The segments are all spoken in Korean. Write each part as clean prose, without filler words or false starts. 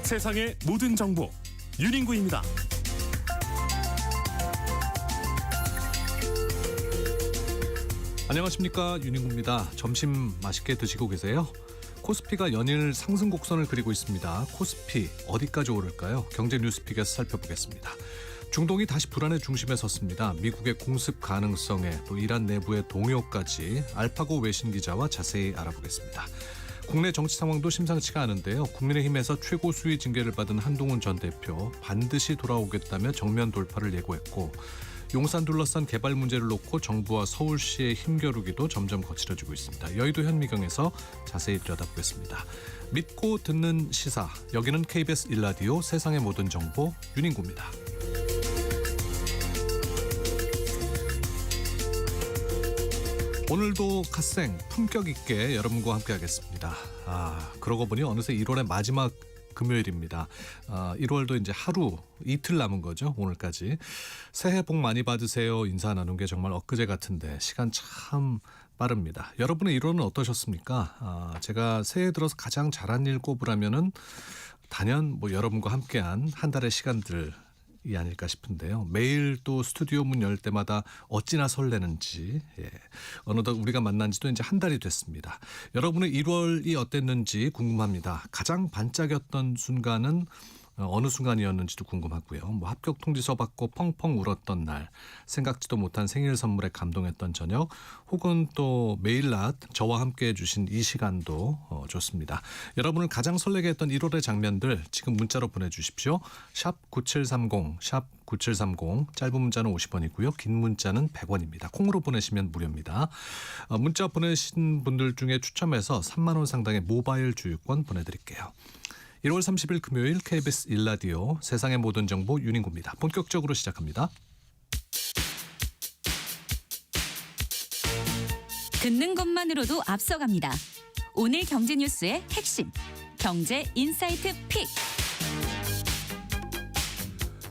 세상의 모든 정보 윤인구입니다. 안녕하십니까, 윤인구입니다. 점심 맛있게 드시고 계세요? 코스피가 연일 상승 곡선을 그리고 있습니다. 코스피 어디까지 오를까요? 경제 뉴스픽에서 살펴보겠습니다. 중동이 다시 불안의 중심에 섰습니다. 미국의 공습 가능성에 또 이란 내부의 동요까지 알파고 외신 기자와 자세히 알아보겠습니다. 국내 정치 상황도 심상치가 않은데요. 국민의힘에서 최고 수위 징계를 받은 한동훈 전 대표 반드시 돌아오겠다며 정면 돌파를 예고했고, 용산 둘러싼 개발 문제를 놓고 정부와 서울시의 힘겨루기도 점점 거칠어지고 있습니다. 여의도 현미경에서 자세히 들여다보겠습니다. 믿고 듣는 시사, 여기는 KBS 1라디오 세상의 모든 정보 윤인구입니다. 오늘도 갓생 품격 있게 여러분과 함께하겠습니다. 그러고 보니 어느새 1월의 마지막 금요일입니다. 1월도 이제 하루 이틀 남은 거죠. 오늘까지. 새해 복 많이 받으세요. 인사 나눈 게 정말 엊그제 같은데 시간 참 빠릅니다. 여러분의 1월은 어떠셨습니까? 제가 새해 들어서 가장 잘한 일 꼽으라면은 단연 여러분과 함께한 한 달의 시간들 이 아닐까 싶은데요. 매일 또 스튜디오 문 열 때마다 어찌나 설레는지, 어느덧 우리가 만난 지도 이제 한 달이 됐습니다. 여러분의 1월이 어땠는지 궁금합니다. 가장 반짝였던 순간은 어느 순간이었는지도 궁금하고요. 합격 통지서 받고 펑펑 울었던 날, 생각지도 못한 생일 선물에 감동했던 저녁, 혹은 또 매일 낮 저와 함께 해주신 이 시간도 좋습니다. 여러분을 가장 설레게 했던 1월의 장면들 지금 문자로 보내주십시오. 샵 9730, 샵 9730, 짧은 문자는 50원이고요. 긴 문자는 100원입니다. 콩으로 보내시면 무료입니다. 문자 보내신 분들 중에 추첨해서 3만 원 상당의 모바일 주유권 보내드릴게요. 1월 30일 금요일 KBS 1라디오 세상의 모든 정보 윤인구입니다. 본격적으로 시작합니다. 듣는 것만으로도 앞서갑니다. 오늘 경제 뉴스의 핵심, 경제 인사이트 픽.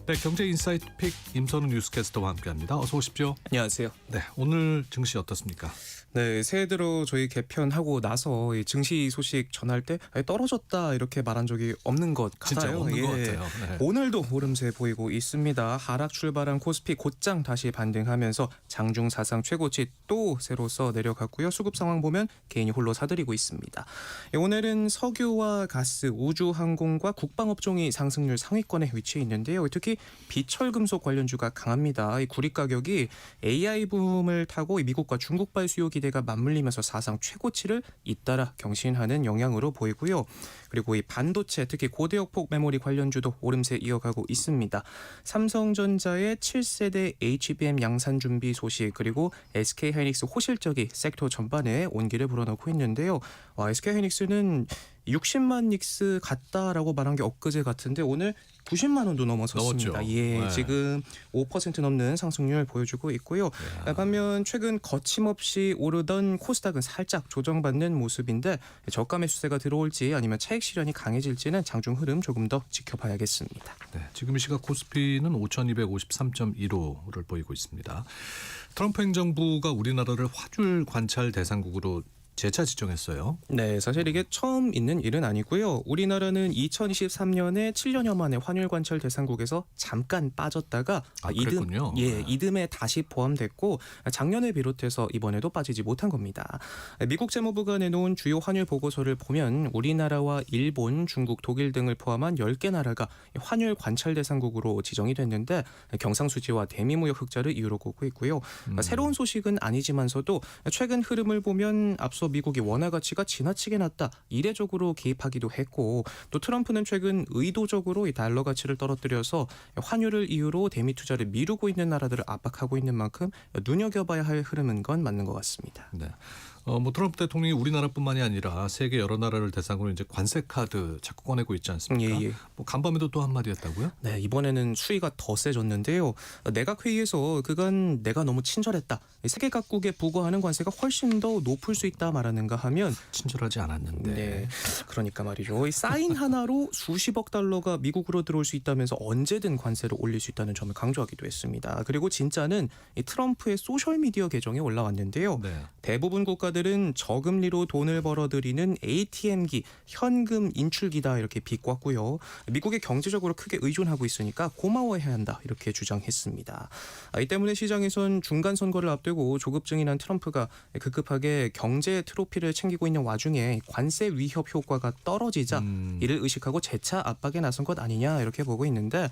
네, 경제 인사이트 픽 임선우 뉴스캐스터와 함께합니다. 어서 오십시오. 안녕하세요. 네, 오늘 증시 어떻습니까? 네, 새해 들어 저희 개편하고 나서 이 증시 소식 전할 때 떨어졌다 이렇게 말한 적이 없는 것 같아요. 진짜 없는 것 같아요. 네. 오늘도 오름세 보이고 있습니다. 하락 출발한 코스피 곧장 다시 반등하면서 장중 사상 최고치 또 새로서 내려갔고요. 수급 상황 보면 개인이 홀로 사들이고 있습니다. 오늘은 석유와 가스, 우주항공과 국방업종이 상승률 상위권에 위치해 있는데요. 특히 비철금속 관련주가 강합니다. 이 구리 가격이 AI 붐을 타고 미국과 중국발 수요 기대가 맞물리면서 사상 최고치를 잇따라 경신하는 영향으로 보이고요. 그리고 이 반도체, 특히 고대역폭 메모리 관련주도 오름세 이어가고 있습니다. 삼성전자의 7세대 HBM 양산 준비 소식, 그리고 SK하이닉스 호실적이 섹터 전반에 온기를 불어넣고 있는데요. SK하이닉스는 60만 닉스 갔다라고 말한 게 엊그제 같은데 오늘 90만 원도 넘어섰습니다. 넘었죠. 예, 네. 지금 5% 넘는 상승률 보여주고 있고요. 반면 최근 거침없이 오르던 코스닥은 살짝 조정받는 모습인데 저가 매수세가 들어올지 아니면 차익 실현이 강해질지는 장중 흐름 조금 더 지켜봐야겠습니다. 네, 지금 이 시각 코스피는 5253.15를 보이고 있습니다. 트럼프 행정부가 우리나라를 화줄 관찰 대상국으로 재차 지정했어요. 네, 사실 이게 처음 있는 일은 아니고요. 우리나라는 2023년에 7년여 만에 환율 관찰 대상국에서 잠깐 빠졌다가 그랬군요. 이듬해 다시 포함됐고 작년을 비롯해서 이번에도 빠지지 못한 겁니다. 미국 재무부가 내놓은 주요 환율 보고서를 보면 우리나라와 일본, 중국, 독일 등을 포함한 10개 나라가 환율 관찰 대상국으로 지정이 됐는데 경상수지와 대미무역 흑자를 이유로 꼽고 있고요. 새로운 소식은 아니지만서도 최근 흐름을 보면 앞서 미국이 원화 가치가 지나치게 낮다, 이례적으로 개입하기도 했고, 또 트럼프는 최근 의도적으로 이 달러 가치를 떨어뜨려서 환율을 이유로 대미 투자를 미루고 있는 나라들을 압박하고 있는 만큼 눈여겨봐야 할 흐름인 건 맞는 것 같습니다. 네. 트럼프 대통령이 우리나라뿐만이 아니라 세계 여러 나라를 대상으로 이제 관세 카드 자꾸 꺼내고 있지 않습니까? 예. 간밤에도 또 한마디 했다고요? 네, 이번에는 수위가 더 세졌는데요. 내각회의에서 그간 내가 너무 친절했다, 세계 각국에 부과하는 관세가 훨씬 더 높을 수 있다 말하는가 하면 친절하지 않았는데. 네, 그러니까 말이죠. 이 사인 하나로 수십억 달러가 미국으로 들어올 수 있다면서 언제든 관세를 올릴 수 있다는 점을 강조하기도 했습니다. 그리고 진짜는 이 트럼프의 소셜미디어 계정에 올라왔는데요. 네. 대부분 국가들 전문가들은 저금리로 돈을 벌어들이는 ATM기, 현금 인출기다 이렇게 비꼬았고요. 미국이 경제적으로 크게 의존하고 있으니까 고마워해야 한다 이렇게 주장했습니다. 이 때문에 시장에선 중간 선거를 앞두고 조급증이 난 트럼프가 급하게 경제 트로피를 챙기고 있는 와중에 관세 위협 효과가 떨어지자 이를 의식하고 재차 압박에 나선 것 아니냐 이렇게 보고 있는데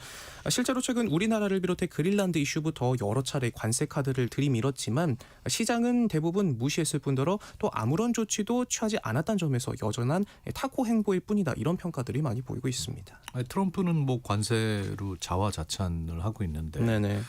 실제로 최근 우리나라를 비롯해 그린란드 이슈부터 여러 차례 관세 카드를 들이밀었지만 시장은 대부분 무시했을 뿐더러 또 아무런 조치도 취하지 않았다는 점에서 여전한 타코 행보일 뿐이다 이런 평가들이 많이 보이고 있습니다. 아니, 트럼프는 뭐 관세로 자화자찬을 하고 있는데 네네.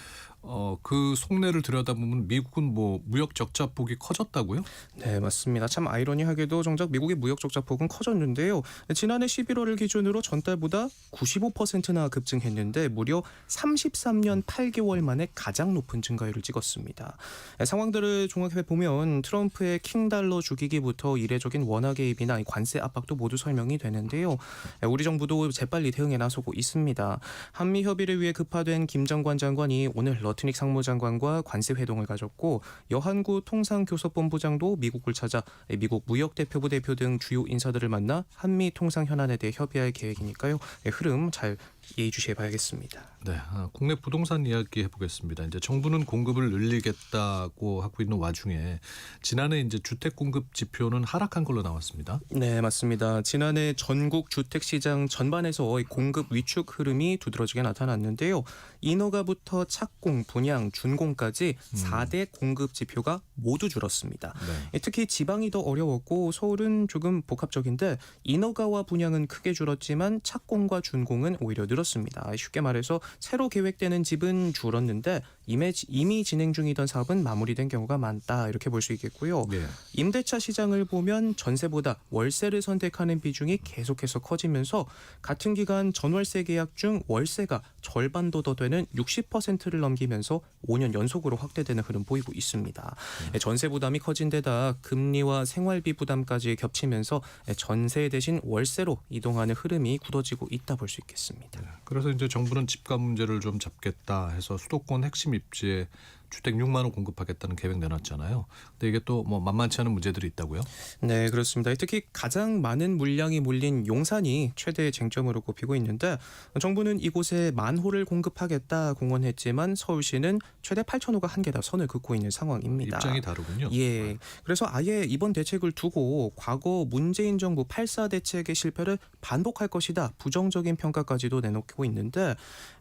그 속내를 들여다보면 미국은 뭐 무역 적자 폭이 커졌다고요? 네, 맞습니다. 참 아이러니하게도 정작 미국의 무역 적자 폭은 커졌는데요. 지난해 11월을 기준으로 전달보다 95%나 급증했는데 무려 33년 8개월 만에 가장 높은 증가율을 찍었습니다. 상황들을 종합해 보면 트럼프의 킹달러 죽이기부터 이례적인 원화 개입이나 관세 압박도 모두 설명이 되는데요. 우리 정부도 재빨리 대응에 나서고 있습니다. 한미 협의를 위해 급파된 김정관 장관이 오늘 러트닉 상무장관과 관세 회동을 가졌고 여한구 통상교섭본부장도 미국을 찾아 미국 무역대표부 대표 등 주요 인사들을 만나 한미 통상 현안에 대해 협의할 계획이니까요. 흐름 잘 예의주시해 봐야겠습니다. 네, 국내 부동산 이야기 해보겠습니다. 이제 정부는 공급을 늘리겠다고 하고 있는 와중에 지난해 이제 주택 공급 지표는 하락한 걸로 나왔습니다. 네, 맞습니다. 지난해 전국 주택 시장 전반에서 공급 위축 흐름이 두드러지게 나타났는데요. 인허가부터 착공, 분양, 준공까지 4대 공급 지표가 모두 줄었습니다. 네. 특히 지방이 더 어려웠고 서울은 조금 복합적인데 인허가와 분양은 크게 줄었지만 착공과 준공은 오히려 늘었습니다. 쉽게 말해서 새로 계획되는 집은 줄었는데 이미 진행 중이던 사업은 마무리된 경우가 많다 이렇게 볼 수 있겠고요. 네. 임대차 시장을 보면 전세보다 월세를 선택하는 비중이 계속해서 커지면서 같은 기간 전월세 계약 중 월세가 절반도 더 되는 60%를 넘기면서 5년 연속으로 확대되는 흐름 보이고 있습니다. 전세 부담이 커진 데다 금리와 생활비 부담까지 겹치면서 전세 대신 월세로 이동하는 흐름이 굳어지고 있다 볼 수 있겠습니다. 그래서 이제 정부는 집값 문제를 좀 잡겠다 해서 수도권 핵심 입지에 주택 6만 원 공급하겠다는 계획 내놨잖아요. 근데 이게 또 뭐 만만치 않은 문제들이 있다고요? 네, 그렇습니다. 특히 가장 많은 물량이 몰린 용산이 최대의 쟁점으로 꼽히고 있는데 정부는 이곳에 10,000호를 공급하겠다 공언했지만 서울시는 최대 8,000호가 한계다 선을 긋고 있는 상황입니다. 입장이 다르군요. 예, 그래서 아예 이번 대책을 두고 과거 문재인 정부 8.4 대책의 실패를 반복할 것이다 부정적인 평가까지도 내놓고 있는데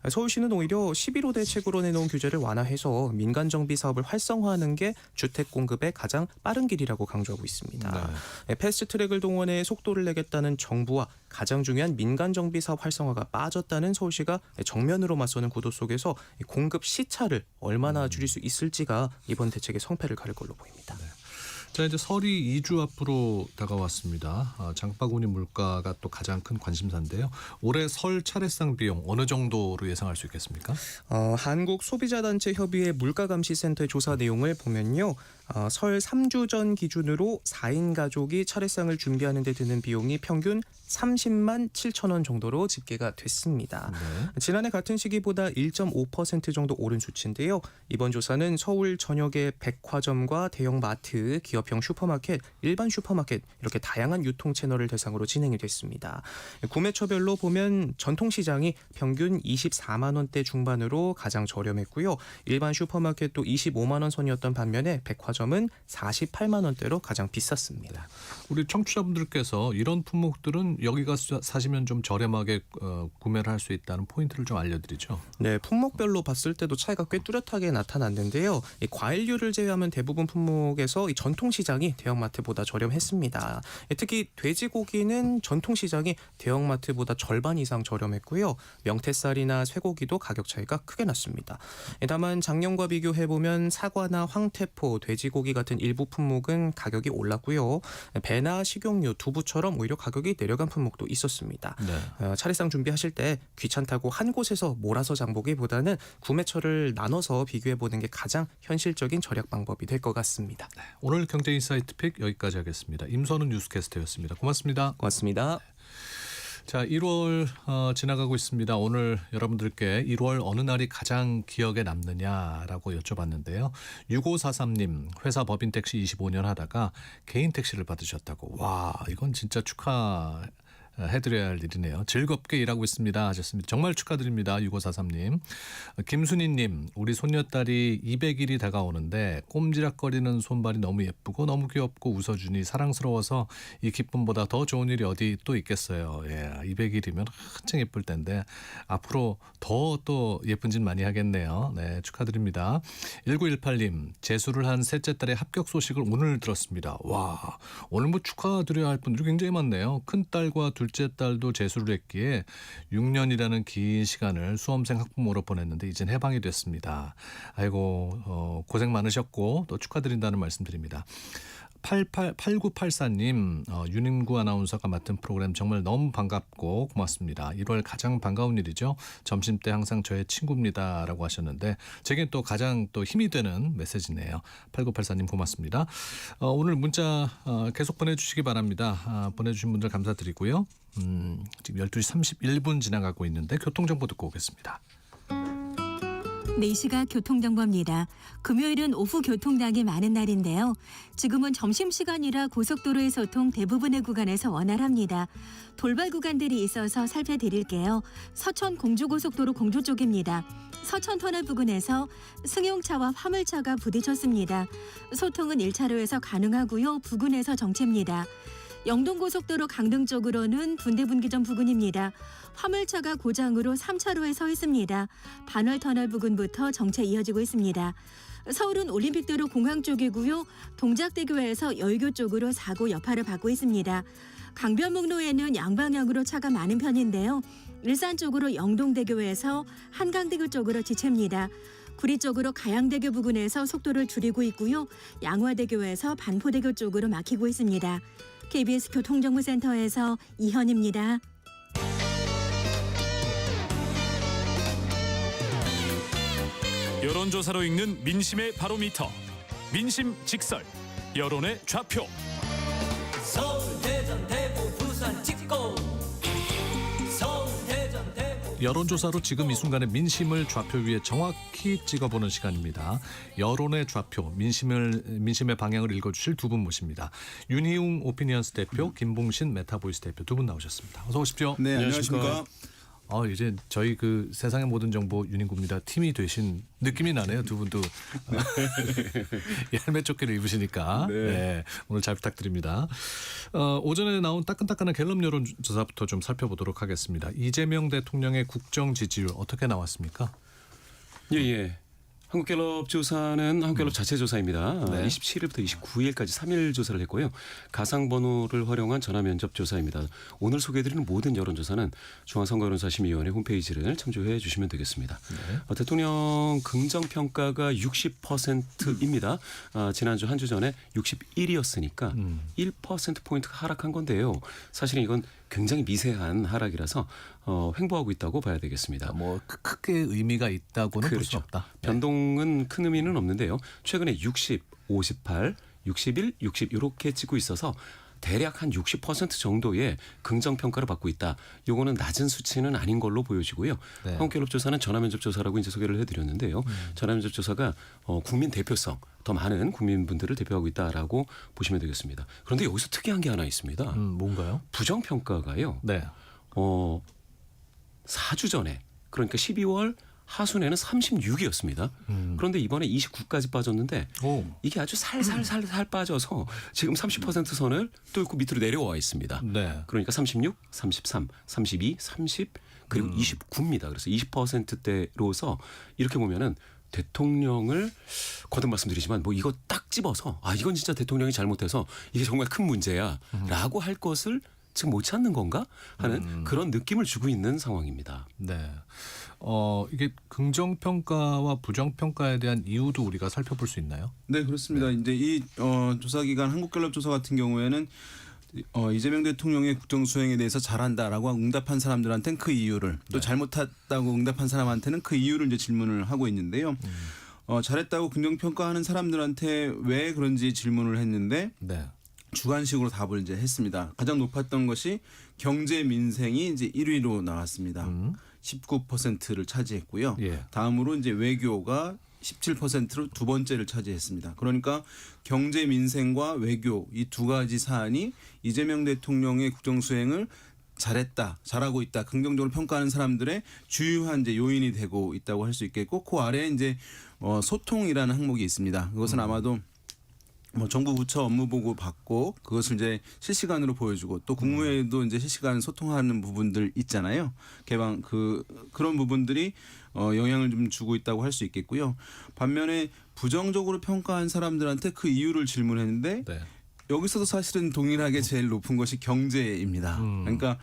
서울시는 오히려 11호 대책으로 내놓은 규제를 완화해서 민간 정비 사업을 활성화하는 게 주택 공급의 가장 빠른 길이라고 강조하고 있습니다. 네. 패스트트랙을 동원해 속도를 내겠다는 정부와 가장 중요한 민간 정비 사업 활성화가 빠졌다는 서울시가 정면으로 맞서는 구도 속에서 공급 시차를 얼마나 줄일 수 있을지가 이번 대책의 성패를 가릴 걸로 보입니다. 자, 이제 설이 2주 앞으로 다가왔습니다. 장바구니 물가가 또 가장 큰 관심사인데요. 올해 설 차례상 비용 어느 정도로 예상할 수 있겠습니까? 한국소비자단체협의회 물가감시센터의 조사 내용을 보면요. 설 3주 전 기준으로 4인 가족이 차례상을 준비하는 데 드는 비용이 평균 30만 7천 원 정도로 집계가 됐습니다. 네. 지난해 같은 시기보다 1.5% 정도 오른 수치인데요. 이번 조사는 서울 전역의 백화점과 대형마트, 기업형 슈퍼마켓, 일반 슈퍼마켓 이렇게 다양한 유통 채널을 대상으로 진행이 됐습니다. 구매처별로 보면 전통시장이 평균 24만 원대 중반으로 가장 저렴했고요. 일반 슈퍼마켓도 25만 원 선이었던 반면에 백화점은 48만 원대로 가장 비쌌습니다. 우리 청취자분들께서 이런 품목들은 여기 가서 사시면 좀 저렴하게 구매를 할 수 있다는 포인트를 좀 알려드리죠. 네, 품목별로 봤을 때도 차이가 꽤 뚜렷하게 나타났는데요. 이 과일류를 제외하면 대부분 품목에서 이 전통시장이 대형마트보다 저렴했습니다. 특히 돼지고기는 전통시장이 대형마트보다 절반 이상 저렴했고요. 명태살이나 쇠고기도 가격 차이가 크게 났습니다. 다만 작년과 비교해보면 사과나 황태포, 돼지고기 같은 일부 품목은 가격이 올랐고요. 배나 식용유, 두부처럼 오히려 가격이 내려간 품목도 있었습니다. 네. 차례상 준비하실 때 귀찮다고 한 곳에서 몰아서 장보기보다는 구매처를 나눠서 비교해보는 게 가장 현실적인 절약 방법이 될 것 같습니다. 오늘 경제인사이트 픽 여기까지 하겠습니다. 임선훈 뉴스캐스터였습니다. 고맙습니다. 고맙습니다. 자, 1월 지나가고 있습니다. 오늘 여러분들께 1월 어느 날이 가장 기억에 남느냐라고 여쭤봤는데요. 6543님, 회사 법인 택시 25년 하다가 개인 택시를 받으셨다고. 와, 이건 진짜 축하해드려야 할 일이네요. 즐겁게 일하고 있습니다 하셨습니다. 정말 축하드립니다. 6543님. 김순희님, 우리 손녀딸이 200일이 다가오는데 꼼지락거리는 손발이 너무 예쁘고 너무 귀엽고 웃어주니 사랑스러워서 이 기쁨보다 더 좋은 일이 어디 또 있겠어요. 예, 200일이면 한창 예쁠 텐데 앞으로 더 또 예쁜 짓 많이 하겠네요. 네, 축하드립니다. 1918님, 재수를 한 셋째 딸의 합격 소식을 오늘 들었습니다. 와, 오늘 뭐 축하드려야 할 분들이 굉장히 많네요. 큰딸과 둘째 딸도 재수를 했기에 6년이라는 긴 시간을 수험생 학부모로 보냈는데 이젠 해방이 됐습니다. 아이고, 고생 많으셨고 또 축하드린다는 말씀드립니다. 8984님, 윤인구 아나운서가 맡은 프로그램 정말 너무 반갑고 고맙습니다. 1월 가장 반가운 일이죠. 점심때 항상 저의 친구입니다 라고 하셨는데 제겐 또 가장 또 힘이 되는 메시지네요. 8984님 고맙습니다. 오늘 문자 계속 보내주시기 바랍니다. 보내주신 분들 감사드리고요. 지금 12시 31분 지나가고 있는데 교통정보 듣고 오겠습니다. 4시각 교통정보입니다. 금요일은 오후 교통량이 많은 날인데요. 지금은 점심시간이라 고속도로의 소통 대부분의 구간에서 원활합니다. 돌발 구간들이 있어서 살펴드릴게요. 서천 공주고속도로 공주 쪽입니다. 서천터널 부근에서 승용차와 화물차가 부딪혔습니다. 소통은 1차로에서 가능하고요. 부근에서 정체입니다. 영동고속도로 강릉 쪽으로는 분대분기점 부근입니다. 화물차가 고장으로 3차로에 서 있습니다. 반월터널 부근부터 정체 이어지고 있습니다. 서울은 올림픽대로 공항 쪽이고요. 동작대교에서 여의교 쪽으로 사고 여파를 받고 있습니다. 강변북로에는 양방향으로 차가 많은 편인데요. 일산 쪽으로 영동대교에서 한강대교 쪽으로 지체입니다. 구리 쪽으로 가양대교 부근에서 속도를 줄이고 있고요. 양화대교에서 반포대교 쪽으로 막히고 있습니다. KBS 교통정보센터에서 이현입니다. 여론조사로 읽는 민심의 바로미터. 민심 직설. 여론의 좌표. 서울, 대전, 대구, 부산 찍고 서울, 대전, 대구. 여론조사로 지금 이 순간의 민심을 좌표 위에 정확히 찍어보는 시간입니다. 여론의 좌표, 민심의 방향을 읽어주실 두 분 모십니다. 윤희웅 오피니언스 대표, 김봉신 메타보이스 대표 두 분 나오셨습니다. 어서 오십시오. 네, 안녕하십니까. 이제 저희 그 세상의 모든 정보 윤인구입니다. 팀이 되신 느낌이 나네요. 두 분도 헬멧 조끼를 입으시니까 네, 오늘 잘 부탁드립니다. 오전에 나온 따끈따끈한 갤럽 여론조사부터 좀 살펴보도록 하겠습니다. 이재명 대통령의 국정 지지율 어떻게 나왔습니까? 예. 한국갤럽 조사는 한국갤럽 자체 조사입니다. 네. 27일부터 29일까지 3일 조사를 했고요. 가상번호를 활용한 전화면접 조사입니다. 오늘 소개해드리는 모든 여론조사는 중앙선거여론조사심의위원회 홈페이지를 참조해 주시면 되겠습니다. 네. 대통령 긍정평가가 60%입니다. 지난주 한 주 전에 61이었으니까 1%포인트가 하락한 건데요. 사실은 이건 굉장히 미세한 하락이라서 횡보하고 있다고 봐야 되겠습니다. 뭐 크게 의미가 있다고는 볼 수 그렇죠. 없다. 네. 변동은 큰 의미는 없는데요. 최근에 60, 58, 61, 60 이렇게 찍고 있어서 대략 한 60% 정도의 긍정평가를 받고 있다. 요거는 낮은 수치는 아닌 걸로 보여지고요. 네. 한국갤럽 조사는 전화면접 조사라고 이제 소개를 해드렸는데요. 전화면접 조사가 국민 대표성, 더 많은 국민분들을 대표하고 있다라고 보시면 되겠습니다. 그런데 여기서 특이한 게 하나 있습니다. 뭔가요? 부정평가가요. 네. 4주 전에 그러니까 12월 하순에는 36이었습니다. 그런데 이번에 29까지 빠졌는데 오. 이게 아주 살살살살 빠져서 지금 30% 선을 뚫고 밑으로 내려와 있습니다. 네. 그러니까 36, 33, 32, 30 그리고 29입니다. 그래서 20%대로서 이렇게 보면은 대통령을 거듭 말씀드리지만 뭐 이거 딱 집어서 이건 진짜 대통령이 잘못해서 이게 정말 큰 문제야라고 할 것을 지금 못 찾는 건가 하는 그런 느낌을 주고 있는 상황입니다. 네. 이게 긍정평가와 부정평가에 대한 이유도 우리가 살펴볼 수 있나요? 네, 그렇습니다. 이제 이 조사기관 한국갤럽 조사 같은 경우에는 이재명 대통령의 국정 수행에 대해서 잘한다라고 응답한 사람들한테는 그 이유를 또 잘못했다고 응답한 사람한테는 그 이유를 이제 질문을 하고 있는데요. 잘했다고 긍정평가하는 사람들한테 왜 그런지 질문을 했는데 네. 주관식으로 답을 이제 했습니다. 가장 높았던 것이 경제 민생이 이제 1위로 나왔습니다. 19%를 차지했고요. 예. 다음으로 이제 외교가 17%로 두 번째를 차지했습니다. 그러니까 경제 민생과 외교 이 두 가지 사안이 이재명 대통령의 국정 수행을 잘했다, 잘하고 있다, 긍정적으로 평가하는 사람들의 주요한 이제 요인이 되고 있다고 할 수 있겠고, 그 아래에 이제 소통이라는 항목이 있습니다. 그것은 아마도 뭐 정부 부처 업무 보고 받고 그것을 이제 실시간으로 보여주고 또 국무회의도 이제 실시간 소통하는 부분들 있잖아요. 그런 부분들이 영향을 좀 주고 있다고 할 수 있겠고요. 반면에 부정적으로 평가한 사람들한테 그 이유를 질문했는데 네. 여기서도 사실은 동일하게 제일 높은 것이 경제입니다. 그러니까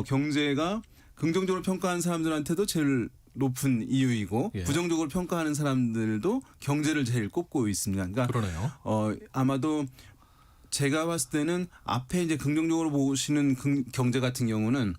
경제가 긍정적으로 평가한 사람들한테도 제일 높은 이유이고 예. 부정적으로 평가하는 사람들도 경제를 제일 꼽고 있습니다. 그러니까 그러네요. 아마도 제가 봤을 때는 앞에 이제 긍정적으로 보시는 경제 같은 경우는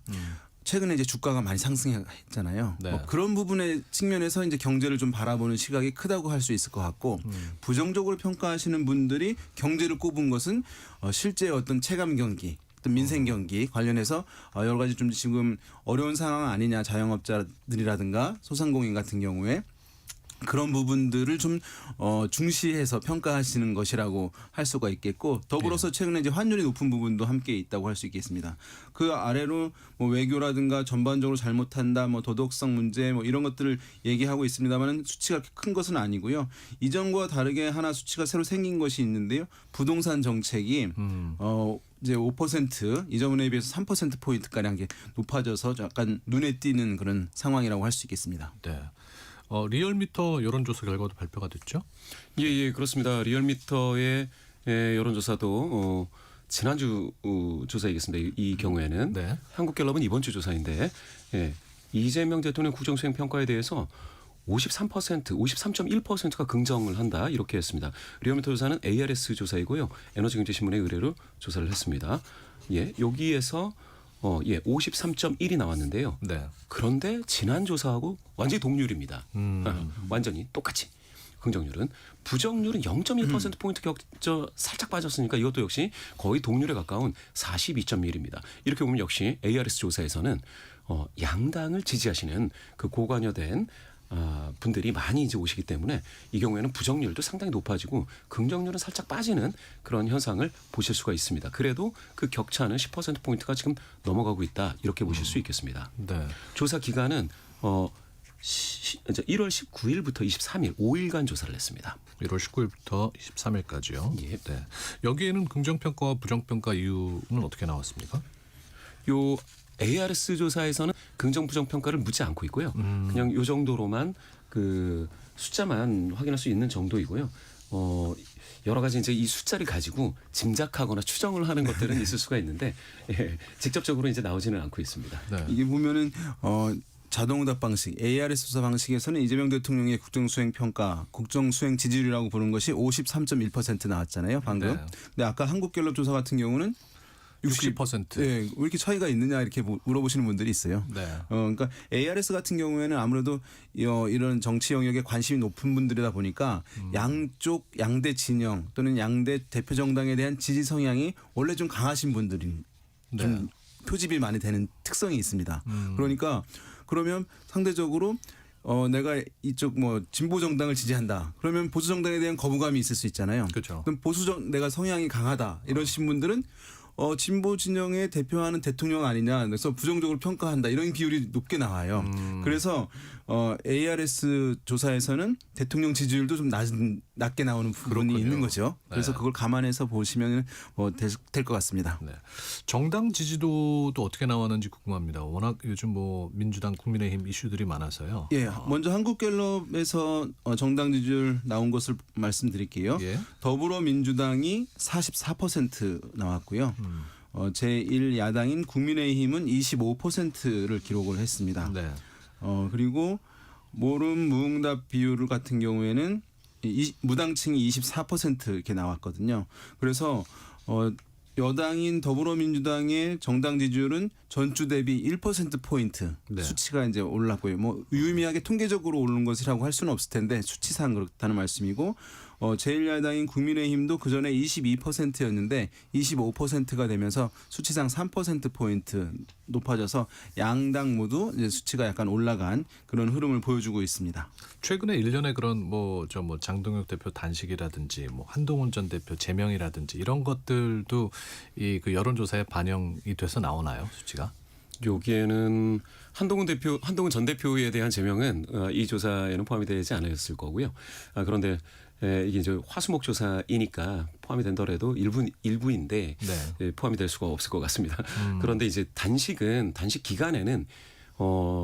최근에 이제 주가가 많이 상승했잖아요. 네. 뭐 그런 부분의 측면에서 이제 경제를 좀 바라보는 시각이 크다고 할 수 있을 것 같고 부정적으로 평가하시는 분들이 경제를 꼽은 것은 실제 어떤 체감 경기, 어떤 민생 경기 관련해서 여러 가지 좀 지금 어려운 상황 아니냐, 자영업자들이라든가 소상공인 같은 경우에 그런 부분들을 좀 중시해서 평가하시는 것이라고 할 수가 있겠고, 더불어서 최근에 이제 환율이 높은 부분도 함께 있다고 할 수 있겠습니다. 그 아래로 뭐 외교라든가 전반적으로 잘못한다, 뭐 도덕성 문제 뭐 이런 것들을 얘기하고 있습니다만은 수치가 큰 것은 아니고요. 이전과 다르게 하나 수치가 새로 생긴 것이 있는데요. 부동산 정책이 이제 5% 이전에 비해서 3% 포인트 가량 높아져서 약간 눈에 띄는 그런 상황이라고 할 수 있겠습니다. 네. 리얼미터 여론조사 결과도 발표가 됐죠? 예, 그렇습니다. 리얼미터의 여론조사도 지난주 조사이겠습니다. 이 경우에는 네. 한국갤럽은 이번 주 조사인데 이재명 대통령 국정수행 평가에 대해서 53.1%가 긍정을 한다 이렇게 했습니다. 리얼미터 조사는 ARS 조사이고요. 에너지경제신문의 의뢰로 조사를 했습니다. 예, 여기에서 53.1이 나왔는데요. 네. 그런데 지난 조사하고 완전히 동률입니다. 완전히 똑같이. 긍정률은. 부정률은 0.1%포인트 격차 살짝 빠졌으니까 이것도 역시 거의 동률에 가까운 42.1입니다. 이렇게 보면 역시 ARS 조사에서는 양당을 지지하시는 그 고관여된 분들이 많이 이제 오시기 때문에 이 경우에는 부정률도 상당히 높아지고 긍정률은 살짝 빠지는 그런 현상을 보실 수가 있습니다. 그래도 그 격차는 10%포인트가 지금 넘어가고 있다 이렇게 보실 수 있겠습니다. 네. 조사 기간은 1월 19일부터 23일 5일간 조사를 했습니다. 1월 19일부터 23일까지요. 예. 네. 여기에는 긍정평가와 부정평가 이유는 어떻게 나왔습니까? 요 ARS 조사에서는 긍정 부정 평가를 묻지 않고 있고요. 그냥 요 정도로만 그 숫자만 확인할 수 있는 정도이고요. 여러 가지 이제 이 숫자를 가지고 짐작하거나 추정을 하는 것들은 있을 수가 있는데 직접적으로 이제 나오지는 않고 있습니다. 네. 이게 보면은 자동응답 방식, ARS 조사 방식에서는 이재명 대통령의 국정수행 평가, 국정수행 지지율이라고 부른 것이 53.1% 나왔잖아요, 방금. 네. 근데 아까 한국갤럽 조사 같은 경우는 60%. 네, 왜 이렇게 차이가 있느냐 이렇게 물어보시는 분들이 있어요. 네. 그러니까 ARS 같은 경우에는 아무래도 이런 정치 영역에 관심이 높은 분들이다 보니까 양쪽 양대 진영 또는 양대 대표 정당에 대한 지지 성향이 원래 좀 강하신 분들이 좀 표집이 많이 되는 특성이 있습니다. 그러니까 그러면 상대적으로 내가 이쪽 뭐 진보 정당을 지지한다. 그러면 보수 정당에 대한 거부감이 있을 수 있잖아요. 그렇죠. 그럼 내가 성향이 강하다 이러신 분들은 진보 진영에 대표하는 대통령 아니냐. 그래서 부정적으로 평가한다. 이런 비율이 높게 나와요. 그래서 ARS 조사에서는 대통령 지지율도 좀 낮게 나오는 부분이 그렇군요. 있는 거죠. 그래서 네. 그걸 감안해서 보시면 될 것 같습니다. 네. 정당 지지도도 어떻게 나왔는지 궁금합니다. 워낙 요즘 뭐 민주당, 국민의힘 이슈들이 많아서요. 예, 먼저 한국갤럽에서 정당 지지율 나온 것을 말씀드릴게요. 예. 더불어민주당이 44% 나왔고요. 제1야당인 국민의힘은 25%를 기록을 했습니다. 네. 그리고 모름 무응답 비율 같은 경우에는 무당층이 24% 이렇게 나왔거든요. 그래서 여당인 더불어민주당의 정당 지지율은 전주 대비 1%포인트 네. 수치가 이제 올랐고요. 뭐 유의미하게 통계적으로 오른 것이라고 할 수는 없을 텐데 수치상 그렇다는 말씀이고 제1야당인 국민의힘도 그전에 22%였는데 25%가 되면서 수치상 3%포인트 높아져서 양당 모두 이제 수치가 약간 올라간 그런 흐름을 보여주고 있습니다. 최근에 일련의 그런 장동혁 대표 단식이라든지 한동훈 전 대표 제명이라든지 이런 것들도 이 그 여론조사에 반영이 돼서 나오나요, 수치가? 여기에는 한동훈 전 대표에 대한 제명은 이 조사에는 포함이 되지 않았을 거고요. 그런데 이게 이제 화수목 조사이니까 포함이 된더라도 일부인데 네. 포함이 될 수가 없을 것 같습니다. 그런데 이제 단식 기간에는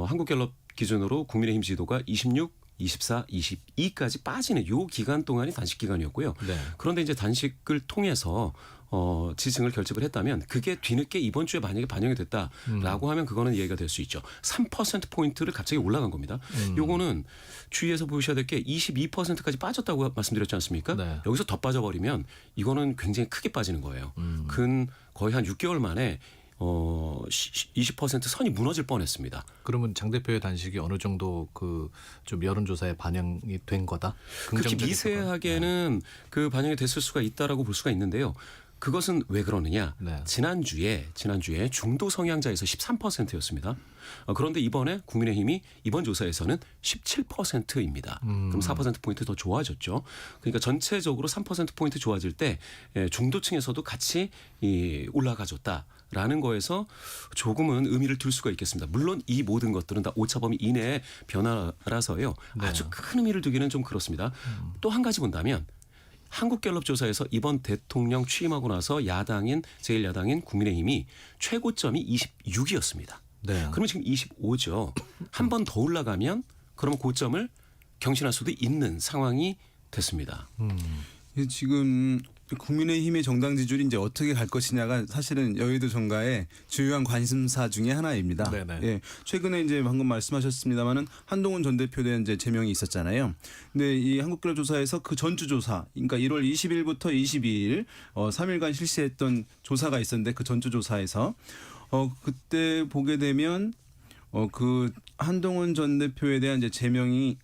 한국갤럽 기준으로 국민의힘 지도가 26, 24, 22까지 빠지는 요 기간 동안이 단식 기간이었고요. 네. 그런데 이제 단식을 통해서 지지층을 결집을 했다면 그게 뒤늦게 이번 주에 만약에 반영이 됐다라고 하면 그거는 이해가 될 수 있죠. 3%포인트를 갑자기 올라간 겁니다. 요거는 주의해서 보셔야 될 게 22%까지 빠졌다고 말씀드렸지 않습니까? 네. 여기서 더 빠져버리면 이거는 굉장히 크게 빠지는 거예요. 거의 한 6개월 만에 20% 선이 무너질 뻔했습니다. 그러면 장 대표의 단식이 어느 정도 그 좀 여론조사에 반영이 된 거다? 그렇게 긍정적인 미세하게는 그 반영이 됐을 수가 있다라고 볼 수가 있는데요. 그것은 왜 그러느냐? 네. 지난주에 중도 성향자에서 13%였습니다. 그런데 이번에 국민의힘이 이번 조사에서는 17%입니다. 그럼 4%포인트 더 좋아졌죠. 그러니까 전체적으로 3%포인트 좋아질 때 중도층에서도 같이 올라가줬다라는 거에서 조금은 의미를 둘 수가 있겠습니다. 물론 이 모든 것들은 다 오차범위 이내의 변화라서요. 네. 아주 큰 의미를 두기는 좀 그렇습니다. 또 한 가지 본다면 한국갤럽 조사에서 이번 대통령 취임하고 나서 제1야당인 국민의힘이 최고점이 26이었습니다. 네. 그러면 지금 25죠. 한 번 더 올라가면 그러면 고점을 경신할 수도 있는 상황이 됐습니다. 지금 국민의힘의 정당 지지율이 이제 어떻게 갈 것이냐가 사실은 여의도 정가의 주요한 관심사 중에 하나입니다. 네네. 예, 최근에 이제 방금 말씀하셨습니다마는 한동훈 전 대표에 대한 이제 제명이 있었잖아요. 근데 이 한국갤럽 조사에서 그 전주 조사, 그러니까 1월 20일부터 22일 3일간 실시했던 조사가 있었는데 그 전주 조사에서 그때 보게 되면 그 한동훈 전 대표에 대한 이제 제명이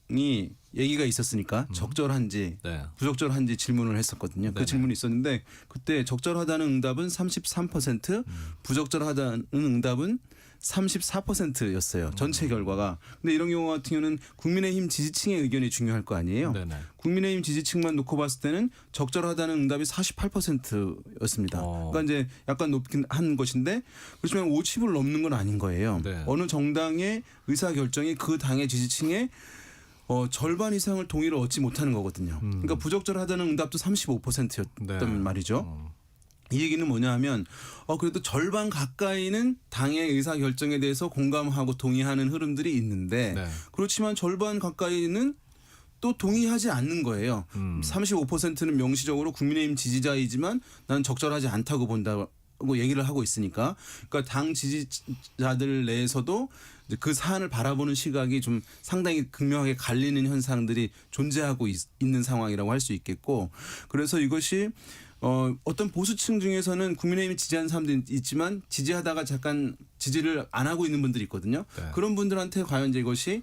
얘기가 있었으니까 적절한지 네. 부적절한지 질문을 했었거든요. 그 네네. 질문이 있었는데 그때 적절하다는 응답은 33%, 부적절하다는 응답은 34%였어요. 전체 결과가. 근데 이런 경우 같은 경우는 국민의힘 지지층의 의견이 중요할 거 아니에요. 네네. 국민의힘 지지층만 놓고 봤을 때는 적절하다는 응답이 48%였습니다. 그러니까 이제 약간 높긴 한 것인데 그렇지만 50을 넘는 건 아닌 거예요. 네. 어느 정당의 의사 결정이 그 당의 지지층의 절반 이상을 동의를 얻지 못하는 거거든요. 그러니까 부적절하다는 응답도 35%였단 네. 말이죠. 이 얘기는 뭐냐 하면 그래도 절반 가까이는 당의 의사 결정에 대해서 공감하고 동의하는 흐름들이 있는데 네. 그렇지만 절반 가까이는 또 동의하지 않는 거예요. 35%는 명시적으로 국민의힘 지지자이지만 난 적절하지 않다고 본다고 얘기를 하고 있으니까 그러니까 당 지지자들 내에서도 이제 그 사안을 바라보는 시각이 좀 상당히 극명하게 갈리는 현상들이 존재하고 있는 상황이라고 할 수 있겠고 그래서 이것이 어떤 보수층 중에서는 국민의힘이 지지하는 사람도 있지만 지지하다가 잠깐 지지를 안 하고 있는 분들이 있거든요. 네. 그런 분들한테 과연 이제 이것이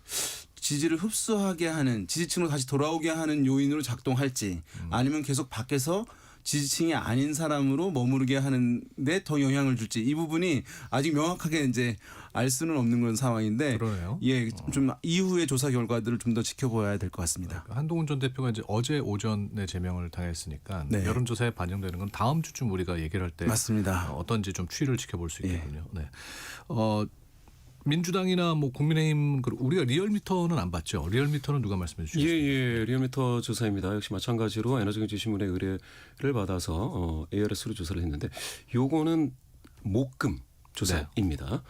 지지를 흡수하게 하는 지지층으로 다시 돌아오게 하는 요인으로 작동할지 아니면 계속 밖에서 지지층이 아닌 사람으로 머무르게 하는데 더 영향을 줄지 이 부분이 아직 명확하게 이제 알 수는 없는 그런 상황인데 그러네요. 예, 좀 이후의 조사 결과들을 좀 더 지켜봐야 될 것 같습니다. 한동훈 전 대표가 이제 어제 오전에 제명을 당했으니까 네. 여론조사에 반영되는 건 다음 주쯤 우리가 얘기를 할 때 맞습니다. 어떤지 좀 추이를 지켜볼 수 있겠군요. 네. 민주당이나 국민의힘 우리가 리얼미터는 안 봤죠. 리얼미터는 누가 말씀해 주시겠어요? 예, 리얼미터 조사입니다. 역시 마찬가지로 에너지경제신문의 의뢰를 받아서 ARS로 조사를 했는데 요거는 목금 조사입니다.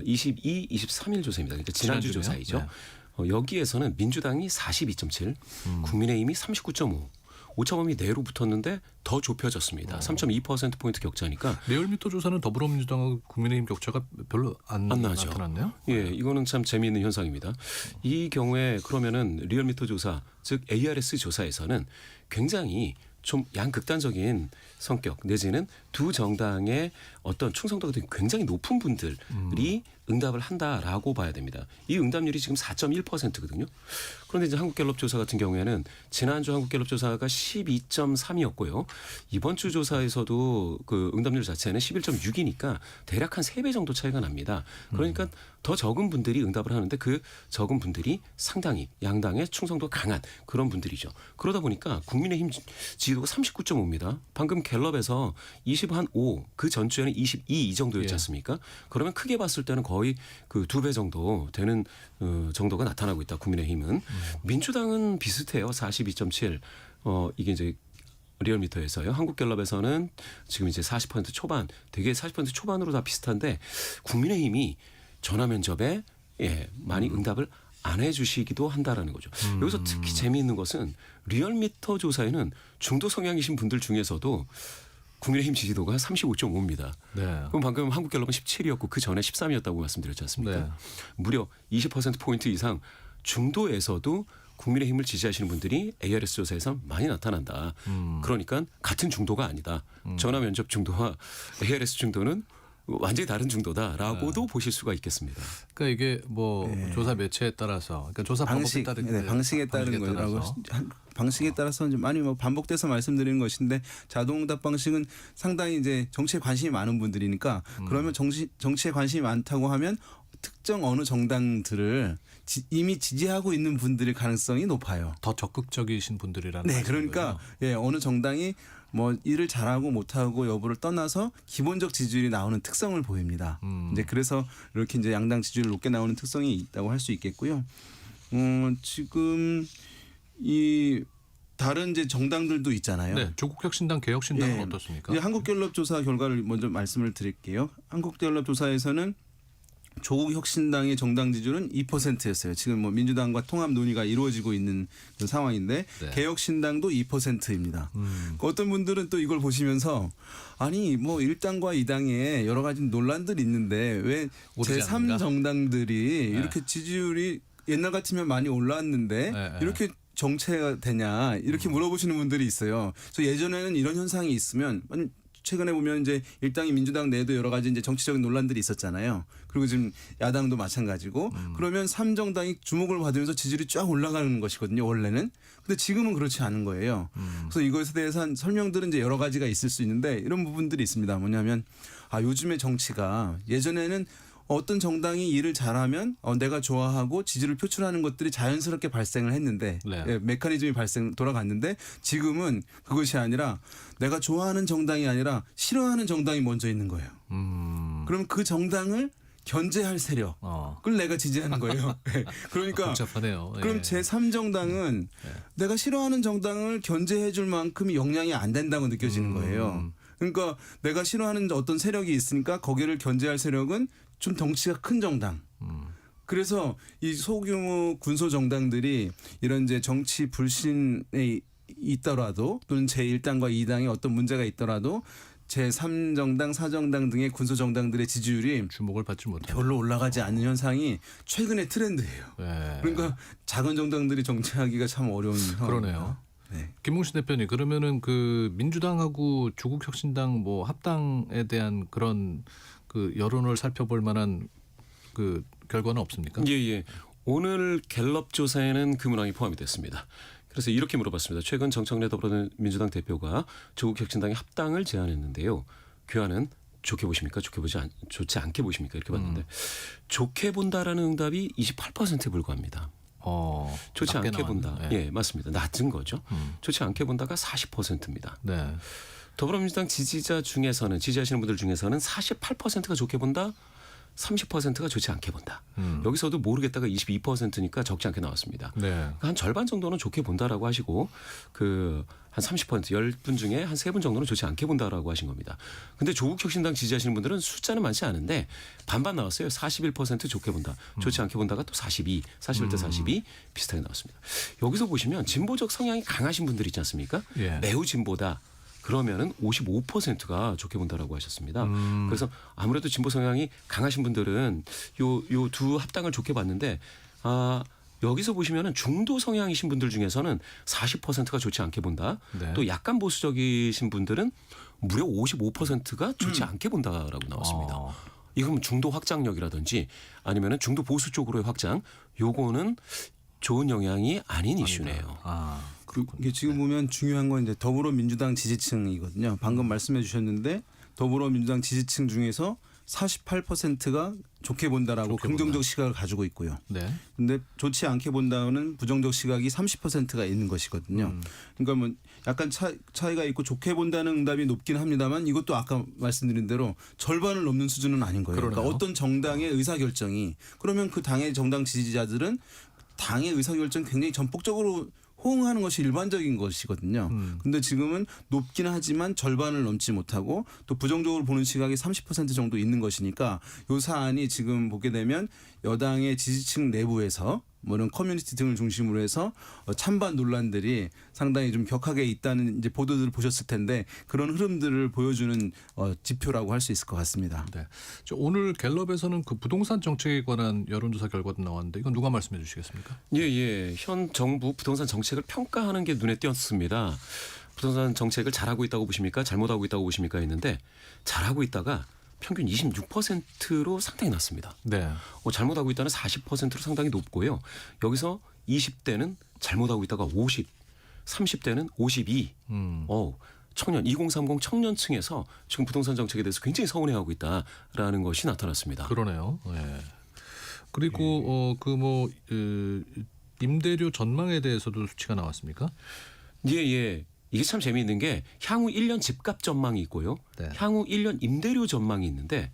22, 23일 조사입니다. 그러니까 지난주 지난주네요. 조사이죠. 네. 여기에서는 민주당이 42.7, 국민의힘이 39.5. 오차범위 내로 붙었는데 더 좁혀졌습니다. 3.2%포인트 격차니까. 리얼미터 조사는 더불어민주당하고 국민의힘 격차가 별로 안 나죠. 나타났네요. 예, 이거는 참 재미있는 현상입니다. 이 경우에 그러면은 리얼미터 조사, 즉 ARS 조사에서는 굉장히 좀 양극단적인 성격 내지는 두 정당의 어떤 충성도가 굉장히 높은 분들이 응답을 한다라고 봐야 됩니다. 이 응답률이 지금 4.1%거든요. 그런데 이제 한국갤럽 조사 같은 경우에는 지난주 한국갤럽 조사가 12.3이었고요. 이번 주 조사에서도 그 응답률 자체는 11.6이니까 대략 한 3배 정도 차이가 납니다. 그러니까 더 적은 분들이 응답을 하는데 그 적은 분들이 상당히 양당의 충성도가 강한 그런 분들이죠. 그러다 보니까 국민의힘 지지도가 39.5입니다. 방금 갤럽에서 25, 그 전주에는 22 이 정도였지 않습니까? 그러면 크게 봤을 때는 거의 그 2배 정도 되는 정도가 나타나고 있다. 국민의힘은. 민주당은 비슷해요. 42.7. 이게 이제 리얼미터에서요. 한국갤럽에서는 지금 이제 40% 초반, 되게 40% 초반으로 다 비슷한데 국민의힘이 전화 면접에 많이 응답을 안 해주시기도 한다라는 거죠. 여기서 특히 재미있는 것은 리얼미터 조사에는 중도 성향이신 분들 중에서도 국민의힘 지지도가 35.5입니다. 네. 그럼 방금 한국갤럽은 17이었고 그 전에 13이었다고 말씀드렸지 않습니까? 네. 무려 20%포인트 이상 중도에서도 국민의힘을 지지하시는 분들이 ARS 조사에서 많이 나타난다. 그러니까 같은 중도가 아니다. 전화 면접 중도와 ARS 중도는 완전히 다른 중도다라고도 보실 수가 있겠습니다. 그러니까 이게 뭐 조사 매체에 따라서, 그러니까 조사 방식, 방법에 따른 방식에 따른 거라고 방식에 따라서 좀 많이 뭐 반복돼서 말씀드리는 것인데 자동응답 방식은 상당히 이제 정치에 관심이 많은 분들이니까 그러면 정치에 관심이 많다고 하면 특정 어느 정당들을 이미 지지하고 있는 분들의 가능성이 높아요. 더 적극적이신 분들이라는 네, 말씀인 그러니까 거죠? 어느 정당이 뭐 일을 잘하고 못하고 여부를 떠나서 기본적 지지율이 나오는 특성을 보입니다. 이제 그래서 이렇게 이제 양당 지지율 높게 나오는 특성이 있다고 할 수 있겠고요. 지금 이 다른 이제 정당들도 있잖아요. 네, 조국혁신당, 개혁신당은 어떻습니까? 이제 한국갤럽 조사 결과를 먼저 말씀을 드릴게요. 한국갤럽 조사에서는 조국 혁신당의 정당 지지율은 2%였어요. 지금 뭐 민주당과 통합 논의가 이루어지고 있는 그 상황인데 네. 개혁신당도 2%입니다. 어떤 분들은 또 이걸 보시면서 아니 뭐 1당과 2당에 여러 가지 논란들이 있는데 왜 오르지 않는가? 제3 정당들이 네. 이렇게 지지율이 옛날 같으면 많이 올라왔는데 네. 이렇게 정체가 되냐 이렇게 물어보시는 분들이 있어요. 그래서 예전에는 이런 현상이 있으면 최근에 보면 이제 일당이 민주당 내에도 여러 가지 이제 정치적인 논란들이 있었잖아요. 그리고 지금 야당도 마찬가지고 그러면 3정당이 주목을 받으면서 지지율이 쫙 올라가는 것이거든요. 원래는. 근데 지금은 그렇지 않은 거예요. 그래서 이것에 대해서 한 설명들은 이제 여러 가지가 있을 수 있는데 이런 부분들이 있습니다. 뭐냐면 요즘의 정치가 예전에는 어떤 정당이 일을 잘하면 내가 좋아하고 지지를 표출하는 것들이 자연스럽게 발생을 했는데 네. 메커니즘이 돌아갔는데 지금은 그것이 아니라 내가 좋아하는 정당이 아니라 싫어하는 정당이 먼저 있는 거예요. 그럼 그 정당을 견제할 세력을 내가 지지하는 거예요. 그러니까 복잡하네요. 그럼 제3정당은 내가 싫어하는 정당을 견제해 줄 만큼 역량이 안 된다고 느껴지는 거예요. 그러니까 내가 싫어하는 어떤 세력이 있으니까 거기를 견제할 세력은 좀 덩치가 큰 정당. 그래서 이 소규모 군소 정당들이 이런 이제 정치 불신에 있더라도 또는 제1당과 2당에 어떤 문제가 있더라도 제3정당, 4정당 등의 군소 정당들의 지지율이 주목을 받지 못하는. 별로 올라가지 않는 현상이 최근의 트렌드예요. 네. 그러니까 작은 정당들이 정치하기가 참 어려운 상황입니다. 그러네요. 네. 김웅신 대표님, 그러면은 그 민주당하고 조국혁신당 뭐 합당에 대한 그런 그 여론을 살펴볼 만한 그 결과는 없습니까? 예. 오늘 갤럽 조사에는 그 문항이 포함이 됐습니다. 그래서 이렇게 물어봤습니다. 최근 정청래 더불어민주당 대표가 조국혁신당의 합당을 제안했는데요. 교환은 좋게 보십니까? 좋지 않게 보십니까? 이렇게 봤는데 좋게 본다라는 응답이 28%에 불과합니다. 좋지 낮게 않게 본다. 나왔네. 네. 예, 맞습니다. 낮은 거죠. 좋지 않게 본다가 40%입니다. 네. 더불어민주당 지지하시는 분들 중에서는 48%가 좋게 본다, 30%가 좋지 않게 본다. 여기서도 모르겠다가 22%니까 적지 않게 나왔습니다. 네. 한 절반 정도는 좋게 본다라고 하시고 그 한 30% 10분 중에 한 3분 정도는 좋지 않게 본다라고 하신 겁니다. 근데 조국혁신당 지지하시는 분들은 숫자는 많지 않은데 반반 나왔어요. 41% 좋게 본다. 좋지 않게 본다가 또 42, 41대 42 비슷하게 나왔습니다. 여기서 보시면 진보적 성향이 강하신 분들 있지 않습니까? 예. 매우 진보다. 그러면은 55%가 좋게 본다라고 하셨습니다. 그래서 아무래도 진보 성향이 강하신 분들은 요 두 합당을 좋게 봤는데 여기서 보시면은 중도 성향이신 분들 중에서는 40%가 좋지 않게 본다. 네. 또 약간 보수적이신 분들은 무려 55%가 좋지 않게 본다라고 나왔습니다. 이건 중도 확장력이라든지 아니면은 중도 보수 쪽으로의 확장, 요거는 좋은 영향이 아닌 이슈네요. 이게 지금 보면 중요한 건 이제 더불어민주당 지지층이거든요. 방금 말씀해 주셨는데 더불어민주당 지지층 중에서 48%가 좋게 본다라고 긍정적 시각을 가지고 있고요. 네. 근데 좋지 않게 본다는 부정적 시각이 30%가 있는 것이거든요. 그러니까 뭐 약간 차이가 있고 좋게 본다는 응답이 높긴 합니다만 이것도 아까 말씀드린 대로 절반을 넘는 수준은 아닌 거예요. 그러니까 어떤 정당의 의사결정이 그러면 그 당의 정당 지지자들은 당의 의사결정 굉장히 전폭적으로 호응하는 것이 일반적인 것이거든요. 근데 지금은 높긴 하지만 절반을 넘지 못하고 또 부정적으로 보는 시각이 30% 정도 있는 것이니까 이 사안이 지금 보게 되면 여당의 지지층 내부에서 뭐 이런 커뮤니티 등을 중심으로 해서 찬반 논란들이 상당히 좀 격하게 있다는 이제 보도들을 보셨을 텐데 그런 흐름들을 보여주는 지표라고 할 수 있을 것 같습니다. 네. 오늘 갤럽에서는 그 부동산 정책에 관한 여론조사 결과도 나왔는데 이건 누가 말씀해 주시겠습니까? 예. 현 정부 부동산 정책을 평가하는 게 눈에 띄었습니다. 부동산 정책을 잘하고 있다고 보십니까? 잘못하고 있다고 보십니까? 했는데 잘하고 있다가 평균 26%로 상당히 낮습니다. 네. 잘못하고 있다는 40%로 상당히 높고요. 여기서 20대는 잘못하고 있다가 50, 30대는 52. 청년 2030 청년층에서 지금 부동산 정책에 대해서 굉장히 서운해하고 있다라는 것이 나타났습니다. 그러네요. 네. 그리고 임대료 전망에 대해서도 수치가 나왔습니까? 예. 이게 참 재미있는 게 향후 1년 집값 전망이 있고요. 네. 향후 1년 임대료 전망이 있는데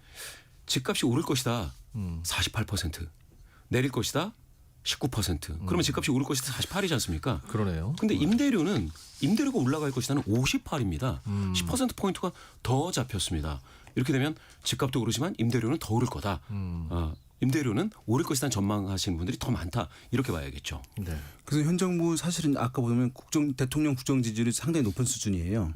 집값이 오를 것이다. 48%. 내릴 것이다. 19%. 그러면 집값이 오를 것이다. 48이지 않습니까? 그러네요. 근데 임대료가 올라갈 것이다는 58입니다. 10%포인트가 더 잡혔습니다. 이렇게 되면 집값도 오르지만 임대료는 더 오를 거다. 임대료는 오를 것이라는 전망하시는 분들이 더 많다. 이렇게 봐야겠죠. 네. 그래서 현 정부 사실은 아까 보면 대통령 국정 지지율이 상당히 높은 수준이에요.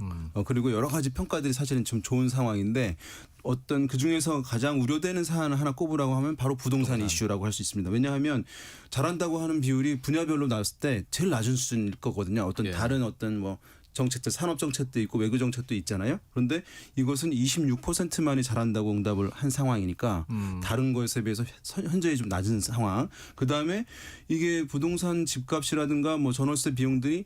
그리고 여러 가지 평가들이 사실은 좀 좋은 상황인데 어떤 그중에서 가장 우려되는 사안을 하나 꼽으라고 하면 바로 부동산 이슈라고 할 수 있습니다. 왜냐하면 잘한다고 하는 비율이 분야별로 나왔을 때 제일 낮은 수준일 거거든요. 다른 뭐 정책들 산업 정책도 있고 외교 정책도 있잖아요. 그런데 이것은 26%만이 잘한다고 응답을 한 상황이니까 다른 것에 비해서 현저히 좀 낮은 상황. 그다음에 이게 부동산 집값이라든가 뭐 전월세 비용들이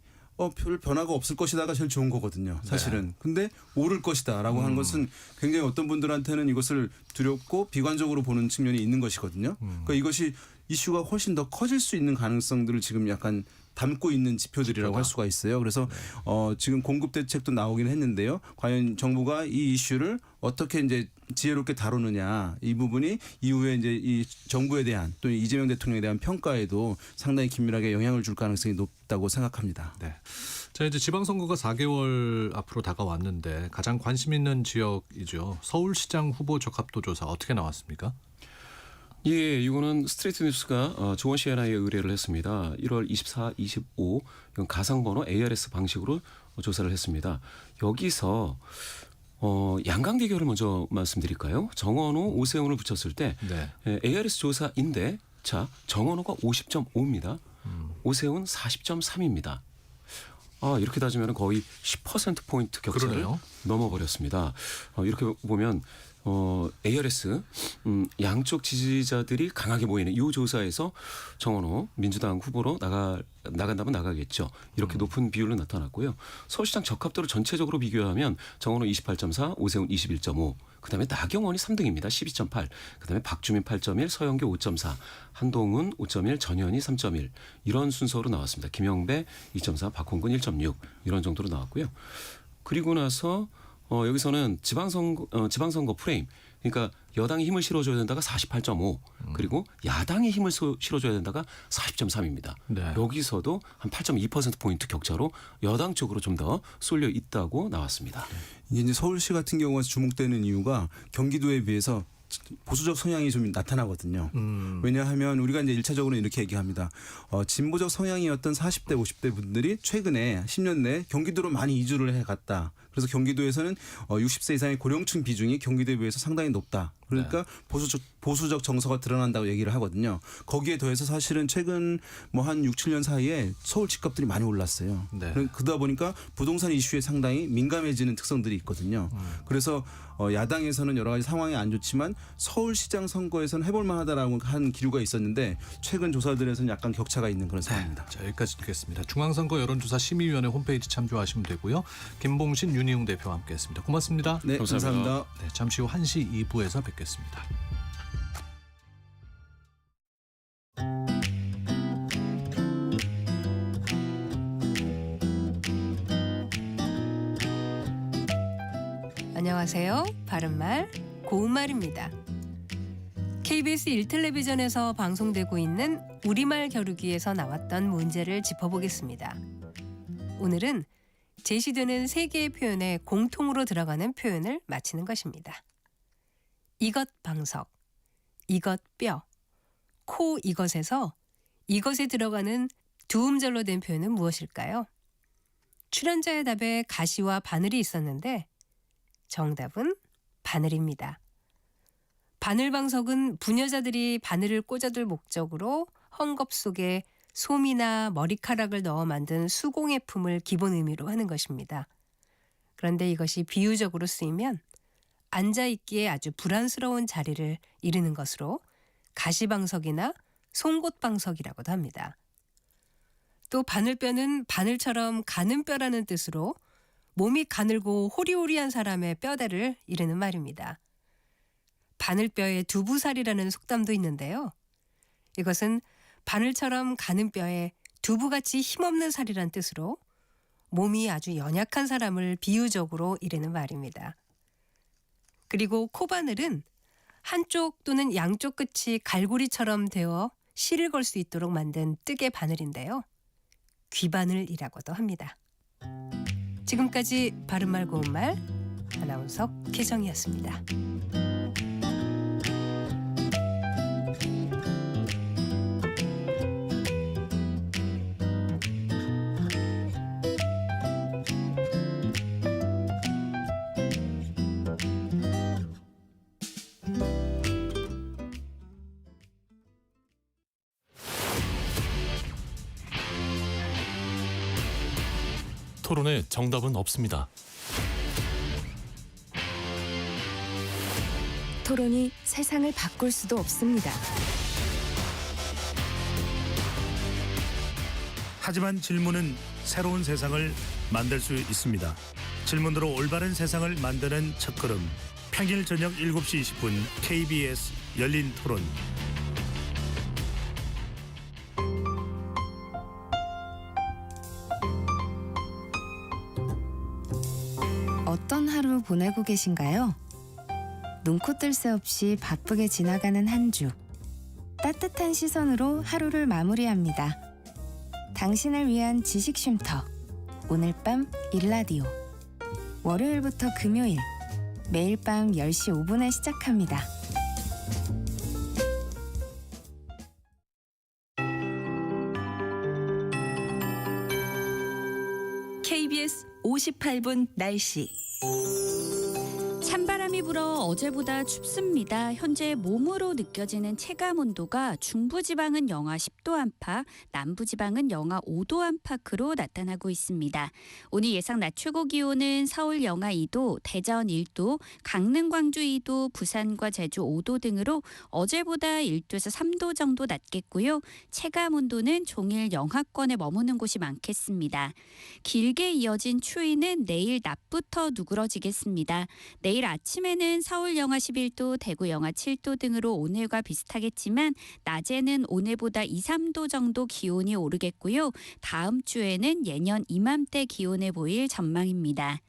별 변화가 없을 것이다가 제일 좋은 거거든요. 사실은. 근데 오를 것이다라고 하는 것은 굉장히 어떤 분들한테는 이것을 두렵고 비관적으로 보는 측면이 있는 것이거든요. 그러니까 이것이 이슈가 훨씬 더 커질 수 있는 가능성들을 지금 약간 담고 있는 지표들이라고 할 수가 있어요. 그래서 지금 공급 대책도 나오긴 했는데요. 과연 정부가 이 이슈를 어떻게 이제 지혜롭게 다루느냐 이 부분이 이후에 이제 이 정부에 대한 또 이재명 대통령에 대한 평가에도 상당히 긴밀하게 영향을 줄 가능성이 높다고 생각합니다. 네. 자, 이제 지방선거가 4개월 앞으로 다가왔는데 가장 관심 있는 지역이죠. 서울시장 후보 적합도 조사 어떻게 나왔습니까? 예, 이거는 스트레이트 뉴스가 조원 CNI에 의뢰를 했습니다. 1월 24, 25 이건 가상번호 ARS 방식으로 조사를 했습니다. 여기서 양강 대결을 먼저 말씀드릴까요? 정원호, 오세훈을 붙였을 때 네. ARS 조사인데 자 정원호가 50.5입니다. 오세훈 40.3입니다. 이렇게 따지면 거의 10%포인트 격차를 그러네요. 넘어버렸습니다. 이렇게 보면 ARS 양쪽 지지자들이 강하게 모이는 이 조사에서 정원호 민주당 후보로 나간다면 나가겠죠. 이렇게 높은 비율로 나타났고요. 서울시장 적합도를 전체적으로 비교하면 정원호 28.4, 오세훈 21.5, 그다음에 나경원이 3등입니다. 12.8, 그다음에 박주민 8.1, 서영교 5.4, 한동훈 5.1, 전현희 3.1 이런 순서로 나왔습니다. 김영배 2.4, 박홍근 1.6 이런 정도로 나왔고요. 그리고 나서 여기서는 지방선거 프레임, 그러니까 여당이 힘을 실어줘야 된다가 48.5 그리고 야당이 힘을 실어줘야 된다가 40.3입니다. 네. 여기서도 한 8.2%포인트 격차로 여당 쪽으로 좀 더 쏠려 있다고 나왔습니다. 이제 서울시 같은 경우가 주목되는 이유가 경기도에 비해서 보수적 성향이 좀 나타나거든요. 왜냐하면 우리가 이제 1차적으로 이렇게 얘기합니다. 진보적 성향이었던 40대, 50대 분들이 최근에 10년 내에 경기도로 많이 이주를 해갔다. 그래서 경기도에서는 60세 이상의 고령층 비중이 경기도에 비해서 상당히 높다. 그러니까 보수적 정서가 드러난다고 얘기를 하거든요. 거기에 더해서 사실은 최근 뭐 한 6, 7년 사이에 서울 집값들이 많이 올랐어요. 네. 그러다 보니까 부동산 이슈에 상당히 민감해지는 특성들이 있거든요. 그래서 야당에서는 여러 가지 상황이 안 좋지만 서울시장 선거에서는 해볼 만하다라고 한 기류가 있었는데 최근 조사들에서는 약간 격차가 있는 그런 상황입니다. 자, 여기까지 듣겠습니다. 중앙선거 여론조사 심의위원회 홈페이지 참조하시면 되고요. 김봉신, 윤희웅 대표와 함께했습니다. 고맙습니다. 네, 감사합니다. 감사합니다. 네, 잠시 후 1시 2부에서 뵙겠습니다. 안녕하세요. 바른말 고운말입니다. KBS 1텔레비전에서 방송되고 있는 우리말 겨루기에서 나왔던 문제를 짚어보겠습니다. 오늘은 제시되는 3개의 표현에 공통으로 들어가는 표현을 맞히는 것입니다. 이것 방석, 이것 뼈, 코 이것에서 이것에 들어가는 두 음절로 된 표현은 무엇일까요? 출연자의 답에 가시와 바늘이 있었는데 정답은 바늘입니다. 바늘방석은 부녀자들이 바늘을 꽂아둘 목적으로 헝겊 속에 솜이나 머리카락을 넣어 만든 수공예품을 기본 의미로 하는 것입니다. 그런데 이것이 비유적으로 쓰이면 앉아있기에 아주 불안스러운 자리를 이르는 것으로 가시방석이나 송곳방석이라고도 합니다. 또 바늘뼈는 바늘처럼 가는 뼈라는 뜻으로 몸이 가늘고 호리호리한 사람의 뼈대를 이르는 말입니다. 바늘뼈에 두부살이라는 속담도 있는데요. 이것은 바늘처럼 가는 뼈에 두부같이 힘없는 살이란 뜻으로 몸이 아주 연약한 사람을 비유적으로 이르는 말입니다. 그리고 코바늘은 한쪽 또는 양쪽 끝이 갈고리처럼 되어 실을 걸 수 있도록 만든 뜨개 바늘인데요. 귀바늘이라고도 합니다. 지금까지 바른말 고운말 아나운서 계정이었습니다. 토론에 정답은 없습니다. 토론이 세상을 바꿀 수도 없습니다. 하지만 질문은 새로운 세상을 만들 수 있습니다. 질문으로 올바른 세상을 만드는 첫걸음. 평일 저녁 7시 20분 KBS 열린 토론. 어떤 하루 보내고 계신가요? 눈코 뜰 새 없이 바쁘게 지나가는 한 주. 따뜻한 시선으로 하루를 마무리합니다. 당신을 위한 지식 쉼터. 오늘 밤 일라디오. 월요일부터 금요일. 매일 밤 10시 5분에 시작합니다. KBS 58분 날씨. 찬바람이 불어 어제보다 춥습니다. 현재 몸으로 느껴지는 체감 온도가 중부지방은 영하 10도 안팎, 남부지방은 영하 5도 안팎으로 나타나고 있습니다. 오늘 예상 낮 최고 기온은 서울 영하 2도, 대전 1도, 강릉, 광주 2도, 부산과 제주 5도 등으로 어제보다 1도에서 3도 정도 낮겠고요. 체감 온도는 종일 영하권에 머무는 곳이 많겠습니다. 길게 이어진 추위는 내일 낮부터 누그러지겠습니다. 내일 아침에는 서울 영하 11도, 대구 영하 7도 등으로 오늘과 비슷하겠지만 낮에는 오늘보다 2, 3도 정도 기온이 오르겠고요. 다음 주에는 예년 이맘때 기온에 보일 전망입니다.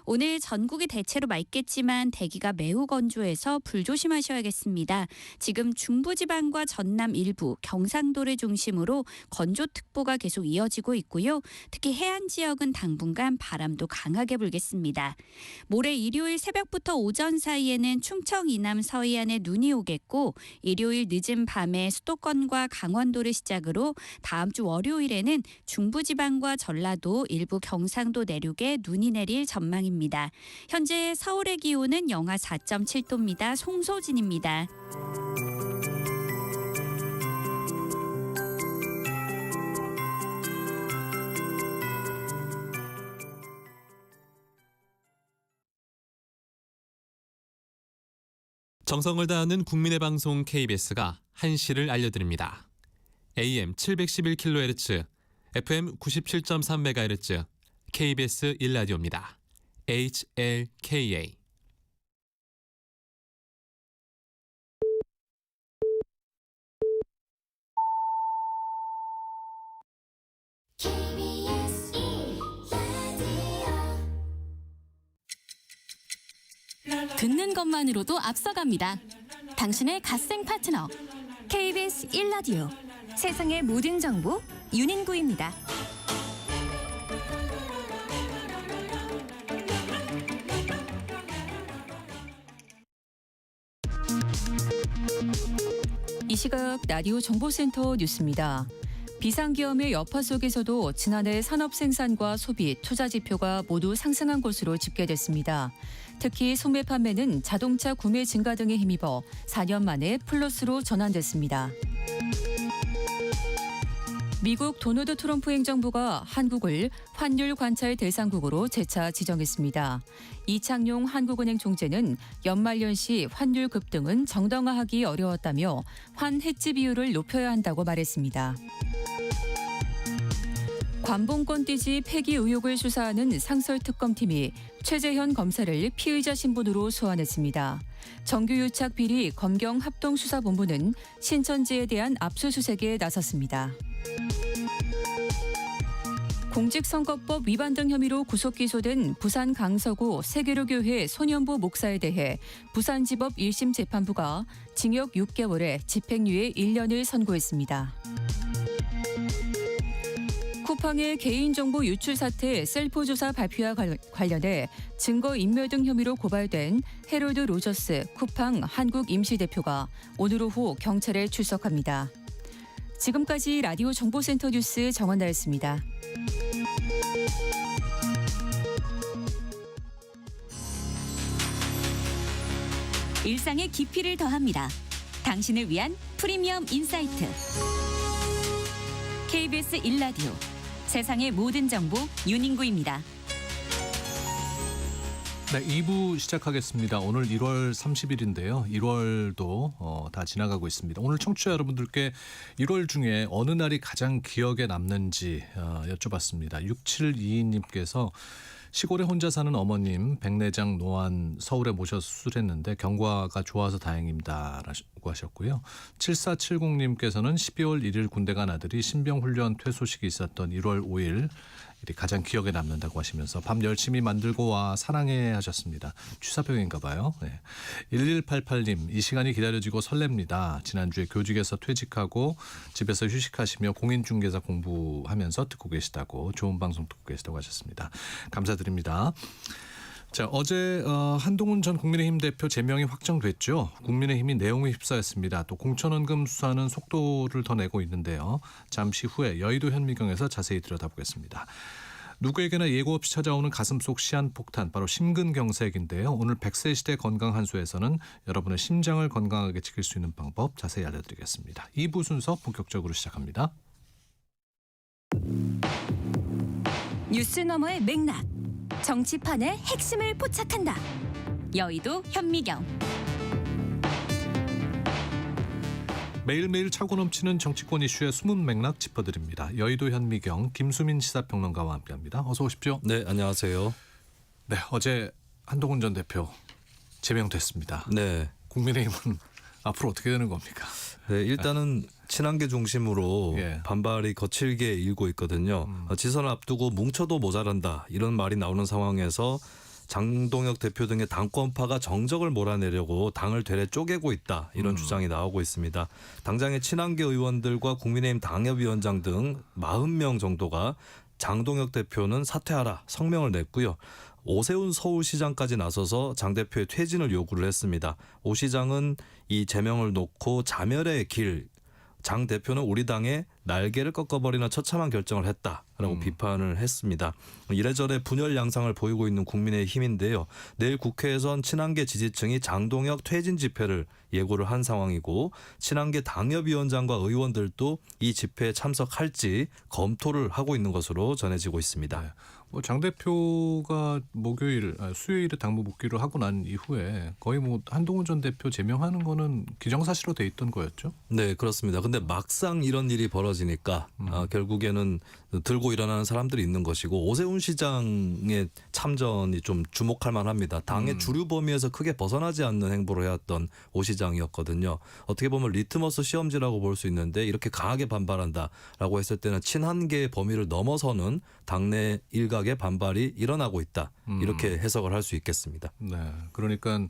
오늘 전국이 대체로 맑겠지만 대기가 매우 건조해서 불조심하셔야겠습니다. 지금 중부지방과 전남 일부, 경상도를 중심으로 건조특보가 계속 이어지고 있고요. 특히 해안 지역은 당분간 바람도 강하게 불겠습니다. 모레 일요일 새벽부터 오전 사이에는 충청 이남 서해안에 눈이 오겠고 일요일 늦은 밤에 수도권과 강원도를 시작으로 다음 주 월요일에는 중부지방과 전라도, 일부 경상도 내륙에 눈이 내릴 전망입니다. 도입니다. 현재 서울의 기온은 영하 4.7도입니다. 송소진입니다. 정성을 다하는 국민의 방송 KBS가 한시를 알려드립니다. AM 711kHz, FM 97.3MHz, KBS 1라디오입니다. HLKA. 듣는 것만으로도 앞서갑니다. 당신의 갓생 파트너 KBS 1라디오 세상의 모든 정보 윤인구입니다. 이 시각 라디오 정보센터 뉴스입니다. 비상기업의 여파 속에서도 지난해 산업 생산과 소비, 투자 지표가 모두 상승한 것으로 집계됐습니다. 특히 소매 판매는 자동차 구매 증가 등에 힘입어 4년 만에 플러스로 전환됐습니다. 미국 도널드 트럼프 행정부가 한국을 환율 관찰 대상국으로 재차 지정했습니다. 이창용 한국은행 총재는 연말연시 환율 급등은 정당화하기 어려웠다며 환 해지 비율을 높여야 한다고 말했습니다. 관봉권 띠지 폐기 의혹을 수사하는 상설특검팀이 최재현 검사를 피의자 신분으로 소환했습니다. 정규유착 비리 검경합동수사본부는 신천지에 대한 압수수색에 나섰습니다. 공직선거법 위반 등 혐의로 구속 기소된 부산 강서구 세계로교회 소년부 목사에 대해 부산지법 1심 재판부가 징역 6개월에 집행유예 1년을 선고했습니다. 쿠팡의 개인정보 유출 사태 셀프 조사 발표와 관련해 증거인멸 등 혐의로 고발된 해롤드 로저스 쿠팡 한국 임시대표가 오늘 오후 경찰에 출석합니다. 지금까지 라디오 정보센터 뉴스 정원나였습니다. 일상의 깊이를 더합니다. 당신을 위한 프리미엄 인사이트 KBS 1라디오 세상의 모든 정보 윤인구입니다. 네, 2부 시작하겠습니다. 오늘 1월 30일인데요. 1월도 다 지나가고 있습니다. 오늘 청취자 여러분들께 1월 중에 어느 날이 가장 기억에 남는지 여쭤봤습니다. 6722님께서 시골에 혼자 사는 어머님 백내장 노안 서울에 모셔 수술했는데 경과가 좋아서 다행입니다 라고 하셨고요. 7470님께서는 12월 1일 군대 간 아들이 신병훈련 퇴소식이 있었던 1월 5일 일이 가장 기억에 남는다고 하시면서 밤 열심히 만들고 와 사랑해 하셨습니다. 취사병인가 봐요. 네. 1188님 이 시간이 기다려지고 설렙니다. 지난주에 교직에서 퇴직하고 집에서 휴식하시며 공인중개사 공부하면서 듣고 계시다고 좋은 방송 듣고 계시다고 하셨습니다. 감사드립니다. 자, 어제 한동훈 전 국민의힘 대표 제명이 확정됐죠. 국민의힘이 내용에 휩싸였습니다. 또 공천원금 수사는 속도를 더 내고 있는데요. 잠시 후에 여의도 현미경에서 자세히 들여다보겠습니다. 누구에게나 예고 없이 찾아오는 가슴속 시한폭탄, 바로 심근경색인데요. 오늘 100세 시대 건강한수에서는 여러분의 심장을 건강하게 지킬 수 있는 방법 자세히 알려드리겠습니다. 2부 순서 본격적으로 시작합니다. 뉴스 너머의 맥락 정치판의 핵심을 포착한다. 여의도 현미경. 매일매일 차고 넘치는 정치권 이슈의 숨은 맥락 짚어드립니다. 여의도 현미경 김수민 시사평론가와 함께합니다. 어서 오십시오. 네, 안녕하세요. 네, 어제 한동훈 전 대표 제명됐습니다. 네. 국민의힘은 앞으로 어떻게 되는 겁니까? 네, 일단은 친한계 중심으로 예. 반발이 거칠게 일고 있거든요. 지선을 앞두고 뭉쳐도 모자란다 이런 말이 나오는 상황에서 장동혁 대표 등의 당권파가 정적을 몰아내려고 당을 되레 쪼개고 있다 이런 주장이 나오고 있습니다. 당장의 친한계 의원들과 국민의힘 당협위원장 등 40명 정도가 장동혁 대표는 사퇴하라 성명을 냈고요. 오세훈 서울시장까지 나서서 장 대표의 퇴진을 요구를 했습니다. 오 시장은 이 제명을 놓고 자멸의 길, 장 대표는 우리 당의 날개를 꺾어버리는 처참한 결정을 했다라고 비판을 했습니다. 이래저래 분열 양상을 보이고 있는 국민의힘인데요. 내일 국회에선 친한계 지지층이 장동혁 퇴진 집회를 예고를 한 상황이고 친한계 당협위원장과 의원들도 이 집회에 참석할지 검토를 하고 있는 것으로 전해지고 있습니다. 네. 장 대표가 수요일에 당무 복귀를 하고 난 이후에 거의 한동훈 전 대표 제명하는 거는 기정사실로 돼 있던 거였죠? 네, 그렇습니다. 근데 막상 이런 일이 벌어지니까 결국에는 들고 일어나는 사람들이 있는 것이고 오세훈 시장의 참전이 좀 주목할 만합니다. 당의 주류 범위에서 크게 벗어나지 않는 행보를 해왔던 오 시장이었거든요. 어떻게 보면 리트머스 시험지라고 볼 수 있는데 이렇게 강하게 반발한다라고 했을 때는 친한계의 범위를 넘어서는 당내 일각의 반발이 일어나고 있다. 이렇게 해석을 할 수 있겠습니다. 네, 그러니까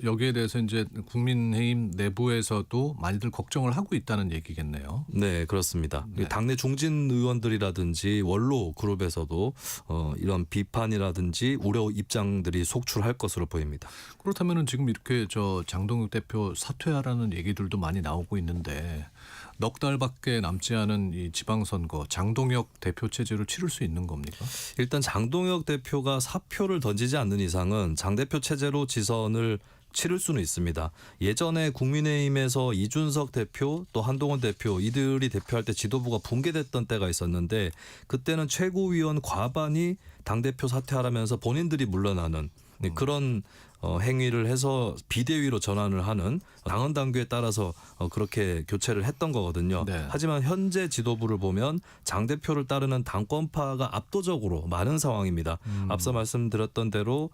여기에 대해서 이제 국민의힘 내부에서도 많이들 걱정을 하고 있다는 얘기겠네요. 네, 그렇습니다. 네. 당내 중진 의원들이라든지 원로 그룹에서도 이런 비판이라든지 우려 입장들이 속출할 것으로 보입니다. 그렇다면은 지금 이렇게 장동혁 대표 사퇴하라는 얘기들도 많이 나오고 있는데 넉 달밖에 남지 않은 이 지방선거 장동혁 대표 체제로 치를 수 있는 겁니까? 일단 장동혁 대표가 사표를 던지지 않는 이상은 장 대표 체제로 지선을 치를 수는 있습니다. 예전에 국민의힘에서 이준석 대표 또 한동훈 대표 이들이 대표할 때 지도부가 붕괴됐던 때가 있었는데 그때는 최고위원 과반이 당대표 사퇴하라면서 본인들이 물러나는 그런 행위를 해서 비대위로 전환을 하는 당헌 당규에 따라서 그렇게 교체를 했던 거거든요. 네. 하지만 현재 지도부를 보면 장 대표를 따르는 당권파가 압도적으로 많은 상황입니다. 앞서 말씀드렸던 대로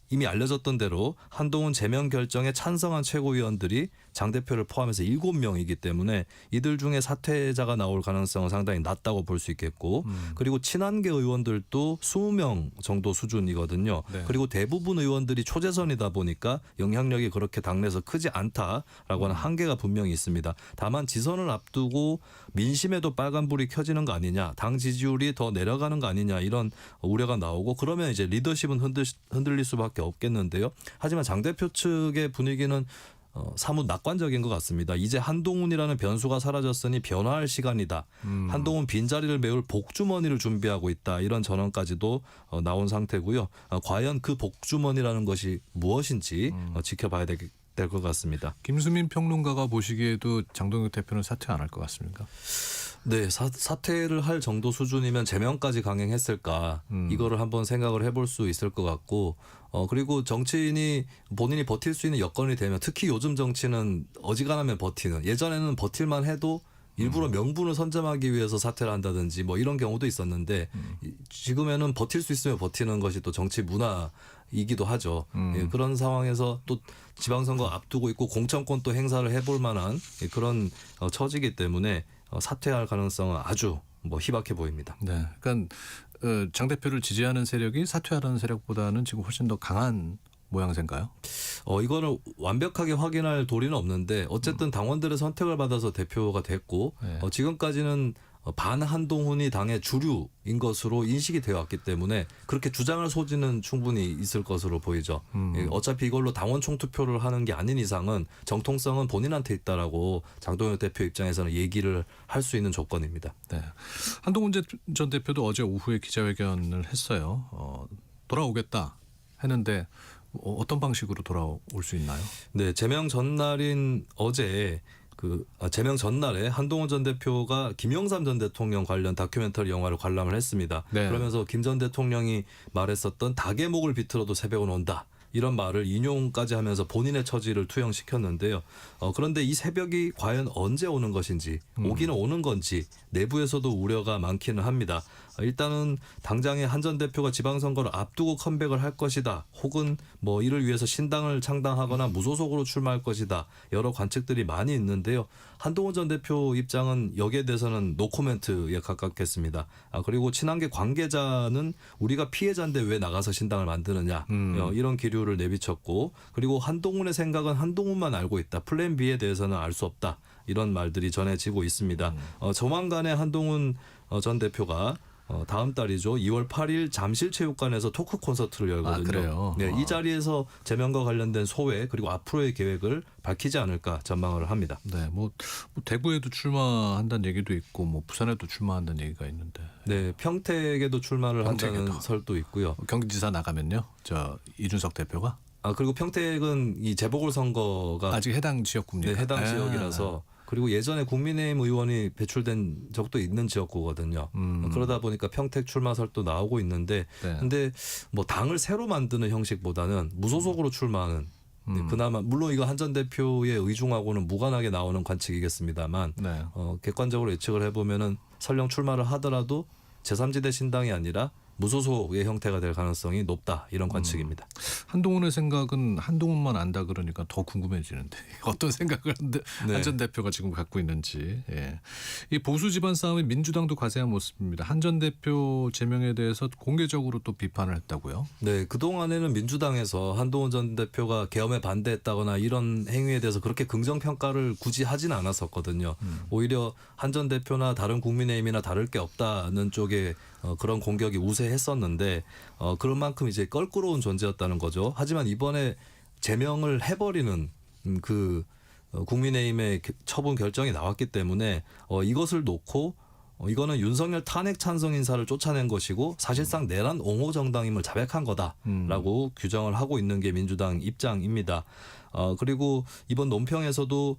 이미 알려졌던 대로 한동훈 제명 결정에 찬성한 최고위원들이 장 대표를 포함해서 7명이기 때문에 이들 중에 사퇴자가 나올 가능성은 상당히 낮다고 볼 수 있겠고 그리고 친한계 의원들도 20명 정도 수준이거든요. 네. 그리고 대부분 의원들이 초재선이다 보니까 영향력이 그렇게 당내에서 크지 않다라고 하는 한계가 분명히 있습니다. 다만 지선을 앞두고 민심에도 빨간불이 켜지는 거 아니냐, 당 지지율이 더 내려가는 거 아니냐 이런 우려가 나오고 그러면 이제 리더십은 흔들릴 수밖에 없겠는데요. 하지만 장 대표 측의 분위기는 사뭇 낙관적인 것 같습니다. 이제 한동훈이라는 변수가 사라졌으니 변화할 시간이다. 한동훈 빈자리를 메울 복주머니를 준비하고 있다. 이런 전언까지도 나온 상태고요. 과연 그 복주머니라는 것이 무엇인지 지켜봐야 될 것 같습니다. 김수민 평론가가 보시기에도 장동혁 대표는 사퇴 안 할 것 같습니까? 네, 사퇴를 할 정도 수준이면 제명까지 강행했을까 이거를 한번 생각을 해볼 수 있을 것 같고 그리고 정치인이 본인이 버틸 수 있는 여건이 되면 특히 요즘 정치는 어지간하면 버티는 예전에는 버틸만 해도 일부러 명분을 선점하기 위해서 사퇴를 한다든지 뭐 이런 경우도 있었는데 지금에는 버틸 수 있으면 버티는 것이 또 정치 문화이기도 하죠. 예, 그런 상황에서 또 지방선거 앞두고 있고 공천권 또 행사를 해볼 만한 그런 처지이기 때문에 사퇴할 가능성은 아주 희박해 보입니다. 네, 그러니까 장 대표를 지지하는 세력이 사퇴하라는 세력보다는 지금 훨씬 더 강한 모양새인가요? 이거는 완벽하게 확인할 도리는 없는데 어쨌든 당원들의 선택을 받아서 대표가 됐고 네. 지금까지는 반한동훈이 당의 주류인 것으로 인식이 되어 왔기 때문에 그렇게 주장할 소지는 충분히 있을 것으로 보이죠. 어차피 이걸로 당원 총투표를 하는 게 아닌 이상은 정통성은 본인한테 있다라고 장동혁 대표 입장에서는 얘기를 할 수 있는 조건입니다. 네. 한동훈 전 대표도 어제 오후에 기자회견을 했어요. 돌아오겠다 했는데 어떤 방식으로 돌아올 수 있나요? 네, 제명 전날인 어제 제명 전날에 한동훈 전 대표가 김영삼 전 대통령 관련 다큐멘터리 영화를 관람을 했습니다. 네. 그러면서 김 전 대통령이 말했었던 닭의 목을 비틀어도 새벽은 온다. 이런 말을 인용까지 하면서 본인의 처지를 투영시켰는데요. 그런데 이 새벽이 과연 언제 오는 것인지 오기는 오는 건지 내부에서도 우려가 많기는 합니다. 일단은 당장에 한 전 대표가 지방선거를 앞두고 컴백을 할 것이다. 혹은 이를 위해서 신당을 창당하거나 무소속으로 출마할 것이다. 여러 관측들이 많이 있는데요. 한동훈 전 대표 입장은 여기에 대해서는 노코멘트에 가깝겠습니다. 그리고 친한계 관계자는 우리가 피해자인데 왜 나가서 신당을 만드느냐. 이런 기류를 내비쳤고 그리고 한동훈의 생각은 한동훈만 알고 있다. 플랜 B에 대해서는 알 수 없다. 이런 말들이 전해지고 있습니다. 조만간에 한동훈 전 대표가 다음 달이죠. 2월 8일 잠실체육관에서 토크 콘서트를 열거든요. 아, 그래요? 네, 이 자리에서 제명과 관련된 소회 그리고 앞으로의 계획을 밝히지 않을까 전망을 합니다. 네, 뭐 대구에도 출마한다는 얘기도 있고 뭐 부산에도 출마한다는 얘기가 있는데. 네, 평택에도 출마를 평택에도. 한다는 설도 있고요. 경기지사 나가면요, 저 이준석 대표가 그리고 평택은 이 재보궐선거가 아직 해당 지역구입니까? 네, 해당 지역이라서 그리고 예전에 국민의힘 의원이 배출된 적도 있는 지역구거든요. 그러다 보니까 평택 출마설도 나오고 있는데, 네. 근데 뭐 당을 새로 만드는 형식보다는 무소속으로 출마하는. 네, 그나마 물론 이거 한 전 대표의 의중하고는 무관하게 나오는 관측이겠습니다만, 네. 객관적으로 예측을 해보면은 설령 출마를 하더라도 제3지대 신당이 아니라 무소속의 형태가 될 가능성이 높다 이런 관측입니다. 한동훈의 생각은 한동훈만 안다 그러니까 더 궁금해지는데 어떤 생각을 네. 한 전 대표가 지금 갖고 있는지. 예. 이 보수 집안 싸움에 민주당도 가세한 모습입니다. 한 전 대표 제명에 대해서 공개적으로 또 비판을 했다고요. 네, 그동안에는 민주당에서 한동훈 전 대표가 계엄에 반대했다거나 이런 행위에 대해서 그렇게 긍정 평가를 굳이 하진 않았었거든요. 오히려 한 전 대표나 다른 국민의힘이나 다를 게 없다는 쪽에 그런 공격이 우세했었는데 그런 만큼 이제 껄끄러운 존재였다는 거죠. 하지만 이번에 제명을 해버리는 국민의힘의 처분 결정이 나왔기 때문에 이것을 놓고 이거는 윤석열 탄핵 찬성 인사를 쫓아낸 것이고 사실상 내란 옹호 정당임을 자백한 거다라고 규정을 하고 있는 게 민주당 입장입니다. 그리고 이번 논평에서도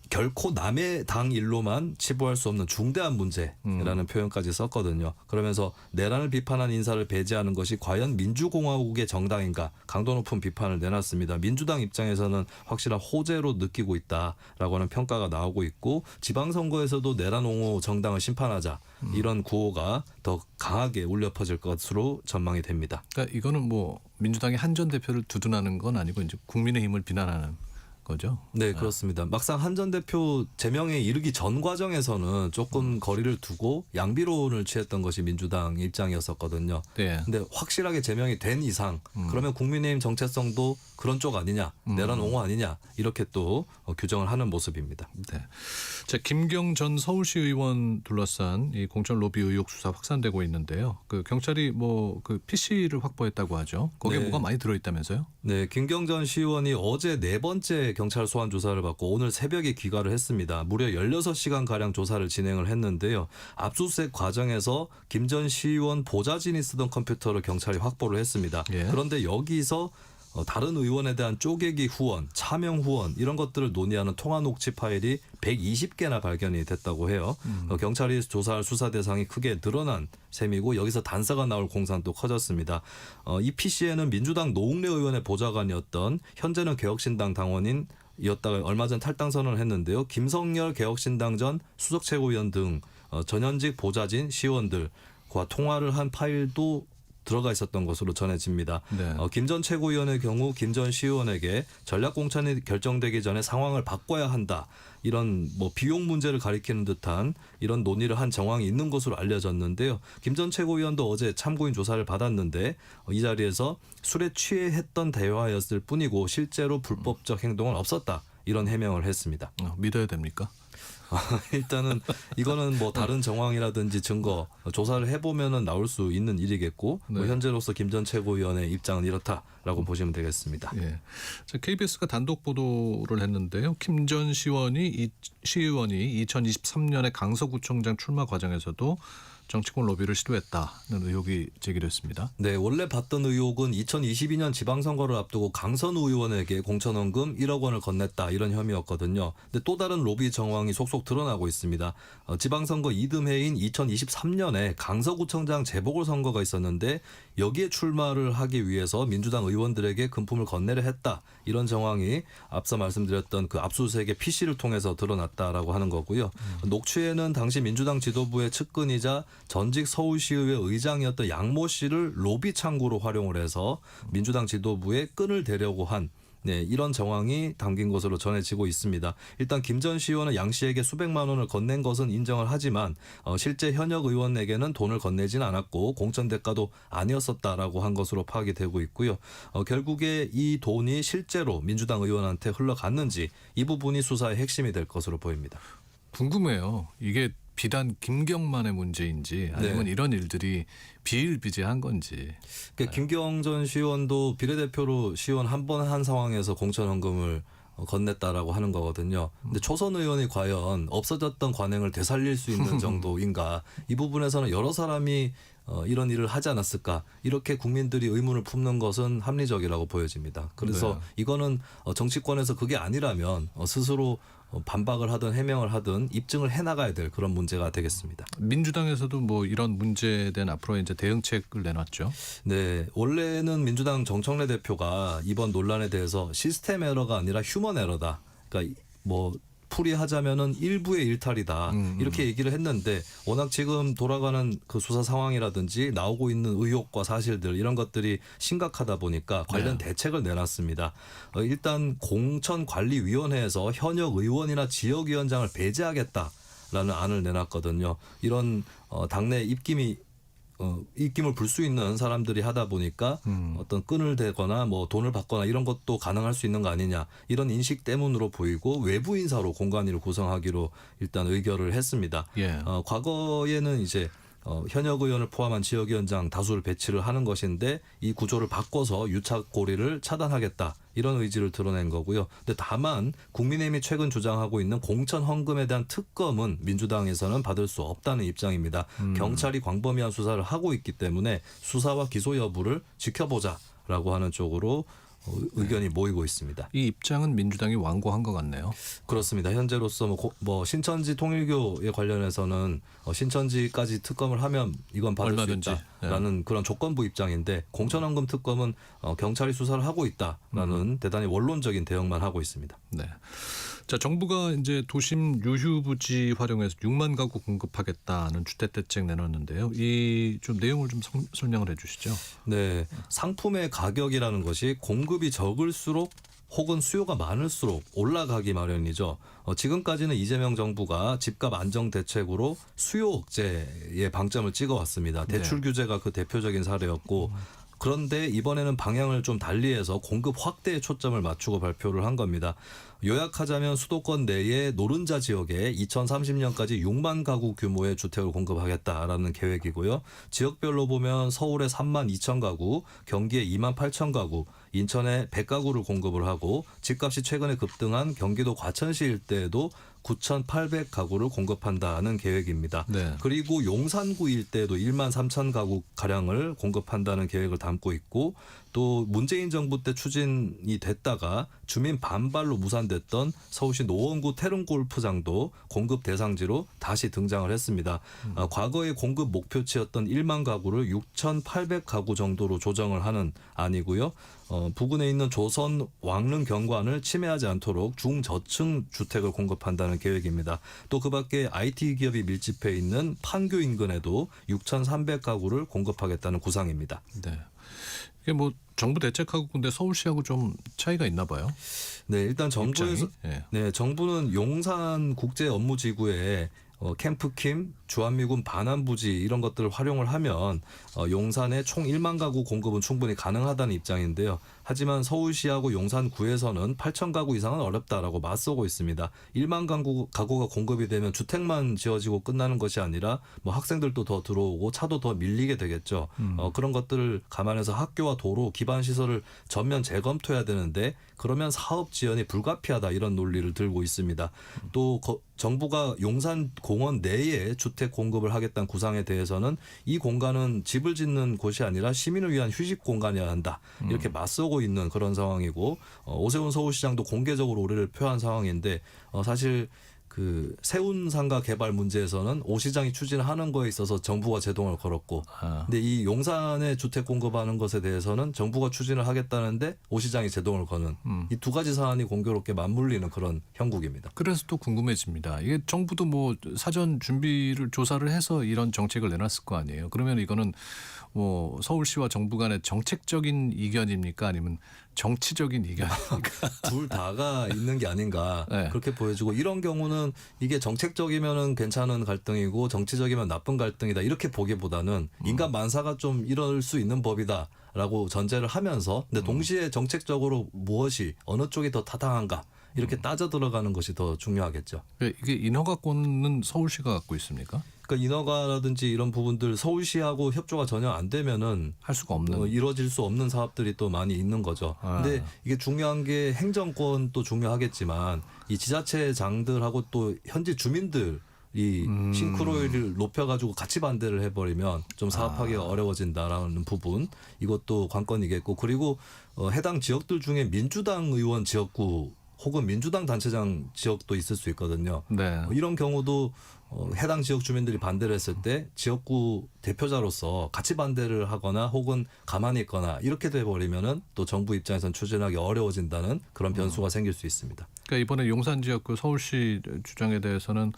결코 남의 당 일로만 치부할 수 없는 중대한 문제라는 표현까지 썼거든요. 그러면서 내란을 비판한 인사를 배제하는 것이 과연 민주공화국의 정당인가 강도 높은 비판을 내놨습니다. 민주당 입장에서는 확실한 호재로 느끼고 있다라고 하는 평가가 나오고 있고 지방선거에서도 내란 옹호 정당을 심판하자 이런 구호가 더 강하게 울려 퍼질 것으로 전망이 됩니다. 그러니까 이거는 뭐 민주당이 한 전 대표를 두둔하는 건 아니고 이제 국민의힘을 비난하는 거죠. 네, 그렇습니다. 막상 한 전 대표 제명에 이르기 전 과정에서는 조금 거리를 두고 양비론을 취했던 것이 민주당 입장이었었거든요. 네. 근데 확실하게 제명이 된 이상 그러면 국민의힘 정체성도 그런 쪽 아니냐, 내란 옹호 아니냐 이렇게 또 규정을 하는 모습입니다. 네. 자, 김경 전 서울시 의원 둘러싼 이 공천 로비 의혹 수사 확산되고 있는데요. 그 경찰이 뭐 그 PC를 확보했다고 하죠. 거기에 네. 뭐가 많이 들어있다면서요? 네, 김경 전 시의원이 어제 네 번째 경찰 소환 조사를 받고 오늘 새벽에 귀가를 했습니다. 무려 16시간 가량 조사를 진행을 했는데요. 압수수색 과정에서 김 전 시의원 보좌진이 쓰던 컴퓨터를 경찰이 확보를 했습니다. 예. 그런데 여기서 다른 의원에 대한 쪼개기 후원, 차명 후원 이런 것들을 논의하는 통화 녹취 파일이 120개나 발견이 됐다고 해요. 경찰이 조사할 수사 대상이 크게 늘어난 셈이고 여기서 단서가 나올 공산도 커졌습니다. 이 PC에는 민주당 노웅래 의원의 보좌관이었던 현재는 개혁신당 당원인 이었다가 얼마 전 탈당 선언을 했는데요. 김성열 개혁신당 전 수석 최고위원 등 전현직 보좌진 시의원들과 통화를 한 파일도 들어가 있었던 것으로 전해집니다. 네. 김 전 최고위원의 경우 김 전 시의원에게 전략공천이 결정되기 전에 상황을 바꿔야 한다. 이런 뭐 비용 문제를 가리키는 듯한 이런 논의를 한 정황이 있는 것으로 알려졌는데요. 김 전 최고위원도 어제 참고인 조사를 받았는데 이 자리에서 술에 취해 했던 대화였을 뿐이고 실제로 불법적 행동은 없었다. 이런 해명을 했습니다. 믿어야 됩니까? 일단은 이거는 뭐 다른 정황이라든지 증거 조사를 해보면은 나올 수 있는 일이겠고 네. 뭐 현재로서 김 전 최고위원의 입장은 이렇다라고 보시면 되겠습니다. 예. 자, KBS가 단독 보도를 했는데요. 김 전 시의원이 2023년에 강서구청장 출마 과정에서도 정치권 로비를 시도했다는 의혹이 제기됐습니다. 네, 원래 받던 의혹은 2022년 지방선거를 앞두고 강선우 의원에게 공천원금 1억 원을 건넸다 이런 혐의였거든요. 근데 또 다른 로비 정황이 속속 드러나고 있습니다. 지방선거 이듬해인 2023년에 강서구청장 재보궐선거가 있었는데 여기에 출마를 하기 위해서 민주당 의원들에게 금품을 건네려 했다. 이런 정황이 앞서 말씀드렸던 그 압수수색의 PC를 통해서 드러났다라고 하는 거고요. 녹취에는 당시 민주당 지도부의 측근이자 전직 서울시의회 의장이었던 양모 씨를 로비 창구로 활용을 해서 민주당 지도부에 끈을 대려고 한 이런 정황이 담긴 것으로 전해지고 있습니다. 일단 김 전 시의원은 양 씨에게 수백만 원을 건넨 것은 인정을 하지만 실제 현역 의원에게는 돈을 건네지는 않았고 공천 대가도 아니었었다라고 한 것으로 파악이 되고 있고요. 결국에 이 돈이 실제로 민주당 의원한테 흘러갔는지 이 부분이 수사의 핵심이 될 것으로 보입니다. 궁금해요. 이게 비단 김경만의 문제인지 아니면 네. 이런 일들이 비일비재한 건지. 그러니까 김경 전 시의원도 비례대표로 시의원 한 번 한 상황에서 공천 헌금을 건넸다라고 하는 거거든요. 근데 초선 의원이 과연 없어졌던 관행을 되살릴 수 있는 정도인가? 이 부분에서는 여러 사람이 이런 일을 하지 않았을까? 이렇게 국민들이 의문을 품는 것은 합리적이라고 보여집니다. 그래서 네. 이거는 정치권에서 그게 아니라면 스스로 반박을 하든 해명을 하든 입증을 해나가야 될 그런 문제가 되겠습니다. 민주당에서도 뭐 이런 문제에 대한 앞으로 이제 대응책을 내놨죠. 네, 원래는 민주당 정청래 대표가 이번 논란에 대해서 시스템 에러가 아니라 휴먼 에러다. 그러니까 뭐 풀이하자면은 일부의 일탈이다 이렇게 얘기를 했는데 워낙 지금 돌아가는 그 수사 상황이라든지 나오고 있는 의혹과 사실들 이런 것들이 심각하다 보니까 관련 대책을 내놨습니다. 일단 공천관리위원회에서 현역 의원이나 지역위원장을 배제하겠다라는 안을 내놨거든요. 이런 당내 입김을 불 수 있는 사람들이 하다 보니까 어떤 끈을 대거나 뭐 돈을 받거나 이런 것도 가능할 수 있는 거 아니냐 이런 인식 때문으로 보이고 외부 인사로 공관위를 구성하기로 일단 의결을 했습니다. 예. 과거에는 이제 현역 의원을 포함한 지역위원장 다수를 배치를 하는 것인데 이 구조를 바꿔서 유착 고리를 차단하겠다. 이런 의지를 드러낸 거고요. 근데 다만 국민의힘이 최근 주장하고 있는 공천 헌금에 대한 특검은 민주당에서는 받을 수 없다는 입장입니다. 경찰이 광범위한 수사를 하고 있기 때문에 수사와 기소 여부를 지켜보자라고 하는 쪽으로 의견이 모이고 있습니다. 이 입장은 민주당이 완고한 것 같네요. 그렇습니다. 현재로서 뭐 신천지 통일교에 관련해서는 신천지까지 특검을 하면 이건 받을 얼마든지. 수 있다라는 그런 조건부 입장인데 공천헌금 특검은 경찰이 수사를 하고 있다라는 대단히 원론적인 대응만 하고 있습니다. 네. 자, 정부가 이제 도심 유휴부지 활용해서 6만 가구 공급하겠다는 주택대책 내놨는데요. 이 좀 내용을 좀 설명을 해주시죠. 네, 상품의 가격이라는 것이 공급이 적을수록 혹은 수요가 많을수록 올라가기 마련이죠. 지금까지는 이재명 정부가 집값 안정 대책으로 수요 억제에 방점을 찍어왔습니다. 대출 규제가 그 대표적인 사례였고 그런데 이번에는 방향을 좀 달리해서 공급 확대에 초점을 맞추고 발표를 한 겁니다. 요약하자면 수도권 내에 노른자 지역에 2030년까지 6만 가구 규모의 주택을 공급하겠다라는 계획이고요. 지역별로 보면 서울에 3만 2천 가구, 경기에 2만 8천 가구, 인천에 100가구를 공급을 하고 집값이 최근에 급등한 경기도 과천시 일대에도 9,800가구를 공급한다는 계획입니다. 네. 그리고 용산구 일대에도 1만 3천 가구 가량을 공급한다는 계획을 담고 있고 또 문재인 정부 때 추진이 됐다가 주민 반발로 무산됐던 서울시 노원구 태릉골프장도 공급 대상지로 다시 등장을 했습니다. 과거의 공급 목표치였던 1만 가구를 6,800가구 정도로 조정을 하는 안이고요. 부근에 있는 조선 왕릉 경관을 침해하지 않도록 중저층 주택을 공급한다는 계획입니다. 또 그밖에 IT 기업이 밀집해 있는 판교 인근에도 6,300가구를 공급하겠다는 구상입니다. 네. 이게 뭐 정부 대책하고 근데 서울시하고 좀 차이가 있나 봐요. 네, 일단 정부에서 정부는 용산 국제 업무지구에 캠프킴, 주한미군 반환부지 이런 것들을 활용을 하면 용산에 총 1만 가구 공급은 충분히 가능하다는 입장인데요. 하지만 서울시하고 용산구에서는 8천 가구 이상은 어렵다라고 맞서고 있습니다. 1만 가구가 공급이 되면 주택만 지어지고 끝나는 것이 아니라 뭐 학생들도 더 들어오고 차도 더 밀리게 되겠죠. 그런 것들을 감안해서 학교와 도로, 기반 시설을 전면 재검토해야 되는데 그러면 사업 지연이 불가피하다 이런 논리를 들고 있습니다. 또 정부가 용산 공원 내에 주택 공급을 하겠다는 구상에 대해서는 이 공간은 집을 짓는 곳이 아니라 시민을 위한 휴식 공간이어야 한다. 이렇게 맞서고 있는 그런 상황이고 오세훈 서울시장도 공개적으로 우려를 표한 상황인데 사실 그 세운상가 개발 문제에서는 오 시장이 추진하는 거에 있어서 정부가 제동을 걸었고 근데 이 용산에 주택 공급하는 것에 대해서는 정부가 추진을 하겠다는데 오 시장이 제동을 거는 이 두 가지 사안이 공교롭게 맞물리는 그런 형국입니다. 그래서 또 궁금해집니다. 이게 정부도 뭐 사전 준비를 조사를 해서 이런 정책을 내놨을 거 아니에요. 그러면 이거는 뭐 서울시와 정부 간의 정책적인 이견입니까? 아니면 정치적인 이견입니까? 둘 다가 있는 게 아닌가 그렇게 보여지고 이런 경우는 이게 정책적이면은 괜찮은 갈등이고 정치적이면 나쁜 갈등이다 이렇게 보기보다는 인간 만사가 좀 이럴 수 있는 법이다. 라고 전제를 하면서 근데 동시에 정책적으로 무엇이 어느 쪽이 더 타당한가 이렇게 따져 들어가는 것이 더 중요하겠죠. 이게 인허가권은 서울시가 갖고 있습니까? 그러니까 인허가라든지 이런 부분들 서울시하고 협조가 전혀 안 되면은 할 수가 없는 이루어질 수 없는 사업들이 또 많이 있는 거죠. 근데 이게 중요한 게 행정권도 중요하겠지만 이 지자체장들하고 또 현지 주민들 이 싱크로율을 높여가지고 같이 반대를 해버리면 좀 사업하기가 어려워진다라는 부분 이것도 관건이겠고 그리고 해당 지역들 중에 민주당 의원 지역구 혹은 민주당 단체장 지역도 있을 수 있거든요. 네. 이런 경우도 해당 지역 주민들이 반대를 했을 때 지역구 대표자로서 같이 반대를 하거나 혹은 가만히 있거나 이렇게 돼버리면은 또 정부 입장에서는 추진하기 어려워진다는 그런 변수가 생길 수 있습니다. 그러니까 이번에 용산 지역구 서울시 주장에 대해서는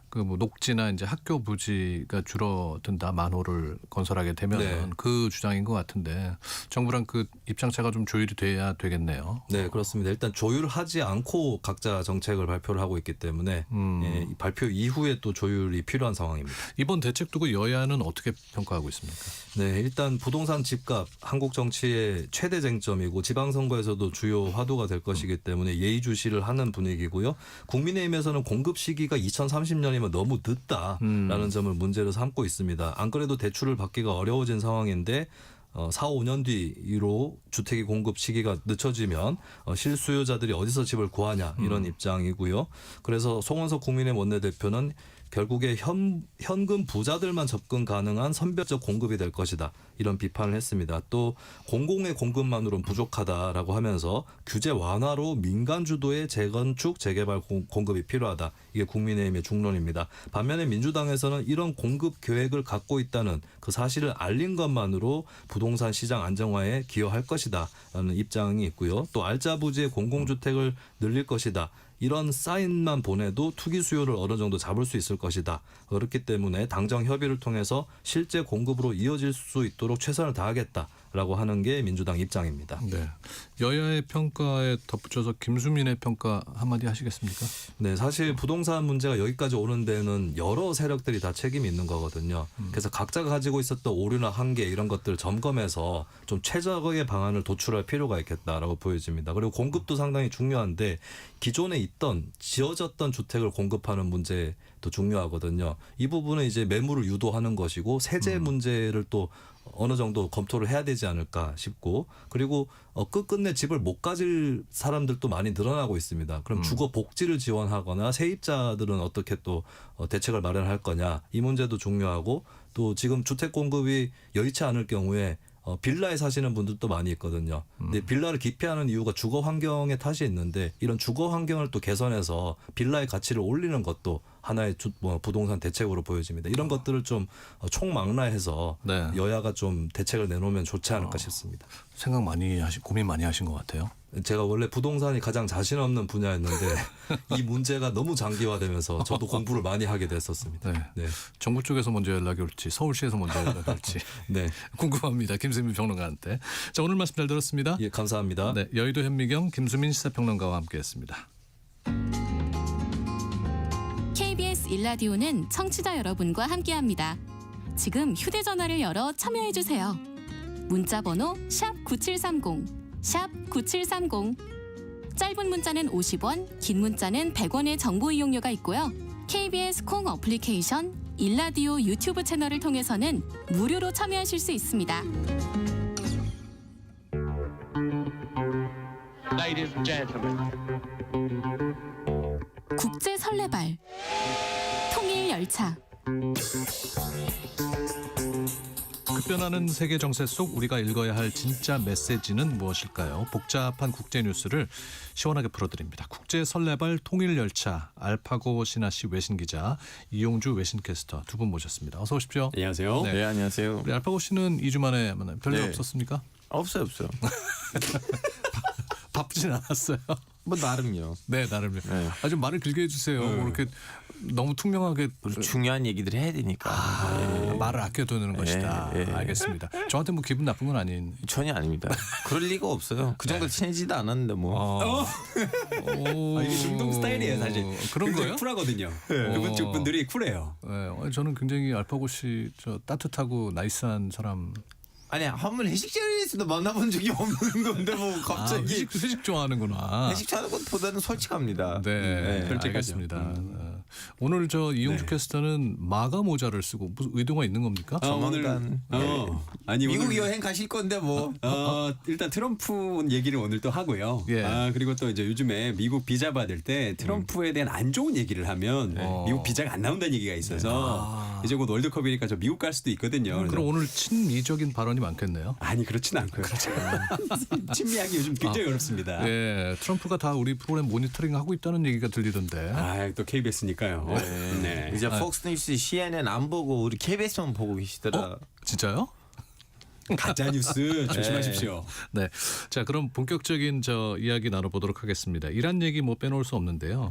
그 뭐 녹지나 이제 학교 부지가 줄어든다 만호를 건설하게 되면 네. 그 주장인 것 같은데 정부랑 그 입장차가 좀 조율이 돼야 되겠네요. 네, 그렇습니다. 일단 조율하지 않고 각자 정책을 발표를 하고 있기 때문에 예, 이 발표 이후에 또 조율이 필요한 상황입니다. 이번 대책 두고 여야는 어떻게 평가하고 있습니까? 네, 일단 부동산 집값 한국 정치의 최대 쟁점이고 지방선거에서도 주요 화두가 될 것이기 때문에 예의주시를 하는 분위기고요. 국민의힘에서는 공급 시기가 2030년이면 너무 늦다라는 점을 문제로 삼고 있습니다. 안 그래도 대출을 받기가 어려워진 상황인데 4, 5년 뒤로 주택의 공급 시기가 늦춰지면 실수요자들이 어디서 집을 구하냐 이런 입장이고요. 그래서 송원석 국민의힘 원내대표는 결국에 현금 부자들만 접근 가능한 선별적 공급이 될 것이다. 이런 비판을 했습니다. 또 공공의 공급만으로는 부족하다라고 하면서 규제 완화로 민간 주도의 재건축, 재개발 공급이 필요하다. 이게 국민의힘의 중론입니다. 반면에 민주당에서는 이런 공급 계획을 갖고 있다는 그 사실을 알린 것만으로 부동산 시장 안정화에 기여할 것이다. 라는 입장이 있고요. 또 알짜부지의 공공주택을 늘릴 것이다. 이런 사인만 보내도 투기 수요를 어느 정도 잡을 수 있을 것이다. 그렇기 때문에 당정 협의를 통해서 실제 공급으로 이어질 수 있도록 최선을 다하겠다라고 하는 게 민주당 입장입니다. 네. 여야의 평가에 덧붙여서 김수민의 평가 한마디 하시겠습니까? 네, 사실 부동산 문제가 여기까지 오는 데는 여러 세력들이 다 책임이 있는 거거든요. 그래서 각자가 가지고 있었던 오류나 한계 이런 것들을 점검해서 좀 최적의 방안을 도출할 필요가 있겠다라고 보여집니다. 그리고 공급도 상당히 중요한데 기존에 있던 지어졌던 주택을 공급하는 문제도 중요하거든요. 이 부분은 이제 매물을 유도하는 것이고 세제 문제를 또 어느 정도 검토를 해야 되지 않을까 싶고 그리고 끝끝내 집을 못 가질 사람들도 많이 늘어나고 있습니다. 그럼 주거 복지를 지원하거나 세입자들은 어떻게 또 대책을 마련할 거냐 이 문제도 중요하고 또 지금 주택 공급이 여의치 않을 경우에 빌라에 사시는 분들도 많이 있거든요. 근데 빌라를 기피하는 이유가 주거 환경의 탓이 있는데 이런 주거 환경을 또 개선해서 빌라의 가치를 올리는 것도 하나의 부동산 대책으로 보여집니다. 이런 것들을 좀 총망라해서 네. 여야가 좀 대책을 내놓으면 좋지 않을까 싶습니다. 생각 많이 고민 많이 하신 것 같아요. 제가 원래 부동산이 가장 자신 없는 분야였는데 이 문제가 너무 장기화되면서 저도 공부를 많이 하게 됐었습니다. 네. 네. 정부 쪽에서 먼저 연락이 올지 서울시에서 먼저 연락이 올지 네. 궁금합니다. 김수민 평론가한테. 자, 오늘 말씀 잘 들었습니다. 예, 감사합니다. 네, 여의도 현미경 김수민 시사평론가와 함께했습니다. KBS 1라디오는 청취자 여러분과 함께합니다. 지금 휴대전화를 열어 참여해주세요. 문자번호 샵9730 샵9730 짧은 문자는 50원, 긴 문자는 100원의 정보 이용료가 있고요. KBS 콩 어플리케이션, 1라디오 유튜브 채널을 통해서는 무료로 참여하실 수 있습니다. Ladies and gentlemen. 국제 설레발 통일 열차 급변하는 세계 정세 속 우리가 읽어야 할 진짜 메시지는 무엇일까요? 복잡한 국제 뉴스를 시원하게 풀어드립니다. 국제 설레발 통일 열차 알파고 신하씨 외신 기자 이용주 외신 캐스터 두 분 모셨습니다. 어서 오십시오. 안녕하세요. 네, 안녕하세요. 우리 알파고 씨는 2주 만에 만나요. 별일 네. 없었습니까? 없어요. 바쁘진 않았어요. 뭐 나름요. 네, 나름요. 네. 좀 말을 길게 해주세요. 뭐 이렇게 너무 투명하게 중요한 얘기들 해야 되니까 말을 아껴두는 것이다. 네. 알겠습니다. 저한테 뭐 기분 나쁜 건 아닌. 전혀 아닙니다. 그럴 리가 없어요. 그 정도 친해지도 않았는데 뭐. 이게 중동 스타일이에요, 사실. 그런 거예요? 쿨하거든요. 그분 쪽 분들이 쿨해요. 네, 저는 굉장히 알파고 씨 저 따뜻하고 나이스한 사람. 아니 한번 회식 자리에서도 만나본 적이 없는 건데 뭐 갑자기 회식 좋아하는구나. 회식 좋아하는 것보다는 솔직합니다. 네, 알겠습니다. 오늘 저 이용주 캐스터는 마가 모자를 쓰고 무슨 의도가 있는 겁니까? 조만간 아니 미국 오늘, 여행 가실 건데 뭐 일단 트럼프 얘기를 오늘 또 하고요. 그리고 또 이제 요즘에 미국 비자 받을 때 트럼프에 대한 안 좋은 얘기를 하면 미국 비자가 안 나온다는 얘기가 있어서 이제 곧 월드컵이니까 저 미국 갈 수도 있거든요. 그럼 오늘 친미적인 발언이 많겠네요. 아니 그렇진 않고요. 친미하기 요즘 굉장히 어렵습니다. 예, 트럼프가 다 우리 프로그램 모니터링 하고 있다는 얘기가 들리던데. 또 KBS니까요. 네. 이제 폭스뉴스 CNN 안 보고 우리 KBS만 보고 계시더라. 진짜요? 가짜 뉴스 조심하십시오. 네. 자, 그럼 본격적인 저 이야기 나눠보도록 하겠습니다. 이란 얘기 뭐 빼놓을 수 없는데요.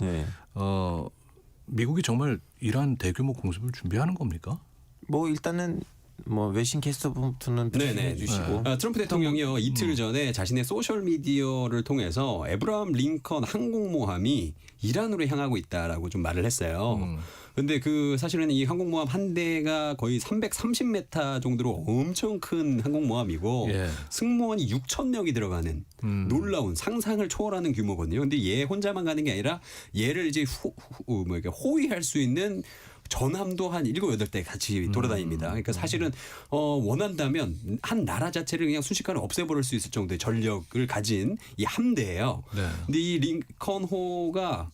미국이 정말 이란 대규모 공습을 준비하는 겁니까? 뭐 일단은 뭐 외신 캐스터부터는 네네 주시고 트럼프 대통령이요 이틀 전에 자신의 소셜 미디어를 통해서 에브라함 링컨 항공모함이 이란으로 향하고 있다라고 좀 말을 했어요. 근데 그 사실은 이 항공모함 한 대가 거의 330m 정도로 엄청 큰 항공모함이고 승무원이 6,000명이 들어가는 놀라운 상상을 초월하는 규모거든요. 근데 얘 혼자만 가는 게 아니라 얘를 이제 호위할 수 있는 전함도 한 7, 8대 같이 돌아다닙니다. 그러니까 사실은 원한다면 한 나라 자체를 그냥 순식간에 없애버릴 수 있을 정도의 전력을 가진 이 함대예요. 근데 이 링컨호가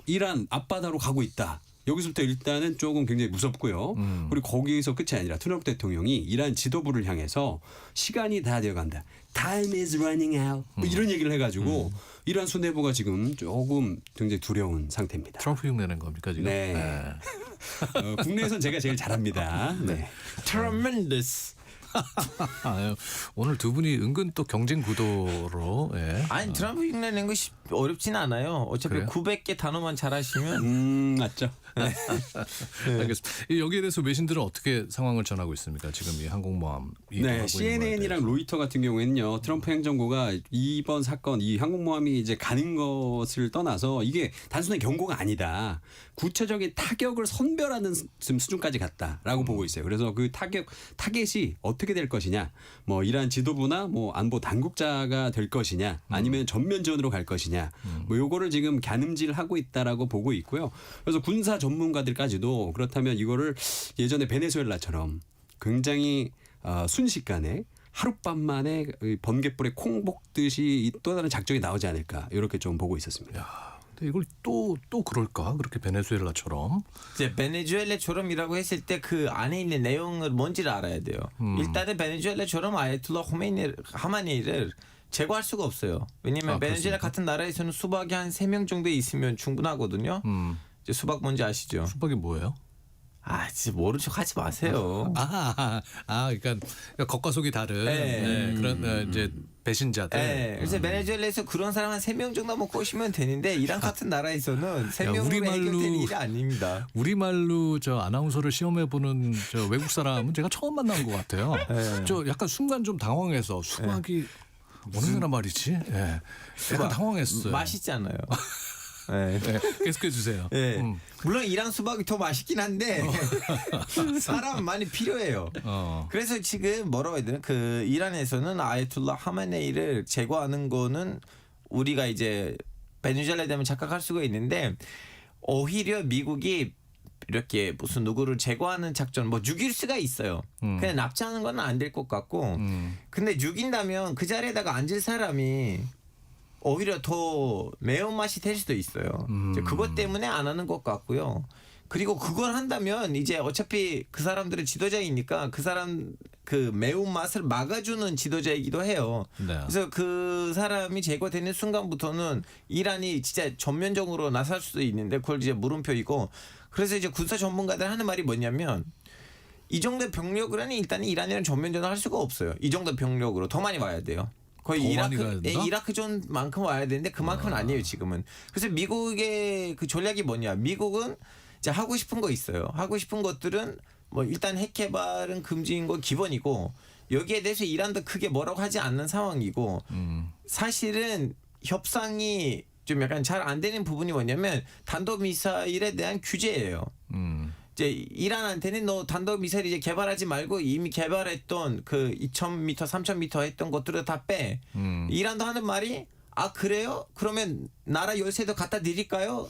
이란 앞바다로 가고 있다. 여기서부터 일단은 조금 굉장히 무섭고요. 그리고 거기서 끝이 아니라 트럼프 대통령이 이란 지도부를 향해서 시간이 다 되어간다. Time is running out. 뭐 이런 얘기를 해가지고 이란 수뇌부가 지금 조금 굉장히 두려운 상태입니다. 트럼프 흉내낸 겁니까 지금? 네. 국내에선 제가 제일 잘합니다. 네. Tremendous. 오늘 두 분이 은근 또 경쟁 구도로. 아니 트럼프 흉내낸 거 어렵진 않아요. 어차피 그래요? 900개 단어만 잘하시면 맞죠. 알겠습니다. 여기에 대해서 외신들은 어떻게 상황을 전하고 있습니까? 지금 이 항공모함. 네, CNN이랑 로이터 같은 경우에는요. 트럼프 행정부가 이번 사건 이 항공모함이 이제 가는 것을 떠나서 이게 단순한 경고가 아니다. 구체적인 타격을 선별하는 수준까지 갔다라고 보고 있어요. 그래서 그 타겟이 어떻게 될 것이냐, 뭐 이란 지도부나 뭐 안보 당국자가 될 것이냐, 아니면 전면전으로 갈 것이냐, 뭐 요거를 지금 가늠질하고 있다라고 보고 있고요. 그래서 군사 전문가들까지도 그렇다면 이거를 예전에 베네수엘라처럼 굉장히 순식간에 하룻밤 만에 번갯불에 콩 볶듯이 또 다른 작전이 나오지 않을까 이렇게 좀 보고 있었습니다. 근데 이걸 또 그럴까? 그렇게 베네수엘라처럼? 이제 베네수엘라처럼이라고 했을 때 그 안에 있는 내용을 뭔지를 알아야 돼요. 일단은 베네수엘라처럼 아야툴라 하마니를 제거할 수가 없어요. 왜냐하면 베네수엘라 같은 나라에서는 수박이 한 3명 정도 있으면 충분하거든요. 이제 수박 뭔지 아시죠? 수박이 뭐예요? 진짜 모른 척 하지 마세요. 그러니까 겉과 속이 다른 그런 이제 배신자들. 그래서 베네수엘라에서 그런 사람 한 3명 정도만 꼬시면 되는데 이란 같은 나라에서는 3명으로 해결될 일이 아닙니다. 우리말로 저 아나운서를 시험해 보는 저 외국 사람은 제가 처음 만난 것 같아요. 저 약간 순간 좀 당황해서 수박이 어느 나라 말이지? 약간 당황했어요. 맛있잖아요. 계속해 주세요. 물론 이란 수박이 더 맛있긴 한데 사람 많이 필요해요. 그래서 지금 뭐라고 해야 되나? 그 이란에서는 아야툴라 하마네이를 제거하는 거는 우리가 이제 베네수엘라에 대한 착각할 수가 있는데 오히려 미국이 이렇게 무슨 누구를 제거하는 작전 뭐 죽일 수가 있어요. 그냥 납치하는 건 안 될 것 같고 근데 죽인다면 그 자리에다가 앉을 사람이 오히려 더 매운맛이 될 수도 있어요. 그것 때문에 안 하는 것 같고요. 그리고 그걸 한다면 이제 어차피 그 사람들은 지도자이니까 그 사람 그 매운맛을 막아주는 지도자이기도 해요. 그래서 그 사람이 제거되는 순간부터는 이란이 진짜 전면적으로 나설 수도 있는데 그걸 이제 물음표이고 그래서 이제 군사 전문가들 하는 말이 뭐냐면 이 정도 병력을 하니 일단 이란이랑 전면전을 할 수가 없어요. 이 정도 병력으로 더 많이 와야 돼요. 거의 이라크전만큼 와야 되는데 그만큼은 아니에요 지금은. 그래서 미국의 그 전략이 뭐냐? 미국은 이제 하고 싶은 거 있어요. 하고 싶은 것들은 뭐 일단 핵 개발은 금지인 거 기본이고 여기에 대해서 이란도 크게 뭐라고 하지 않는 상황이고 사실은 협상이 좀 약간 잘 안 되는 부분이 뭐냐면 탄도미사일에 대한 규제예요. 이제 이란한테는 너 단독 미사일 이제 개발하지 말고 이미 개발했던 그 2,000m, 3,000m 했던 것들을 다 빼. 이란도 하는 말이 아 그래요? 그러면 나라 열쇠도 갖다 드릴까요?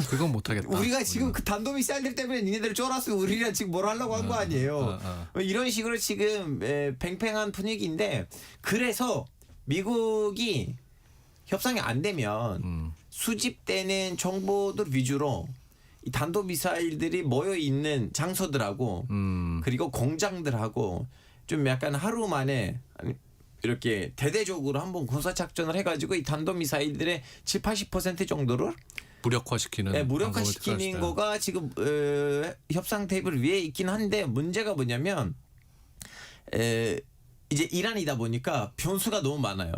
그건 못하겠다. 우리가 지금 그 단도미사일들 때문에 니네들 쫄았으면 우리랑 지금 뭘 하려고 한 거 아니에요. 이런 식으로 지금 팽팽한 분위기인데 그래서 미국이 협상이 안 되면 수집되는 정보들 위주로 이 단도미사일들이 모여 있는 장소들하고 그리고 공장들하고 좀 약간 하루 만에 이렇게 대대적으로 한번 군사작전을 해가지고 이 단도미사일들의 70-80% 정도를 무력화시키는 무력화시키는 거가 지금 협상 테이블 위에 있긴 한데 문제가 뭐냐면 이제 이란이다 보니까 변수가 너무 많아요.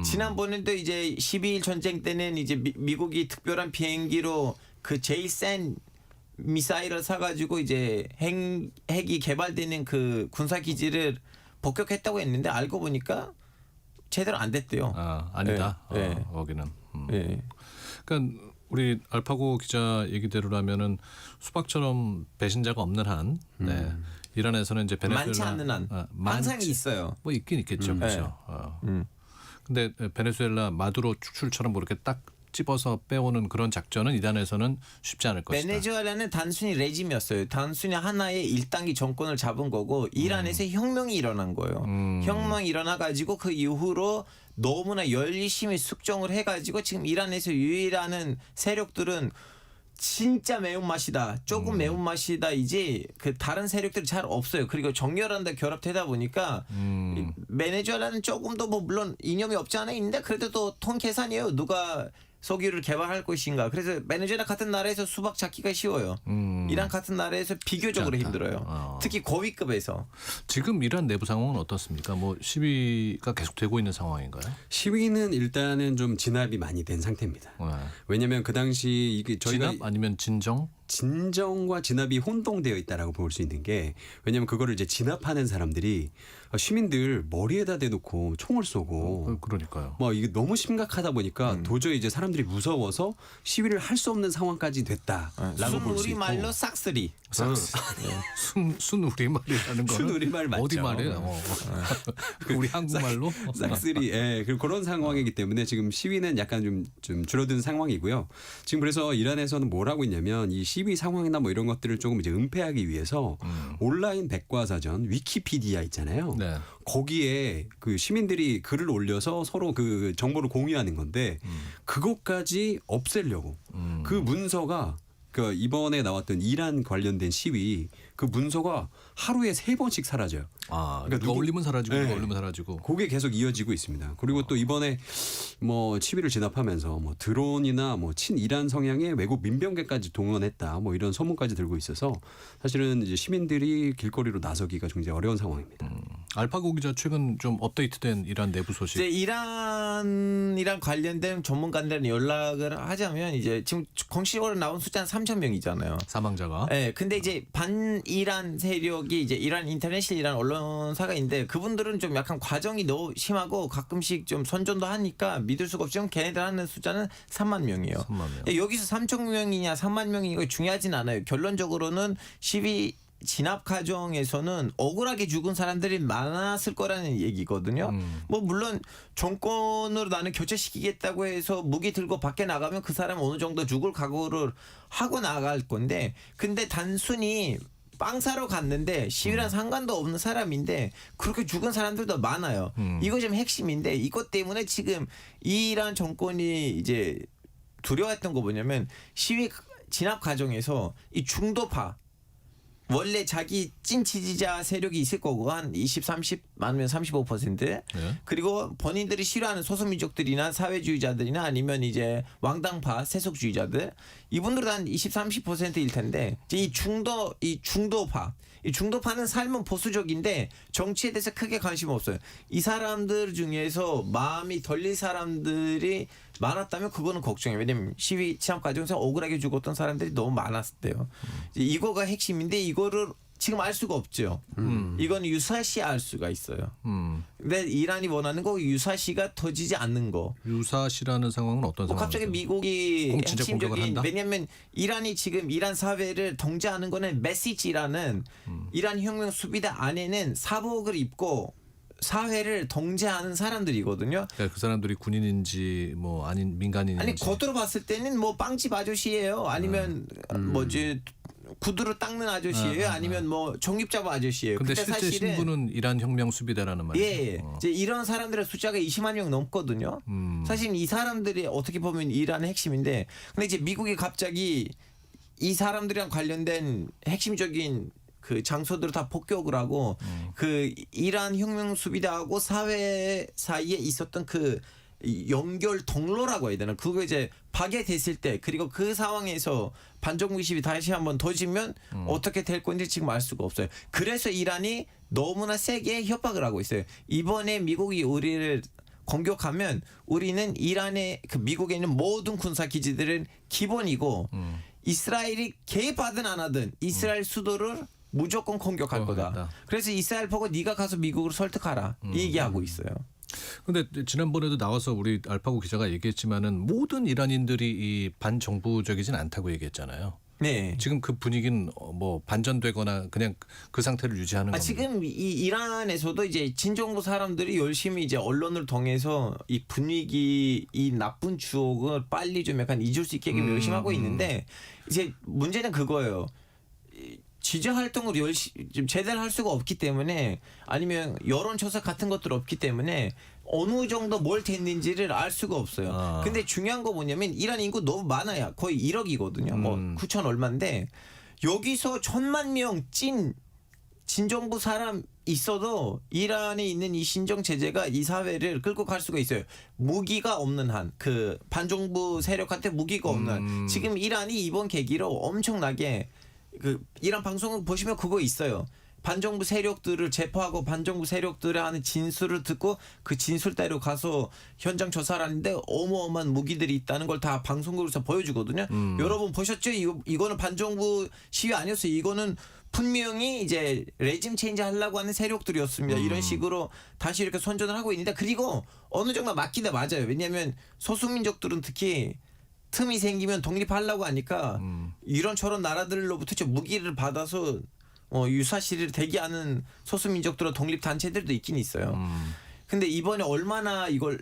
지난번에도 이제 12일 전쟁 때는 이제 미국이 특별한 비행기로 그 제일 센 미사일을 사가지고 이제 핵이 개발되는 그 군사 기지를 복격했다고 했는데 알고 보니까 제대로 안 됐대요. 아니다. 네. 거기는. 네. 그러니까 우리 알파고 기자 얘기대로라면은 수박처럼 배신자가 없는 한, 네. 이란에서는 이제 베네수엘라 많지 않는 한 항상 있어요. 뭐 있긴 있겠죠, 그렇죠. 근데 베네수엘라 마두로 축출처럼 뭐 이렇게 딱 집어서 빼오는 그런 작전은 이란에서는 쉽지 않을 것이다. 베네수엘라는 단순히 레짐이었어요. 단순히 하나의 일당기 정권을 잡은 거고 이란에서 혁명이 일어난 거예요. 혁명이 일어나 가지고 그 이후로 너무나 열심히 숙종을 해가지고 지금 이란에서 유일한 세력들은 진짜 매운맛이다. 조금 매운맛이다이지 그 다른 세력들이 잘 없어요. 그리고 정열한다 결합되다 보니까 베네수엘라는 조금 더 뭐 물론 이념이 없지 않아 있는데 그래도 또 통 계산이에요. 누가 석유를 개발할 것인가. 그래서 베네수엘라 같은 나라에서 수박 찾기가 쉬워요. 이란 같은 나라에서 비교적으로 힘들어요. 특히 고위급에서. 지금 이란 내부 상황은 어떻습니까? 뭐 시위가 계속되고 있는 상황인가요? 시위는 일단은 좀 진압이 많이 된 상태입니다. 왜냐하면 그 당시 이게 저희가 진압 아니면 진정? 진정과 진압이 혼동되어 있다라고 볼 수 있는 게 왜냐하면 그거를 이제 진압하는 사람들이 시민들 머리에다 대놓고 총을 쏘고 그러니까요. 뭐 이게 너무 심각하다 보니까 도저히 이제 사람들이 무서워서 시위를 할 수 없는 상황까지 됐다라고 볼 수 있고. 순우리말로 싹쓸이. 순우리말이라는 거는 순우리말 맞죠. 어디 말이에요? 우리 한국말로 싹쓸이. 예, 그런 상황이기 때문에 지금 시위는 약간 좀 줄어든 상황이고요. 지금 그래서 이란에서는 뭘 하고 있냐면 이 시위 상황이나 뭐 이런 것들을 조금 이제 은폐하기 위해서 온라인 백과사전 위키피디아 있잖아요. 네. 거기에 그 시민들이 글을 올려서 서로 그 정보를 공유하는 건데 그것까지 없애려고 그 문서가 그 이번에 나왔던 이란 관련된 시위 그 문서가 하루에 3번씩 사라져요. 그러니까 누가 올리면 사라지고 누가 올리면 사라지고. 그게 계속 이어지고 있습니다. 그리고 또 이번에 뭐 시위를 진압하면서 뭐 드론이나 뭐 친이란 성향의 외국 민병대까지 동원했다. 뭐 이런 소문까지 들고 있어서 사실은 이제 시민들이 길거리로 나서기가 굉장히 어려운 상황입니다. 알파고 기자 최근 좀 업데이트된 이란 내부 소식. 이제 이란이랑 관련된 전문가들이랑 연락을 하자면 이제 지금 공식적으로 나온 숫자는 3,000명이잖아요. 사망자가. 네, 근데 이제 반 이란 세력이 이제 이란 인터내셔널 이란 언론사가 있는데 그분들은 좀 약간 과정이 너무 심하고 가끔씩 좀 선전도 하니까 믿을 수가 없지만 걔네들 하는 숫자는 3만 명이에요. 3만 명. 여기서 3,000명이냐 3만 명이냐 중요하진 않아요. 결론적으로는 시위 진압 과정에서는 억울하게 죽은 사람들이 많았을 거라는 얘기거든요. 뭐 물론 정권으로 나는 교체시키겠다고 해서 무기 들고 밖에 나가면 그 사람 어느 정도 죽을 각오를 하고 나갈 건데 근데 단순히 빵 사러 갔는데 시위랑 상관도 없는 사람인데 그렇게 죽은 사람들도 많아요. 이거 좀 핵심인데 이것 때문에 지금 이란 정권이 이제 두려워했던 거 뭐냐면 시위 진압 과정에서 이 중도파 원래 자기 찐 지지자 세력이 있을 거고 한 20, 30 많으면 35% 네. 그리고 본인들이 싫어하는 소수민족들이나 사회주의자들이나 아니면 이제 왕당파 세속주의자들 이분들은 한 20, 30%일 텐데 이 중도파는 삶은 보수적인데 정치에 대해서 크게 관심 없어요. 이 사람들 중에서 마음이 덜릴 사람들이 많았다면 그거는 걱정이에요. 왜냐면 시위 진압 과정에서 억울하게 죽었던 사람들이 너무 많았을 때요. 이거가 핵심인데 이거를 지금 알 수가 없죠. 이건 유사시 알 수가 있어요. 근데 이란이 원하는 거 유사시가 터지지 않는 거. 유사시라는 상황은 어떤 상황이죠? 갑자기 미국이 진짜 공격을 한다? 왜냐하면 이란이 지금 이란 사회를 통제하는 거는 메시지라는 이란 혁명 수비대 안에는 사복을 입고 사회를 통제하는 사람들이거든요. 네, 그 사람들이 군인인지 뭐 아닌 민간인인지. 아니 겉으로 봤을 때는 뭐 빵집 아저씨예요. 아니면 뭐지 구두로 닦는 아저씨예요. 아니면 뭐 종립자부 아저씨예요. 근데 실제 사실은 신분은 이란 혁명 수비대라는 말이죠. 예, 이제 이런 사람들의 숫자가 20만 명 넘거든요. 사실 이 사람들이 어떻게 보면 이란의 핵심인데, 근데 이제 미국이 갑자기 이 사람들이랑 관련된 핵심적인 그 장소들을 다 폭격을 하고 그 이란 혁명 수비대하고 사회 사이에 있었던 그 연결 통로라고 해야 되나, 그거 이제 파괴됐을 때, 그리고 그 상황에서 반정부 시위 다시 한번 터지면 어떻게 될 건지 지금 알 수가 없어요. 그래서 이란이 너무나 세게 협박을 하고 있어요. 이번에 미국이 우리를 공격하면 우리는 이란의 그 미국에 있는 모든 군사 기지들은 기본이고 이스라엘이 개입하든 안 하든 이스라엘 수도를 무조건 공격할 거다. 그래서 이스라엘 보고 네가 가서 미국을 설득하라 이 얘기하고 있어요. 근데 지난번에도 나와서 우리 알파고 기자가 얘기했지만은 모든 이란인들이 이 반정부적이진 않다고 얘기했잖아요. 네. 지금 그 분위기는 뭐 반전되거나 그냥 그 상태를 유지하는 겁니다. 지금 이 이란에서도 이제 진정부 사람들이 열심히 이제 언론을 통해서 이 분위기, 이 나쁜 추억을 빨리 좀 약간 잊을 수 있게 열심히 하고 있는데, 이제 문제는 그거예요. 지지 활동을 좀 제대로 할 수가 없기 때문에, 아니면 여론조사 같은 것들 없기 때문에 어느 정도 뭘 됐는지를 알 수가 없어요. 근데 중요한 거 뭐냐면 이란 인구 너무 많아요. 거의 1억이거든요. 뭐 9천 얼마인데 여기서 1,000만 명 진정부 사람 있어도 이란에 있는 이 신정 체제가 이 사회를 끌고 갈 수가 있어요. 무기가 없는 한, 그 반정부 세력한테 무기가 없는 한. 지금 이란이 이번 계기로 엄청나게, 그 이란 방송을 보시면 그거 있어요. 반정부 세력들을 제포하고 반정부 세력들의 하는 진술을 듣고 그 진술대로 가서 현장 조사를 하는데 어마어마한 무기들이 있다는 걸 다 방송국에서 보여주거든요. 여러분 보셨죠? 이거는 반정부 시위 아니었어요. 이거는 분명히 이제 레짐 체인지 하려고 하는 세력들이었습니다. 이런 식으로 다시 이렇게 선전을 하고 있는데, 그리고 어느 정도 맞기는 맞아요. 왜냐하면 소수민족들은 특히 틈이 생기면 독립하려고 하니까 이런 저런 나라들로부터 무기를 받아서 유사시를 대기하는 소수민족들의 독립단체들도 있긴 있어요. 근데 이번에 얼마나 이걸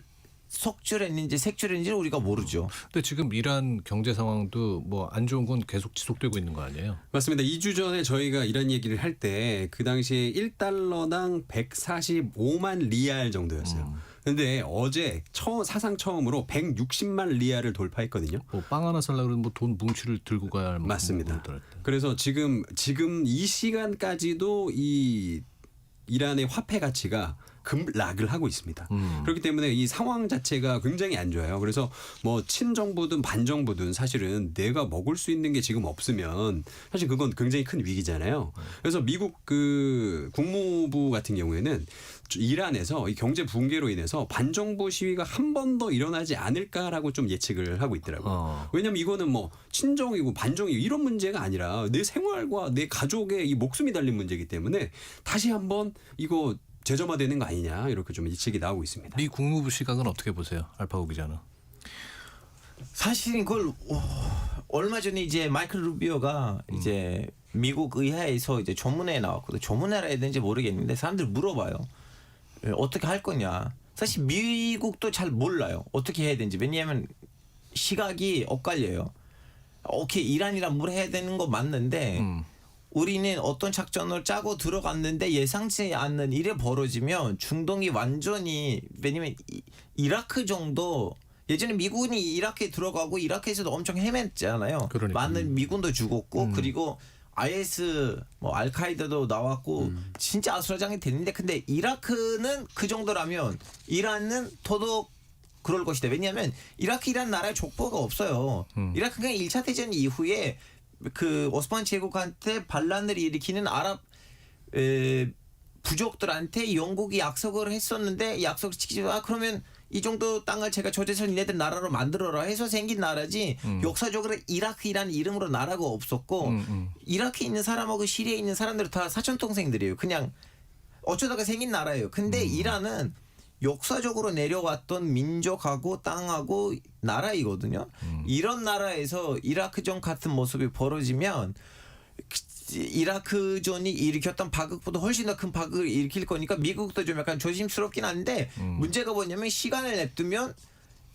색출했는지 우리가 모르죠. 근데 지금 이란 경제 상황도 뭐 안 좋은 건 계속 지속되고 있는 거 아니에요? 맞습니다. 2주 전에 저희가 이란 얘기를 할 때 그 당시에 1달러당 145만 리알 정도였어요. 근데 어제 사상 처음으로 160만 리알을 돌파했거든요. 뭐 빵 하나 살려고 그러면 뭐 돈 뭉치를 들고 가야 할 맞습니다. 그래서 지금 이 시간까지도 이 이란의 화폐 가치가 급락을 하고 있습니다. 그렇기 때문에 이 상황 자체가 굉장히 안 좋아요. 그래서 뭐 친정부든 반정부든 사실은 내가 먹을 수 있는 게 지금 없으면 사실 그건 굉장히 큰 위기잖아요. 그래서 미국 그 국무부 같은 경우에는 이란에서 이 경제 붕괴로 인해서 반정부 시위가 한 번 더 일어나지 않을까라고 좀 예측을 하고 있더라고요. 왜냐하면 이거는 뭐 친정이고 반정이고 이런 문제가 아니라 내 생활과 내 가족의 이 목숨이 달린 문제이기 때문에 다시 한번 이거 재점화되는 거 아니냐, 이렇게 좀 예측이 나오고 있습니다. 미 국무부 시각은 어떻게 보세요, 알파고 기자는? 사실은 그걸 얼마 전에 이제 마이클 루비오가 이제 미국 의회에서 이제 조문회에 나왔거든요. 조문회라 해야 되는지 모르겠는데 사람들 물어봐요. 어떻게 할 거냐. 사실 미국도 잘 몰라요. 어떻게 해야 되는지. 왜냐하면 시각이 엇갈려요. 오케이, 이란이랑 뭘 해야 되는 거 맞는데 우리는 어떤 작전을 짜고 들어갔는데 예상치 않는 일이 벌어지면 중동이 완전히, 왜냐면 이라크 정도, 예전에 미군이 이라크에 들어가고 이라크에서도 엄청 헤맸잖아요. 그러니까. 많은 미군도 죽었고 그리고 IS, 뭐 알카이다도 나왔고 진짜 아수라장이 됐는데, 근데 이라크는 그 정도라면 이란은 더더욱 그럴 것이다. 왜냐하면 이라크이라는 나라에 족보가 없어요. 이라크가 1차 대전 이후에 그 오스만 제국한테 반란을 일으키는 아랍 부족들한테 영국이 약속을 했었는데 약속을 지키지 마. 그러면 이 정도 땅을 제가 조제해서 니네들 나라로 만들어라 해서 생긴 나라지 역사적으로 이라크이라는 이름으로 나라가 없었고 이라크에 있는 사람하고 시리아에 있는 사람들은 다 사촌동생들이에요. 그냥 어쩌다가 생긴 나라예요. 근데 이란은 역사적으로 내려왔던 민족하고 땅하고 나라이거든요. 이런 나라에서 이라크전 같은 모습이 벌어지면 이라크전이 일으켰던 파극보다 훨씬 더 큰 파극을 일으킬 거니까 미국도 좀 약간 조심스럽긴 한데 문제가 뭐냐면 시간을 냅두면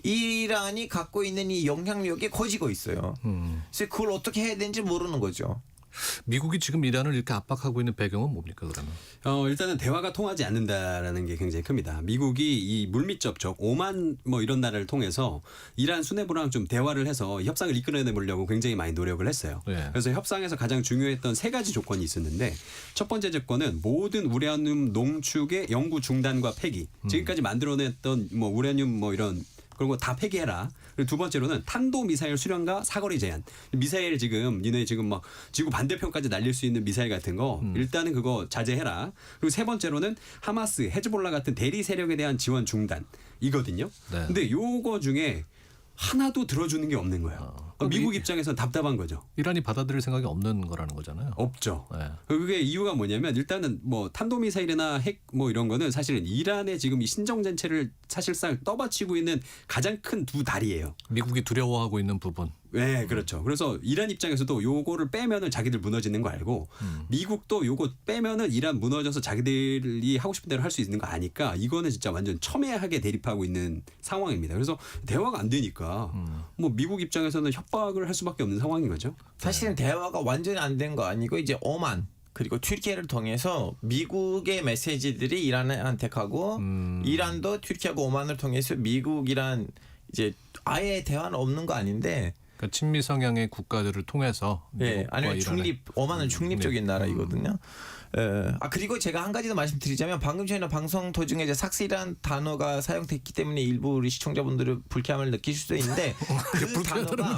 이란이 갖고 있는 이 영향력이 커지고 있어요. 그래서 그걸 어떻게 해야 되는지 모르는 거죠. 미국이 지금 이란을 이렇게 압박하고 있는 배경은 뭡니까 그러면? 일단은 대화가 통하지 않는다라는 게 굉장히 큽니다. 미국이 이 물밑 접촉, 오만 뭐 이런 나라를 통해서 이란 수뇌부랑 좀 대화를 해서 협상을 이끌어내보려고 굉장히 많이 노력을 했어요. 네. 그래서 협상에서 가장 중요했던 3가지 조건이 있었는데 첫 번째 조건은 모든 우라늄 농축의 영구 중단과 폐기. 지금까지 만들어냈던 뭐 우라늄 뭐 이런 그런 거 다 폐기해라. 그리고 두 번째로는 탄도 미사일 수량과 사거리 제한. 미사일 지금 니네 지금 막 지구 반대편까지 날릴 수 있는 미사일 같은 거 일단은 그거 자제해라. 그리고 세 번째로는 하마스, 헤즈볼라 같은 대리 세력에 대한 지원 중단 이거든요. 네. 근데 요거 중에 하나도 들어주는 게 없는 거예요. 미국 입장에서는 답답한 거죠. 이란이 받아들일 생각이 없는 거라는 거잖아요. 없죠. 네. 그게 이유가 뭐냐면 일단은 뭐 탄도미사일이나 핵 뭐 이런 거는 사실은 이란의 지금 이 신정전체를 사실상 떠받치고 있는 가장 큰 두 다리예요. 미국이 두려워하고 있는 부분. 네, 그렇죠. 그래서 이란 입장에서도 요거를 빼면은 자기들 무너지는 거 알고 미국도 요거 빼면은 이란 무너져서 자기들이 하고 싶은 대로 할 수 있는 거 아니까 이거는 진짜 완전 첨예하게 대립하고 있는 상황입니다. 그래서 대화가 안 되니까 뭐 미국 입장에서는 협박을 할 수밖에 없는 상황인 거죠. 사실은 대화가 완전히 안 된 거 아니고 이제 오만 그리고 튀르키예를 통해서 미국의 메시지들이 이란한테 가고 이란도 튀르키예하고 오만을 통해서 미국이란 이제 아예 대화는 없는 거 아닌데 그러니까 친미 성향의 국가들을 통해서 예, 아니면 중립 오만은 중립적인 나라이거든요. 그리고 제가 한 가지 더 말씀드리자면 방금 전에 방송 도중에 이제 삭스이라는 단어가 사용됐기 때문에 일부 우리 시청자분들은 불쾌함을 느끼실 수도 있는데 그 단어가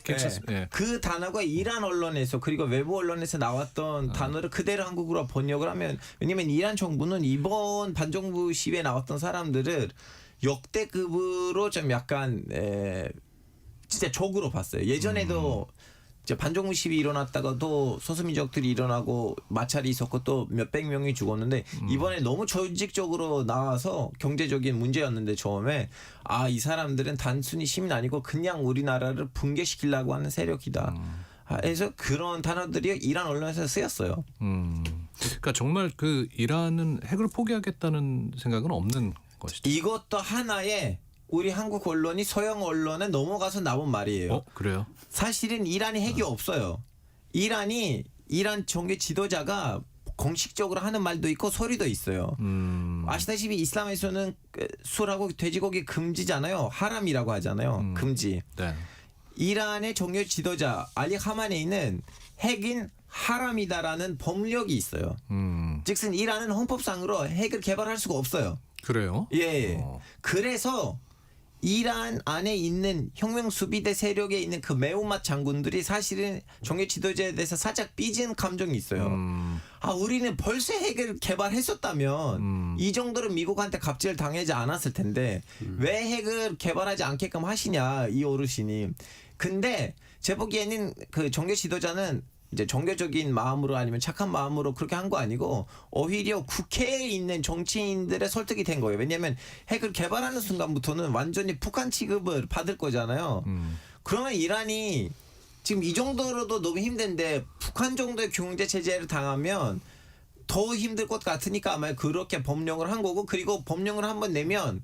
괜찮습니다. 예. 그 단어가 이란 언론에서 그리고 외부 언론에서 나왔던 단어를 그대로 한국어로 번역을 하면 왜냐면 이란 정부는 이번 반정부 시위에 나왔던 사람들을 역대급으로 좀 약간 진짜 적으로 봤어요. 예전에도 이제 반정부 시위 일어났다가도 소수민족들이 일어나고 마찰이 있었고 또 몇백 명이 죽었는데 이번에 너무 조직적으로 나와서 경제적인 문제였는데 처음에 이 사람들은 단순히 시민 아니고 그냥 우리나라를 붕괴시키려고 하는 세력이다. 그래서 그런 단어들이 이란 언론에서 쓰였어요. 그러니까 정말 그 이란은 핵을 포기하겠다는 생각은 없는 것이죠. 이것도 하나의 우리 한국 언론이 서양 언론에 넘어가서 나온 말이에요. 그래요? 사실은 이란이 핵이 없어요. 이란 종교 지도자가 공식적으로 하는 말도 있고 소리도 있어요. 아시다시피 이슬람에서는 술하고 돼지고기 금지잖아요. 하람이라고 하잖아요. 금지. 네. 이란의 종교 지도자 알리 하마네이는 핵인 하람이다라는 법령이 있어요. 즉슨 이란은 헌법상으로 핵을 개발할 수가 없어요. 그래요? 예. 그래서 이란 안에 있는 혁명 수비대 세력에 있는 그 매운맛 장군들이 사실은 종교 지도자에 대해서 살짝 삐진 감정이 있어요. 우리는 벌써 핵을 개발했었다면 이 정도로 미국한테 갑질을 당하지 않았을 텐데 왜 핵을 개발하지 않게끔 하시냐 이 어르신이. 근데 제 보기에는 그 종교 지도자는 이제 종교적인 마음으로 아니면 착한 마음으로 그렇게 한 거 아니고 오히려 국회에 있는 정치인들의 설득이 된 거예요. 왜냐하면 핵을 개발하는 순간부터는 완전히 북한 취급을 받을 거잖아요. 그러면 이란이 지금 이 정도로도 너무 힘든데 북한 정도의 경제 체제를 당하면 더 힘들 것 같으니까 아마 그렇게 법령을 한 거고 그리고 법령을 한번 내면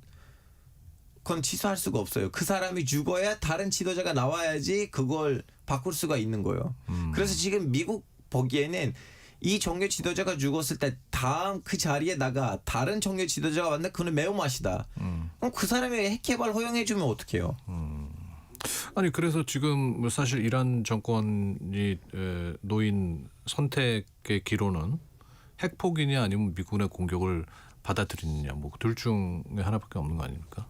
그건 취소할 수가 없어요. 그 사람이 죽어야 다른 지도자가 나와야지 그걸 바꿀 수가 있는 거예요. 그래서 지금 미국 보기에는 이 종교 지도자가 죽었을 때 다음 그 자리에다가 다른 종교 지도자가 왔는데 그는 매운맛이다. 그럼 그 사람이 핵 개발 허용해주면 어떡해요? 아니 그래서 지금 사실 이란 정권이 놓인 선택의 기로는 핵 포기냐 아니면 미군의 공격을 받아들이느냐 뭐 둘 중에 하나밖에 없는 거 아닙니까?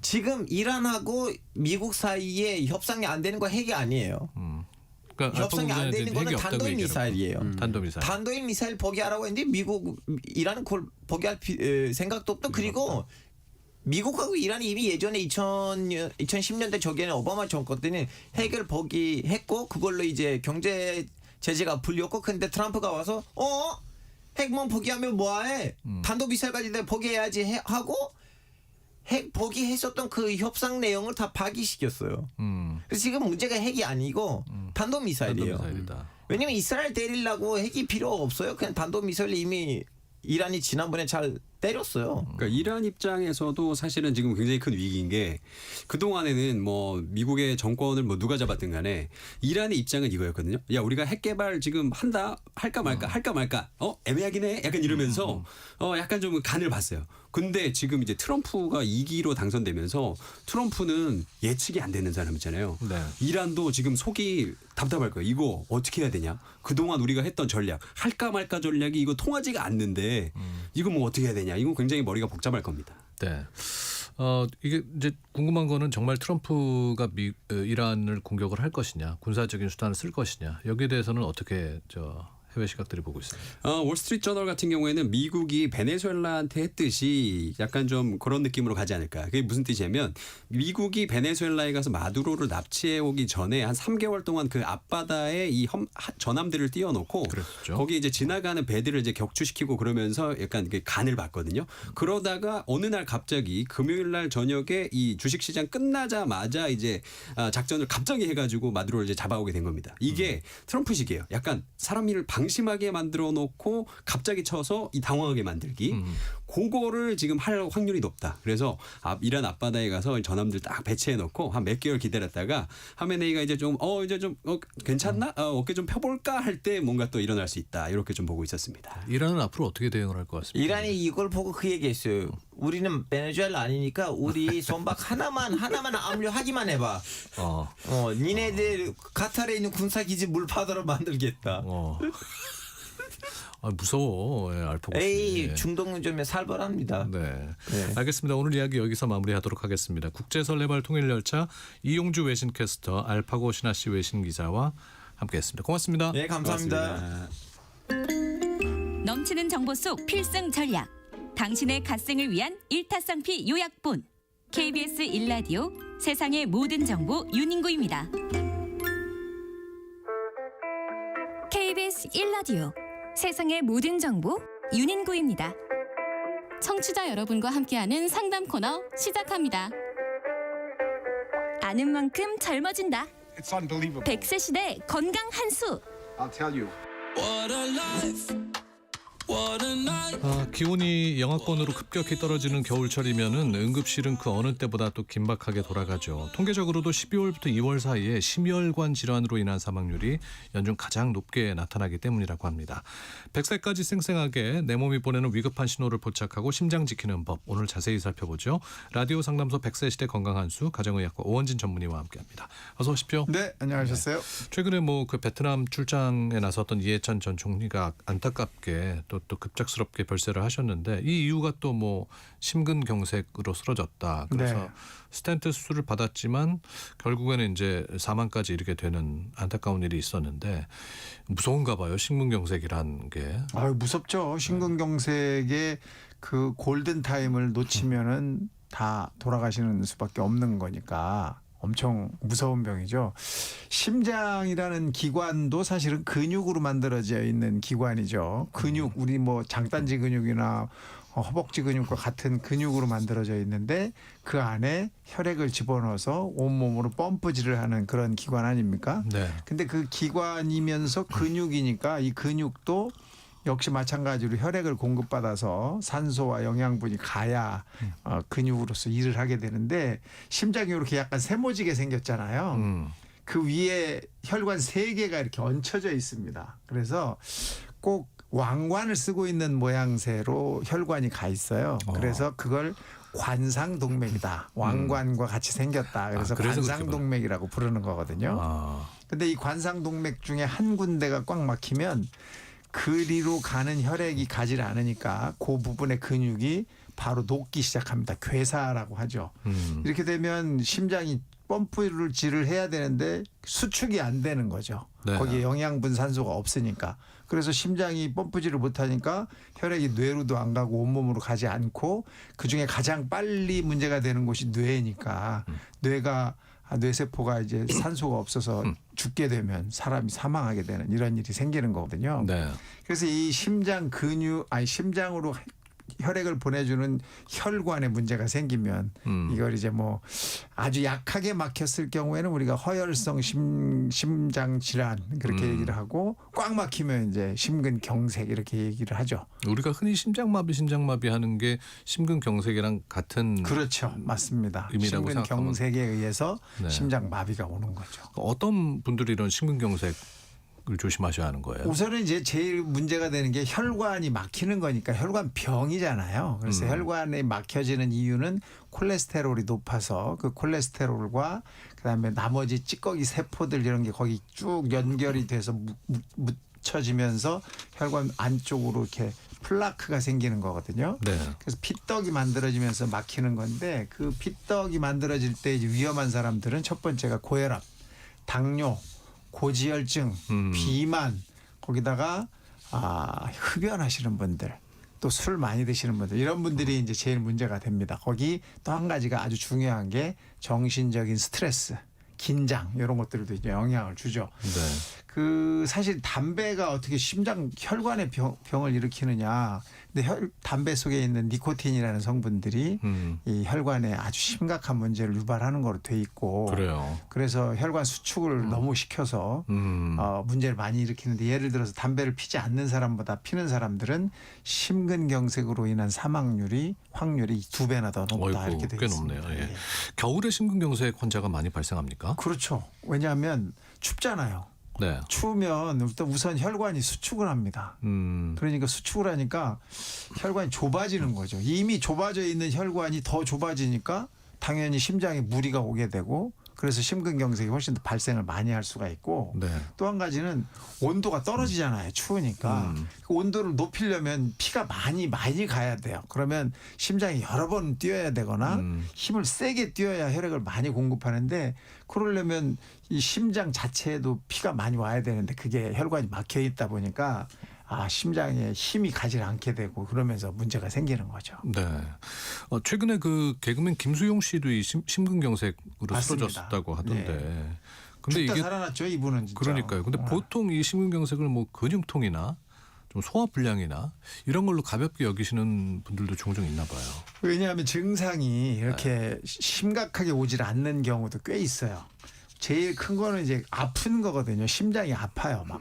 지금 이란하고 미국 사이에 협상이 안 되는 거 핵이 아니에요. 그러니까 협상이 안 되는 거는 단도일 미사일이에요. 단도일 미사일 포기하라고 했는데 이란은 그걸 포기할 생각도 없고 그리고 미국하고 이란이 이미 예전에 2010년대 저기에는 오바마 정권 때는 핵을 포기했고 그걸로 이제 경제 제재가 풀렸고 근데 트럼프가 와서 핵만 포기하면 뭐해? 탄도미사일까지 포기해야지 하고 핵 포기했었던 그 협상 내용을 다 파기시켰어요. 그래서 지금 문제가 핵이 아니고 탄도미사일이에요. 왜냐면 이스라엘 때리려고 핵이 필요 없어요. 그냥 탄도미사일 이미 이란이 지난번에 잘 때렸어요. 그러니까 이란 입장에서도 사실은 지금 굉장히 큰 위기인 게 그동안에는 뭐 미국의 정권을 뭐 누가 잡았든 간에 이란의 입장은 이거였거든요. 야, 우리가 핵 개발 지금 할까 말까 애매하긴 해. 약간 이러면서 약간 좀 간을 봤어요. 근데 지금 이제 트럼프가 2기로 당선되면서 트럼프는 예측이 안 되는 사람이잖아요. 네. 이란도 지금 속이 답답할 거예요. 이거 어떻게 해야 되냐? 그동안 우리가 했던 전략, 할까 말까 전략이 이거 통하지가 않는데 이거 뭐 어떻게 해야 되냐? 이건 굉장히 머리가 복잡할 겁니다. 네. 이게 이제 궁금한 거는 정말 트럼프가 이란을 공격을 할 것이냐, 군사적인 수단을 쓸 것이냐, 여기에 대해서는 어떻게 해외 시각들이 보고 있습니다. 월스트리트 저널 같은 경우에는 미국이 베네수엘라한테 했듯이 약간 좀 그런 느낌으로 가지 않을까. 그게 무슨 뜻이냐면 미국이 베네수엘라에 가서 마두로를 납치해 오기 전에 한 3개월 동안 그 앞바다에 이 전함들을 띄워놓고 그랬죠. 거기 이제 지나가는 배들을 이제 격추시키고 그러면서 약간 이렇게 간을 봤거든요. 그러다가 어느 날 갑자기 금요일 날 저녁에 이 주식시장 끝나자마자 이제 작전을 갑자기 해가지고 마두로를 이제 잡아오게 된 겁니다. 이게 트럼프식이에요. 약간 사람 일을 방심하게 만들어 놓고 갑자기 쳐서 이 당황하게 만들기. 그거를 지금 할 확률이 높다. 그래서 이란 앞바다에 가서 전함들 딱 배치해 놓고 한 몇 개월 기다렸다가 하메네이가 이제 좀 괜찮나? 어깨 좀 펴볼까 할 때 뭔가 또 일어날 수 있다. 이렇게 좀 보고 있었습니다. 이란은 앞으로 어떻게 대응을 할 것 같습니다. 이란이 이걸 보고 그 얘기했어요. 우리는 베네수엘라 아니니까 우리 손박 하나만 압류하기만 해봐. 니네들 카타르에 있는 군사기지 물파도로 만들겠다. 무서워. 알파고스. 에이, 중동은 좀 살벌합니다. 네. 알겠습니다. 오늘 이야기 여기서 마무리하도록 하겠습니다. 국제설레발 통일열차 이용주 외신캐스터, 알파고 신하씨 외신기자와 함께했습니다. 고맙습니다. 네, 감사합니다. 넘치는 정보 속 필승 전략. 당신의 갓생을 위한 일타쌍피 요약본. KBS 1라디오 세상의 모든 정보 윤인구입니다. KBS 1라디오 세상의 모든 정보 윤인구입니다. 청취자 여러분과 함께하는 상담 코너 시작합니다. 아는 만큼 젊어진다. 100세 시대 건강 한수. What a life, what a night. 기온이 영하권으로 급격히 떨어지는 겨울철이면은 응급실은 그 어느 때보다 또 긴박하게 돌아가죠. 통계적으로도 12월부터 2월 사이에 심혈관 질환으로 인한 사망률이 연중 가장 높게 나타나기 때문이라고 합니다. 100세까지 쌩쌩하게 내 몸이 보내는 위급한 신호를 포착하고 심장 지키는 법, 오늘 자세히 살펴보죠. 라디오 상담소 100세 시대 건강한수 가정의학과 오원진 전문의와 함께합니다. 어서 오십시오. 네, 안녕하셨어요. 네. 최근에 그 베트남 출장에 나섰던 이해찬 전 총리가 안타깝게 또 급작스럽게 별세를 하셨는데 이 이유가 또 심근경색으로 쓰러졌다. 그래서 네. 스텐트 수술을 받았지만 결국에는 이제 사망까지 이르게 되는 안타까운 일이 있었는데 무서운가 봐요. 심근경색이란 게. 무섭죠. 심근경색의 그 골든 타임을 놓치면은 다 돌아가시는 수밖에 없는 거니까. 엄청 무서운 병이죠. 심장이라는 기관도 사실은 근육으로 만들어져 있는 기관이죠. 근육, 우리 장단지 근육이나 허벅지 근육과 같은 근육으로 만들어져 있는데 그 안에 혈액을 집어넣어서 온몸으로 펌프질을 하는 그런 기관 아닙니까? 네. 근데 그 기관이면서 근육이니까 이 근육도 역시 마찬가지로 혈액을 공급받아서 산소와 영양분이 가야 근육으로서 일을 하게 되는데 심장이 이렇게 약간 세모지게 생겼잖아요. 그 위에 혈관 3개가 이렇게 얹혀져 있습니다. 그래서 꼭 왕관을 쓰고 있는 모양새로 혈관이 가 있어요. 그래서 그걸 관상동맥이다. 왕관과 같이 생겼다. 그래서 관상동맥이라고 부르는 거거든요. 근데 이 관상동맥 중에 한 군데가 꽉 막히면 그리로 가는 혈액이 가지 않으니까 그 부분의 근육이 바로 녹기 시작합니다. 괴사라고 하죠. 이렇게 되면 심장이 펌프질을 해야 되는데 수축이 안 되는 거죠. 네. 거기에 영양분 산소가 없으니까. 그래서 심장이 펌프질을 못하니까 혈액이 뇌로도 안 가고 온몸으로 가지 않고 그중에 가장 빨리 문제가 되는 곳이 뇌니까 뇌세포가 이제 산소가 없어서 죽게 되면 사람이 사망하게 되는 이런 일이 생기는 거거든요. 네. 그래서 이 심장으로 혈액을 보내주는 혈관에 문제가 생기면 이걸 이제 뭐 아주 약하게 막혔을 경우에는 우리가 허혈성 심장 질환 그렇게 얘기를 하고 꽉 막히면 이제 심근경색 이렇게 얘기를 하죠. 우리가 흔히 심장마비 하는 게 심근경색이랑 같은 그렇죠, 맞습니다. 의미라고 심근경색에 의해서 네. 심장마비가 오는 거죠. 어떤 분들이 이런 심근경색을 조심하셔야 하는 거예요? 우선은 이제 제일 문제가 되는 게 혈관이 막히는 거니까 혈관병이잖아요. 그래서 혈관이 막혀지는 이유는 콜레스테롤이 높아서 그 콜레스테롤과 그다음에 나머지 찌꺼기 세포들 이런 게 거기 쭉 연결이 돼서 묻혀지면서 혈관 안쪽으로 이렇게 플라크가 생기는 거거든요. 네. 그래서 피떡이 만들어지면서 막히는 건데 그 피떡이 만들어질 때 이제 위험한 사람들은 첫 번째가 고혈압, 당뇨, 고지혈증, 비만, 거기다가 흡연하시는 분들, 또 술 많이 드시는 분들 이런 분들이 이제 제일 문제가 됩니다. 거기 또 한 가지가 아주 중요한 게 정신적인 스트레스, 긴장 이런 것들도 이제 영향을 주죠. 네. 그 사실 담배가 어떻게 심장 혈관의 병을 일으키느냐. 근데 담배 속에 있는 니코틴이라는 성분들이 이 혈관에 아주 심각한 문제를 유발하는 거로 돼 있고 그래요. 그래서 혈관 수축을 너무 시켜서 문제를 많이 일으키는데 예를 들어서 담배를 피지 않는 사람보다 피는 사람들은 심근경색으로 인한 사망률이 확률이 2배나 더 높다. 어이구, 이렇게 돼 꽤 있습니다. 높네요. 예. 겨울에 심근경색 환자가 많이 발생합니까? 그렇죠. 왜냐하면 춥잖아요. 네. 추우면 일단 우선 혈관이 수축을 합니다. 그러니까 수축을 하니까 혈관이 좁아지는 거죠. 이미 좁아져 있는 혈관이 더 좁아지니까 당연히 심장에 무리가 오게 되고 그래서 심근경색이 훨씬 더 발생을 많이 할 수가 있고 네. 또 한 가지는 온도가 떨어지잖아요. 추우니까. 그 온도를 높이려면 피가 많이 가야 돼요. 그러면 심장이 여러 번 뛰어야 되거나 힘을 세게 뛰어야 혈액을 많이 공급하는데 그러려면 이 심장 자체에도 피가 많이 와야 되는데 그게 혈관이 막혀 있다 보니까 심장에 힘이 가지 않게 되고 그러면서 문제가 생기는 거죠. 네. 최근에 그 개그맨 김수용 씨도 이 심근경색으로 맞습니다. 쓰러졌다고 하던데. 네. 근데 죽다 이게 살아났죠, 이분은 진짜. 그러니까요. 근데 보통 이 심근경색을 뭐 근육통이나 좀 소화불량이나 이런 걸로 가볍게 여기시는 분들도 종종 있나 봐요. 왜냐하면 증상이 이렇게 심각하게 오질 않는 경우도 꽤 있어요. 제일 큰 거는 이제 아픈 거거든요. 심장이 아파요, 막.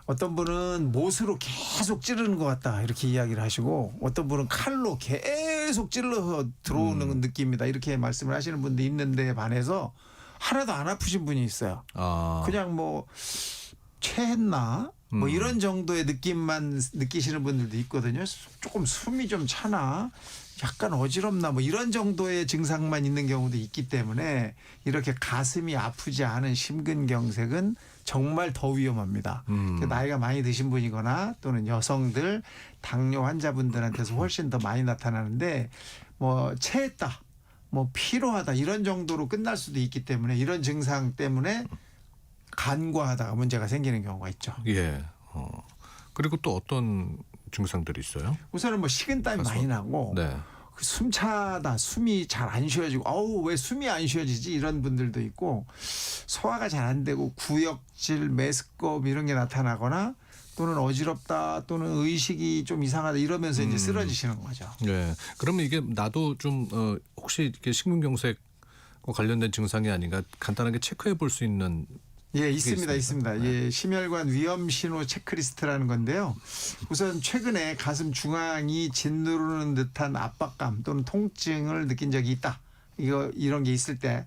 어떤 분은 못으로 계속 찌르는 것 같다 이렇게 이야기를 하시고 어떤 분은 칼로 계속 찔러서 들어오는 느낌이다 이렇게 말씀을 하시는 분도 있는데 반해서 하나도 안 아프신 분이 있어요. 그냥 뭐 체했나 뭐 이런 정도의 느낌만 느끼시는 분들도 있거든요. 조금 숨이 좀 차나 약간 어지럽나 뭐 이런 정도의 증상만 있는 경우도 있기 때문에 이렇게 가슴이 아프지 않은 심근경색은 정말 더 위험합니다. 나이가 많이 드신 분이거나 또는 여성들 당뇨 환자분들한테서 훨씬 더 많이 나타나는데 뭐 체했다 뭐 피로하다 이런 정도로 끝날 수도 있기 때문에 이런 증상 때문에 간과하다가 문제가 생기는 경우가 있죠. 예. 그리고 또 어떤 증상들이 있어요? 우선은 뭐 식은땀이 많이 나고 네. 숨차다 숨이 잘 안 쉬어지고 어우 왜 숨이 안 쉬어지지 이런 분들도 있고 소화가 잘 안 되고 구역질 메스꺼움 이런 게 나타나거나 또는 어지럽다 또는 의식이 좀 이상하다 이러면서 이제 쓰러지시는 거죠. 네. 그러면 이게 나도 좀 혹시 이렇게 심근경색과 관련된 증상이 아닌가 간단하게 체크해 볼 수 있는 예, 있습니다. 네. 예, 심혈관 위험 신호 체크리스트라는 건데요. 우선 최근에 가슴 중앙이 짓누르는 듯한 압박감 또는 통증을 느낀 적이 있다. 이런 게 있을 때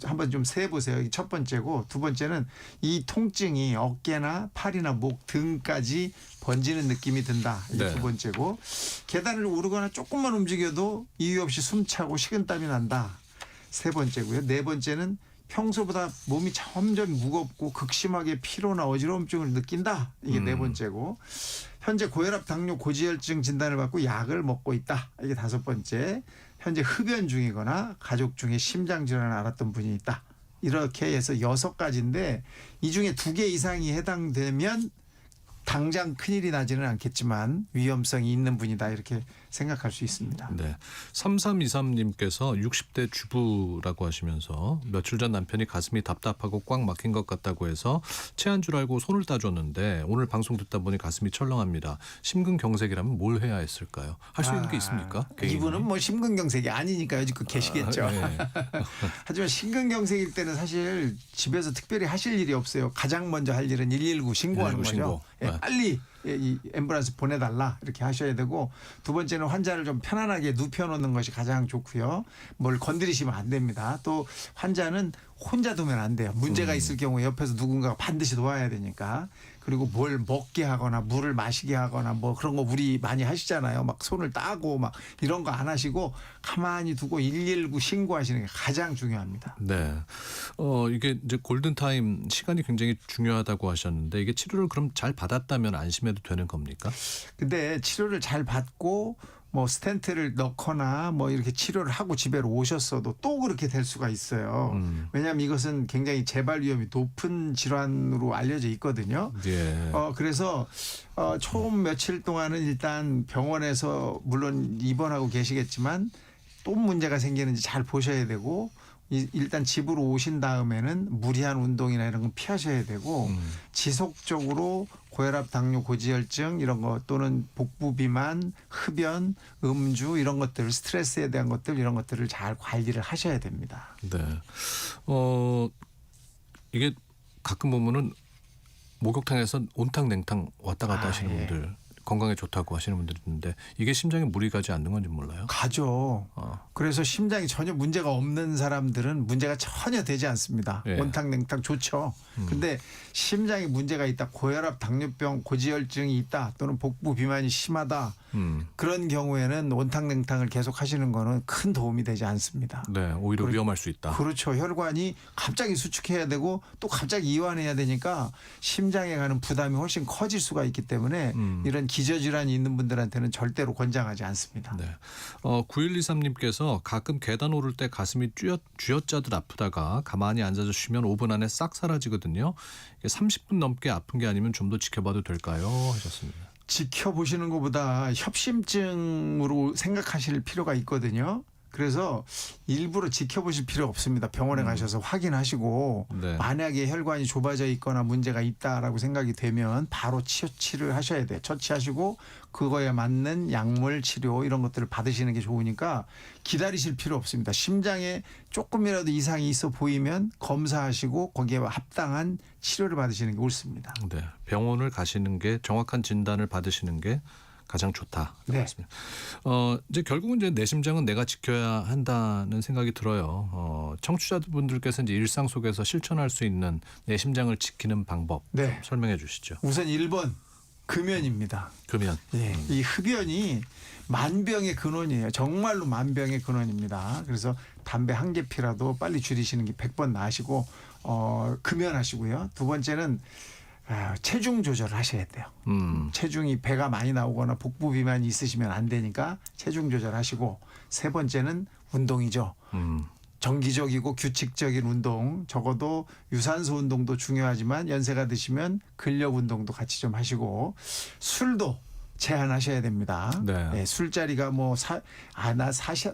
한번 좀 세 보세요. 이게 첫 번째고 두 번째는 이 통증이 어깨나 팔이나 목 등까지 번지는 느낌이 든다. 이게 네. 두 번째고 계단을 오르거나 조금만 움직여도 이유 없이 숨차고 식은땀이 난다. 세 번째고요. 네 번째는 평소보다 몸이 점점 무겁고 극심하게 피로나 어지러움증을 느낀다. 이게 네 번째고 현재 고혈압, 당뇨, 고지혈증 진단을 받고 약을 먹고 있다. 이게 다섯 번째. 현재 흡연 중이거나 가족 중에 심장 질환을 앓았던 분이 있다. 이렇게 해서 6가지인데 이 중에 2개 이상이 해당되면 당장 큰일이 나지는 않겠지만 위험성이 있는 분이다 이렇게 생각할 수 있습니다. 네. 3323님께서 60대 주부라고 하시면서 며칠 전 남편이 가슴이 답답하고 꽉 막힌 것 같다고 해서 체한 줄 알고 손을 따줬는데 오늘 방송 듣다 보니 가슴이 철렁합니다. 심근경색이라면 뭘 해야 했을까요? 할 수 있는 게 있습니까? 이분은 뭐 심근경색이 아니니까 여지껏 계시겠죠. 네. 하지만 심근경색일 때는 사실 집에서 특별히 하실 일이 없어요. 가장 먼저 할 일은 119 신고하는 119 거죠. 신고. 예, 네. 빨리 이 앰뷸런스 보내달라 이렇게 하셔야 되고 두 번째는 환자를 좀 편안하게 눕혀놓는 것이 가장 좋고요. 뭘 건드리시면 안 됩니다. 또 환자는 혼자 두면 안 돼요. 문제가 있을 경우에 옆에서 누군가가 반드시 도와야 되니까. 그리고 뭘 먹게 하거나 물을 마시게 하거나 뭐 그런 거 우리 많이 하시잖아요. 막 손을 따고 막 이런 거 안 하시고 가만히 두고 119 신고하시는 게 가장 중요합니다. 네. 이게 이제 골든타임 시간이 굉장히 중요하다고 하셨는데 이게 치료를 그럼 잘 받았다면 안심해도 되는 겁니까? 근데 치료를 잘 받고 뭐 스텐트를 넣거나 뭐 이렇게 치료를 하고 집에로 오셨어도 또 그렇게 될 수가 있어요. 왜냐하면 이것은 굉장히 재발 위험이 높은 질환으로 알려져 있거든요. 예. 그래서 처음 며칠 동안은 일단 병원에서 물론 입원하고 계시겠지만 또 문제가 생기는지 잘 보셔야 되고 일단 집으로 오신 다음에는 무리한 운동이나 이런 건 피하셔야 되고 지속적으로 고혈압, 당뇨, 고지혈증 이런 것 또는 복부 비만, 흡연, 음주 이런 것들 스트레스에 대한 것들 이런 것들을 잘 관리를 하셔야 됩니다. 네. 이게 가끔 보면은 목욕탕에서 온탕 냉탕 왔다 갔다 하시는 분들 건강에 좋다고 하시는 분들이 있는데 이게 심장에 무리 가지 않는 건지 몰라요. 가죠. 그래서 심장이 전혀 문제가 없는 사람들은 문제가 전혀 되지 않습니다. 예. 온탕 냉탕 좋죠. 근데 심장에 문제가 있다. 고혈압, 당뇨병, 고지혈증이 있다. 또는 복부 비만이 심하다. 그런 경우에는 온탕 냉탕을 계속 하시는 거는 큰 도움이 되지 않습니다. 네, 오히려 위험할 수 있다. 그렇죠. 혈관이 갑자기 수축해야 되고 또 갑자기 이완해야 되니까 심장에 가는 부담이 훨씬 커질 수가 있기 때문에 이런 기저질환이 있는 분들한테는 절대로 권장하지 않습니다. 네. 9123님께서 가끔 계단 오를 때 가슴이 쥐어짜듯 아프다가 가만히 앉아서 쉬면 5분 안에 싹 사라지거든요. 30분 넘게 아픈 게 아니면 좀 더 지켜봐도 될까요? 하셨습니다. 지켜보시는 것보다 협심증으로 생각하실 필요가 있거든요. 그래서 일부러 지켜보실 필요 없습니다. 병원에 가셔서 확인하시고 네. 만약에 혈관이 좁아져 있거나 문제가 있다라고 생각이 되면 바로 처치를 하셔야 돼요. 처치하시고 그거에 맞는 약물 치료 이런 것들을 받으시는 게 좋으니까 기다리실 필요 없습니다. 심장에 조금이라도 이상이 있어 보이면 검사하시고 거기에 합당한 치료를 받으시는 게 옳습니다. 네. 병원을 가시는 게 정확한 진단을 받으시는 게 가장 좋다. 네. 맞습니다. 이제 결국은 이제 내 심장은 내가 지켜야 한다는 생각이 들어요. 청취자분들께서 이제 일상 속에서 실천할 수 있는 내 심장을 지키는 방법 좀 설명해 주시죠. 우선 1번 금연입니다. 금연. 예. 이 흡연이 만병의 근원이에요. 정말로 만병의 근원입니다. 그래서 담배 한 개 피라도 빨리 줄이시는 게 100번 나으시고 금연하시고요. 두 번째는 체중 조절을 하셔야 돼요. 체중이 배가 많이 나오거나 복부 비만이 있으시면 안 되니까 체중 조절하시고 세 번째는 운동이죠. 정기적이고 규칙적인 운동 적어도 유산소 운동도 중요하지만 연세가 드시면 근력 운동도 같이 좀 하시고 술도 제한하셔야 됩니다. 네. 네, 술자리가 뭐 사실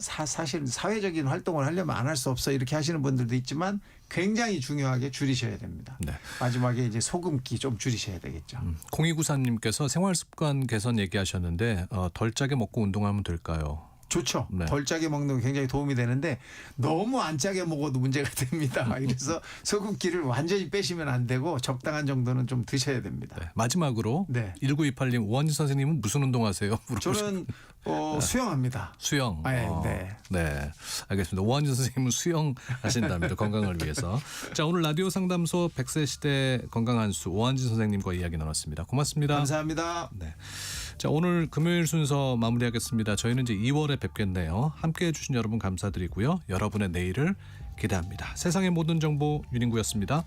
사회적인 활동을 하려면 안 할 수 없어 이렇게 하시는 분들도 있지만 굉장히 중요하게 줄이셔야 됩니다. 네. 마지막에 이제 소금기 좀 줄이셔야 되겠죠. 0294님께서 생활습관 개선 얘기하셨는데 덜 짜게 먹고 운동하면 될까요? 좋죠. 네. 덜 짜게 먹는 거 굉장히 도움이 되는데 너무 안 짜게 먹어도 문제가 됩니다. 그래서 소금기를 완전히 빼시면 안 되고 적당한 정도는 좀 드셔야 됩니다. 네. 마지막으로 1928님 오한진 선생님은 무슨 운동하세요? 저는 수영합니다. 수영. 네. 네. 알겠습니다. 오한진 선생님은 수영 하신답니다. 건강을 위해서. 자, 오늘 라디오 상담소 100세 시대 건강한수 오한진 선생님과 이야기 나눴습니다. 고맙습니다. 감사합니다. 네. 자, 오늘 금요일 순서 마무리하겠습니다. 저희는 이제 2월에 뵙겠네요. 함께해 주신 여러분 감사드리고요. 여러분의 내일을 기대합니다. 세상의 모든 정보 윤인구였습니다.